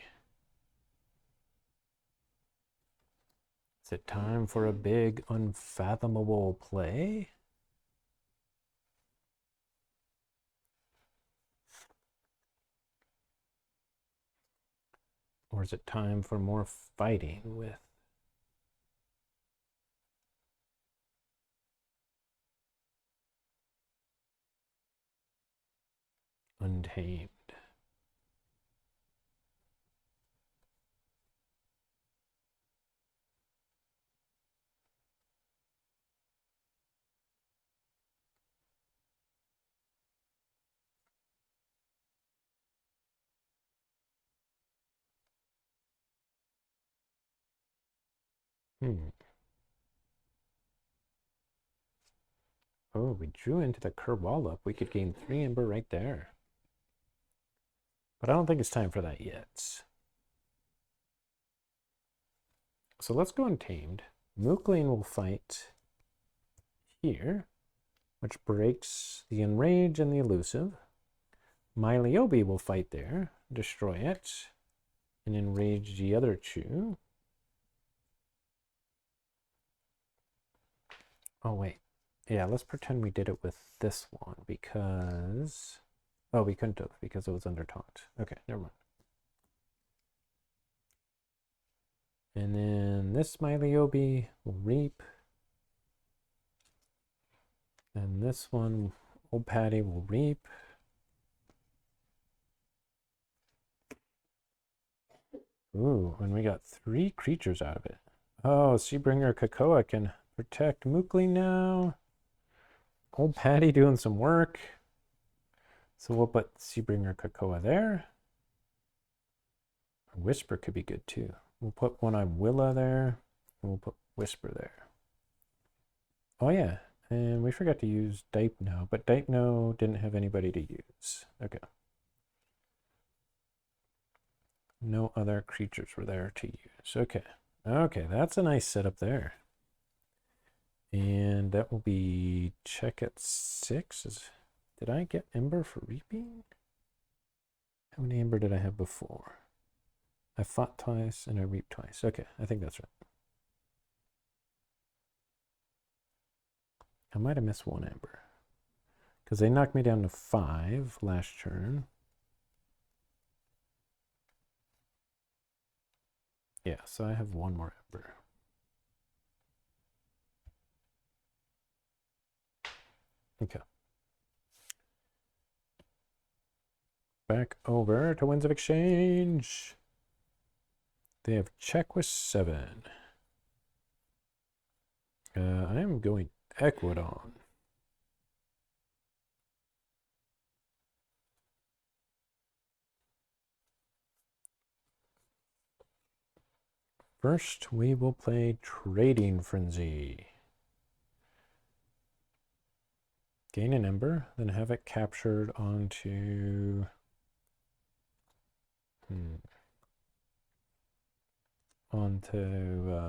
Is it time for a big unfathomable play? Or is it time for more fighting with Untamed? Oh, we drew into the Kerwallop. We could gain 3 Ember right there. But I don't think it's time for that yet. So let's go Untamed. Mookleen will fight here, which breaks the Enrage and the Elusive. My Liobe will fight there, destroy it, and enrage the other 2. Oh, wait. Yeah, let's pretend we did it with this one because... Oh, we couldn't have because it was under taunt. Okay, never mind. And then this my Liobe will reap. And this one, old Patty will reap. Ooh, and we got 3 creatures out of it. Oh, Seabringer Kakoa can protect Mookley now. Old Patty doing some work. So we'll put Seabringer Kakoa there. Whisper could be good too. We'll put One-Eyed Willa there. And we'll put Whisper there. Oh yeah, and we forgot to use Dipno, but Dipno didn't have anybody to use. Okay. No other creatures were there to use. Okay. Okay, that's a nice setup there. And that will be check at 6. Did I get Ember for reaping? How many Ember did I have before? I fought twice and I reaped twice. Okay, I think that's right. I might have missed 1 Ember. Because they knocked me down to 5 last turn. Yeah, so I have 1 more Ember. Okay. Back over to Winds of Exchange. They have check with 7. I am going Equidon. First, we will play Trading Frenzy. Gain an Ember, then have it captured onto... onto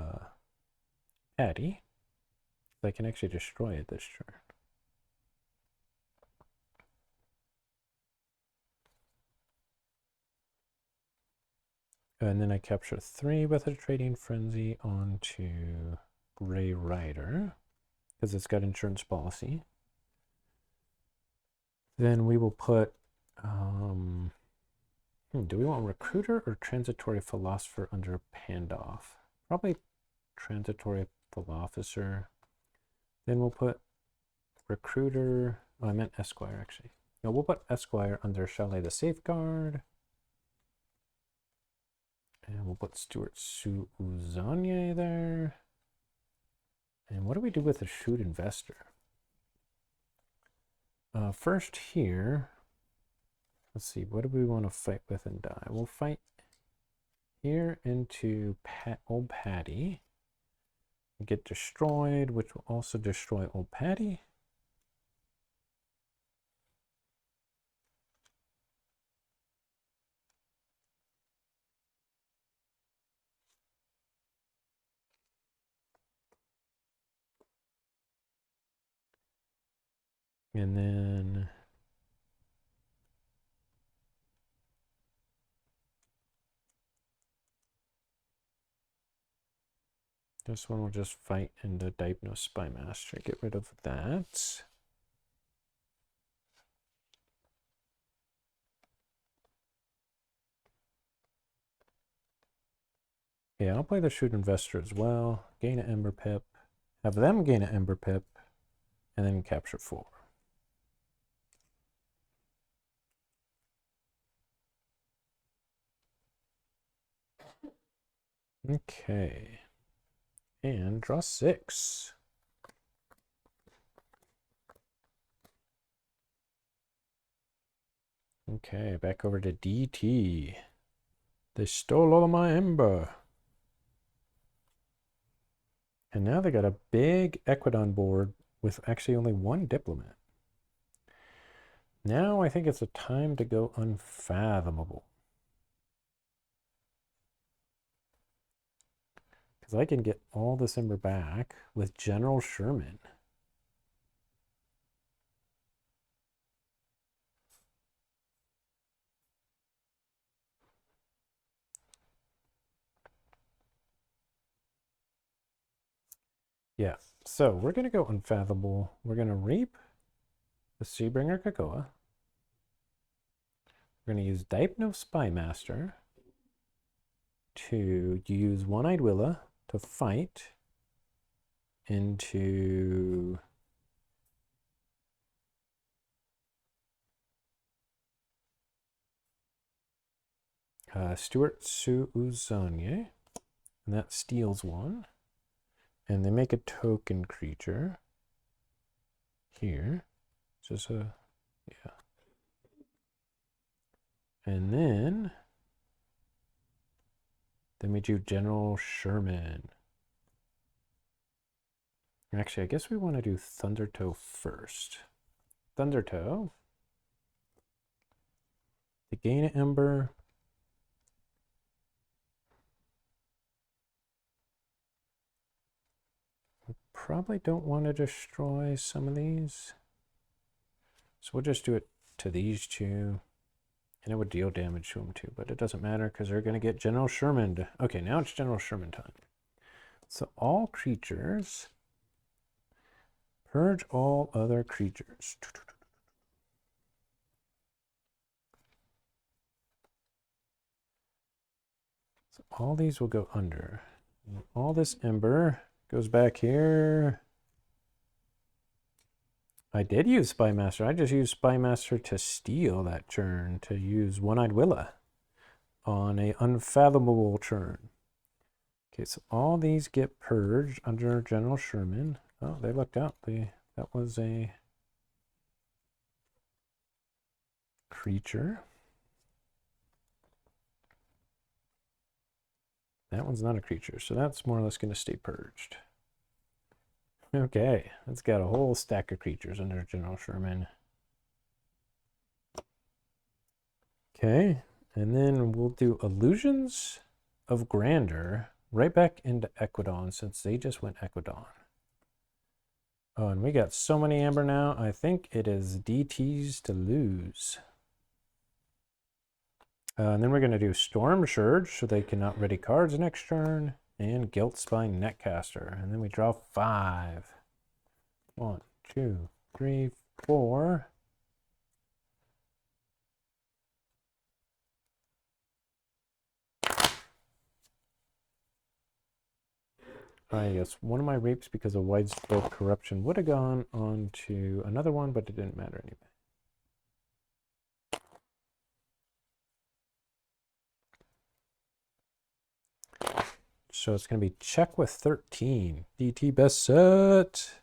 Patty. I can actually destroy it this turn. And then I capture 3 with a Trading Frenzy onto Gray Rider, because it's got insurance policy. Then we will put, do we want Recruiter or Transitory Philosopher under Pandoff? Probably Transitory Philosopher. Then we'll put Recruiter, oh, I meant Esquire actually. No, we'll put Esquire under Chalet the Safeguard. And we'll put Stuart Suzanye there. And what do we do with the Shrewd Investor? First here, let's see, what do we want to fight with and die? We'll fight here into Old Patty. Get destroyed, which will also destroy Old Patty. And then this one will just fight into Dipno Spymaster. Get rid of that. Yeah, I'll play the Shrewd Investor as well. Gain an Ember Pip. Have them gain an Ember Pip. And then capture 4. Okay. And draw 6. Okay, back over to DT. They stole all of my Ember. And now they got a big Equidon board with actually only 1 Diplomat. Now I think it's a time to go Unfathomable. Because I can get all this Ember back with General Sherman. Yeah, so we're going to go Unfathomable. We're going to reap the Seabringer Kakoa. We're going to use Dipno Spymaster to use One-Eyed Willa to fight into Stuart Suuzanye, and that steals one. And they make a token creature here. Just a, yeah. And then we do General Sherman. Actually, I guess we want to do Thundertoe first. Thundertoe. To gain an Ember. We probably don't want to destroy some of these. So we'll just do it to these two. And it would deal damage to them too, but it doesn't matter because they're going to get General Sherman. Okay, now it's General Sherman time. So all creatures, purge all other creatures. So all these will go under. And all this Ember goes back here. I did use Spymaster. I just used Spymaster to steal that turn, to use One-Eyed Willa on a unfathomable turn. Okay, so all these get purged under General Sherman. Oh, they lucked out. That was a creature. That one's not a creature, so that's more or less going to stay purged. Okay, that's got a whole stack of creatures under General Sherman. Okay, and then we'll do Illusions of Grandeur right back into Equidon since they just went Equidon. Oh, and we got so many Amber now. I think it is DTs to lose. And then we're going to do Storm Surge so they cannot ready cards next turn. And Guilt Spine Netcaster. And then we draw 5. 1, 2, 3, 4. Yes, one of my rapes because of widespread corruption would have gone on to another one, but it didn't matter anyway. So it's going to be check with 13. DT best set.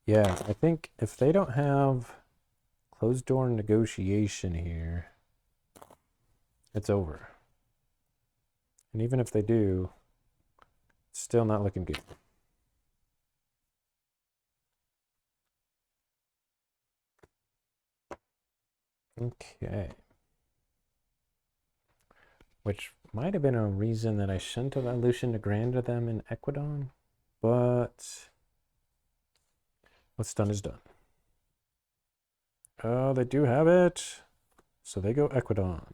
Yeah, I think if they don't have closed door negotiation here, it's over. And even if they do, it's still not looking good. Okay. Which might have been a reason that I shouldn't have Illusion to Grandeur them in Equidon, but what's done is done. Oh, they do have it. So they go Equidon.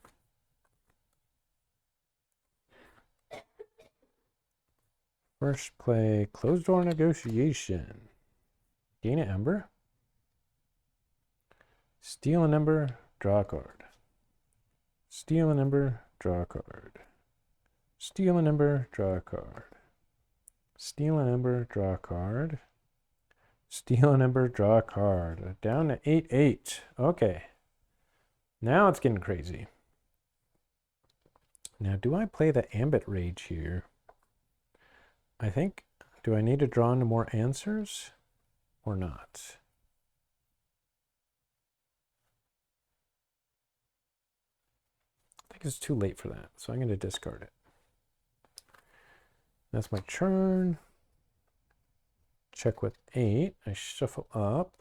First play, Closed Door Negotiation. Gain an Ember. Steal an Ember, draw a card. Steal an Ember, draw a card. Steal an Ember, draw a card. Steal an Ember, draw a card. Steal an Ember, draw a card. Down to 8-8. Okay. Now it's getting crazy. Now, do I play the Ambit Rage here? I think, do I need to draw into more answers or not? I think it's too late for that, so I'm going to discard it. That's my turn. Check with 8. I shuffle up.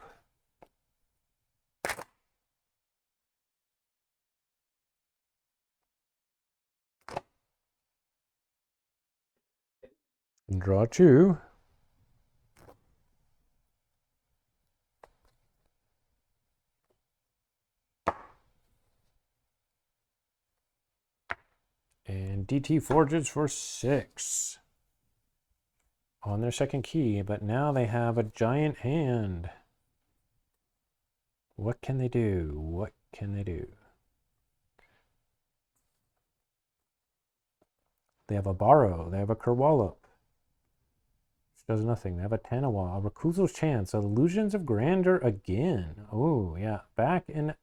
And draw 2. And DT Forges for 6 on their second key, but now they have a giant hand. What can they do? What can they do? They have a Borrow. They have a Kerwallop, which does nothing. They have a Tanawa, a Rakuzo's Chance, Illusions of Grandeur again. Oh, yeah. Back in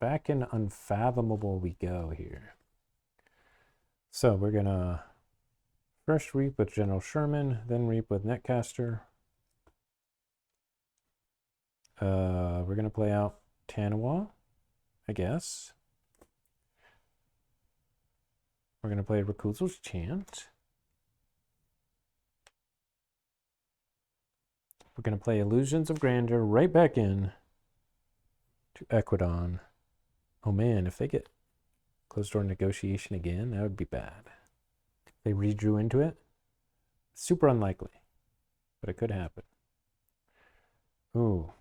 Unfathomable we go here. So we're gonna first reap with General Sherman, then reap with Netcaster. We're gonna play out Tanawa, I guess. We're gonna play Rakuzel's Chant. We're gonna play Illusions of Grandeur right back in to Equidon. Oh man, if they get closed door negotiation again, that would be bad. They redrew into it. Super unlikely, but it could happen. Ooh.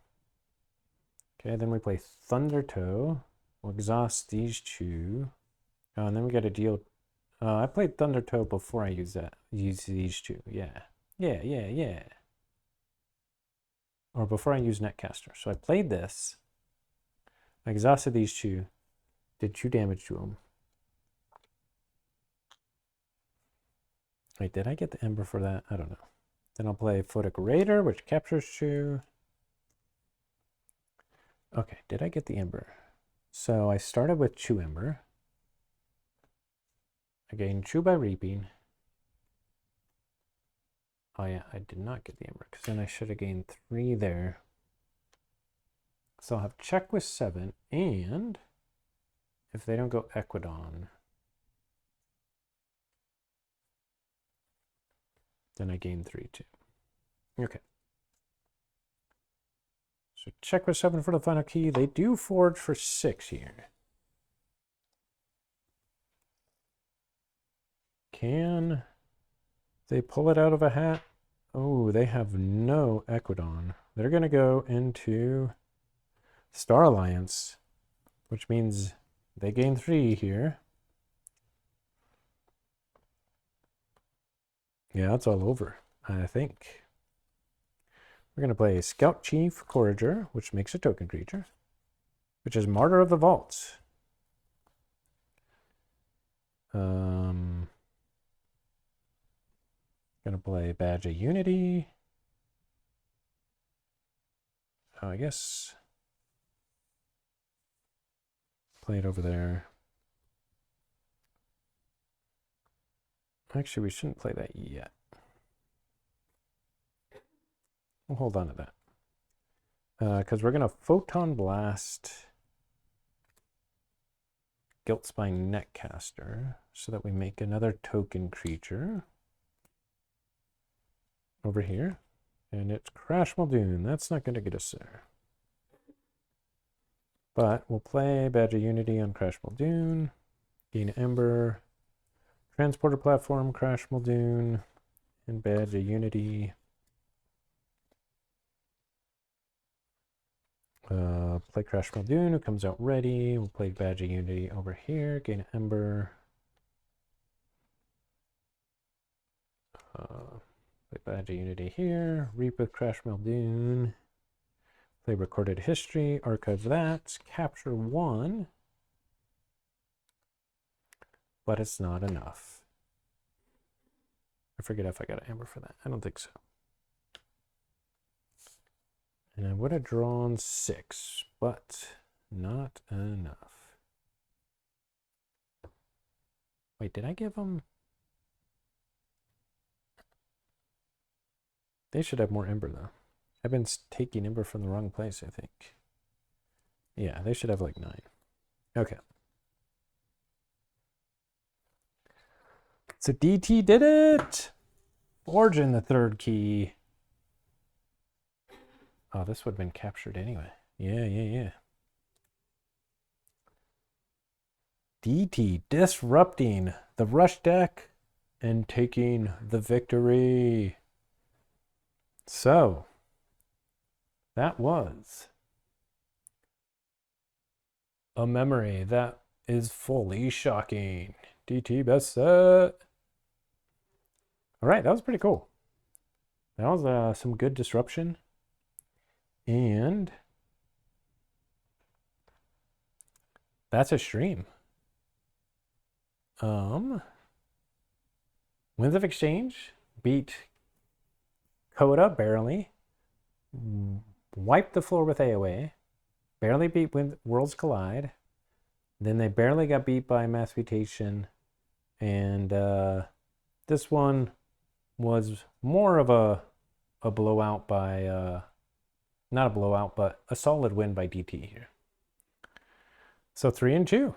Okay, then we play Thundertoe. We'll exhaust these two. Oh, and then we got to deal. I played Thundertoe before I use these two. Yeah. Or before I use Netcaster. So I played this. I exhausted these two. Did 2 damage to them. Wait, did I get the Ember for that? I don't know. Then I'll play Photic Raider, which captures 2. Okay, did I get the Ember? So I started with 2 Ember. I gained 2 by reaping. Oh yeah, I did not get the Ember, because then I should have gained 3 there. So I'll have check with 7, and if they don't go Equidon, then I gain 3 too. Okay. So check with 7 for the final key. They do forge for 6 here. Can they pull it out of a hat? Oh, they have no Equidon. They're going to go into Star Alliance, which means they gain 3 here. Yeah, it's all over, I think. We're going to play Scout Chief Courager, which makes a token creature, which is Martyr of the Vaults. Going to play Badge of Unity. Oh, I guess play it over there. Actually, we shouldn't play that yet. We'll hold on to that. Because we're going to Photon Blast Guiltspine Netcaster so that we make another token creature over here. And it's Crash Muldoon. That's not going to get us there. But we'll play Badge of Unity on Crash Muldoon. Gain Ember. Transporter Platform, Crash Muldoon. And Badge of Unity. Play Crash Muldoon, who comes out ready. We'll play Badge of Unity over here. Gain Ember. Play Badge of Unity here. Reap with Crash Muldoon. Play Recorded History. Archive that. Capture 1. But it's not enough. I forget if I got an Ember for that. I don't think so. And I would have drawn 6, but not enough. Wait, did I give them? They should have more Ember, though. I've been taking Ember from the wrong place, I think. Yeah, they should have like 9. Okay. So DT did it! Forging the 3rd key. Oh, this would have been captured anyway. Yeah. DT disrupting the rush deck and taking the victory. So, that was a memory that is fully shocking. DT best set. All right, that was pretty cool. That was some good disruption. And that's a stream. Winds of Exchange beat Coda barely. Wiped the floor with AOA. Barely beat Worlds Collide. Then they barely got beat by Mass Mutation. And this one was more of a blowout by, not a blowout, but a solid win by DT here. So 3-2.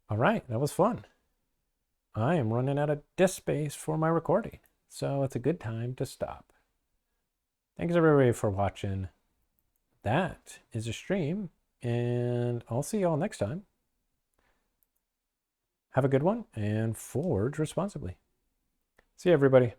All right, that was fun. I am running out of disk space for my recording, so it's a good time to stop. Thanks everybody for watching. That is a stream, and I'll see y'all next time. Have a good one and forge responsibly. See you, everybody.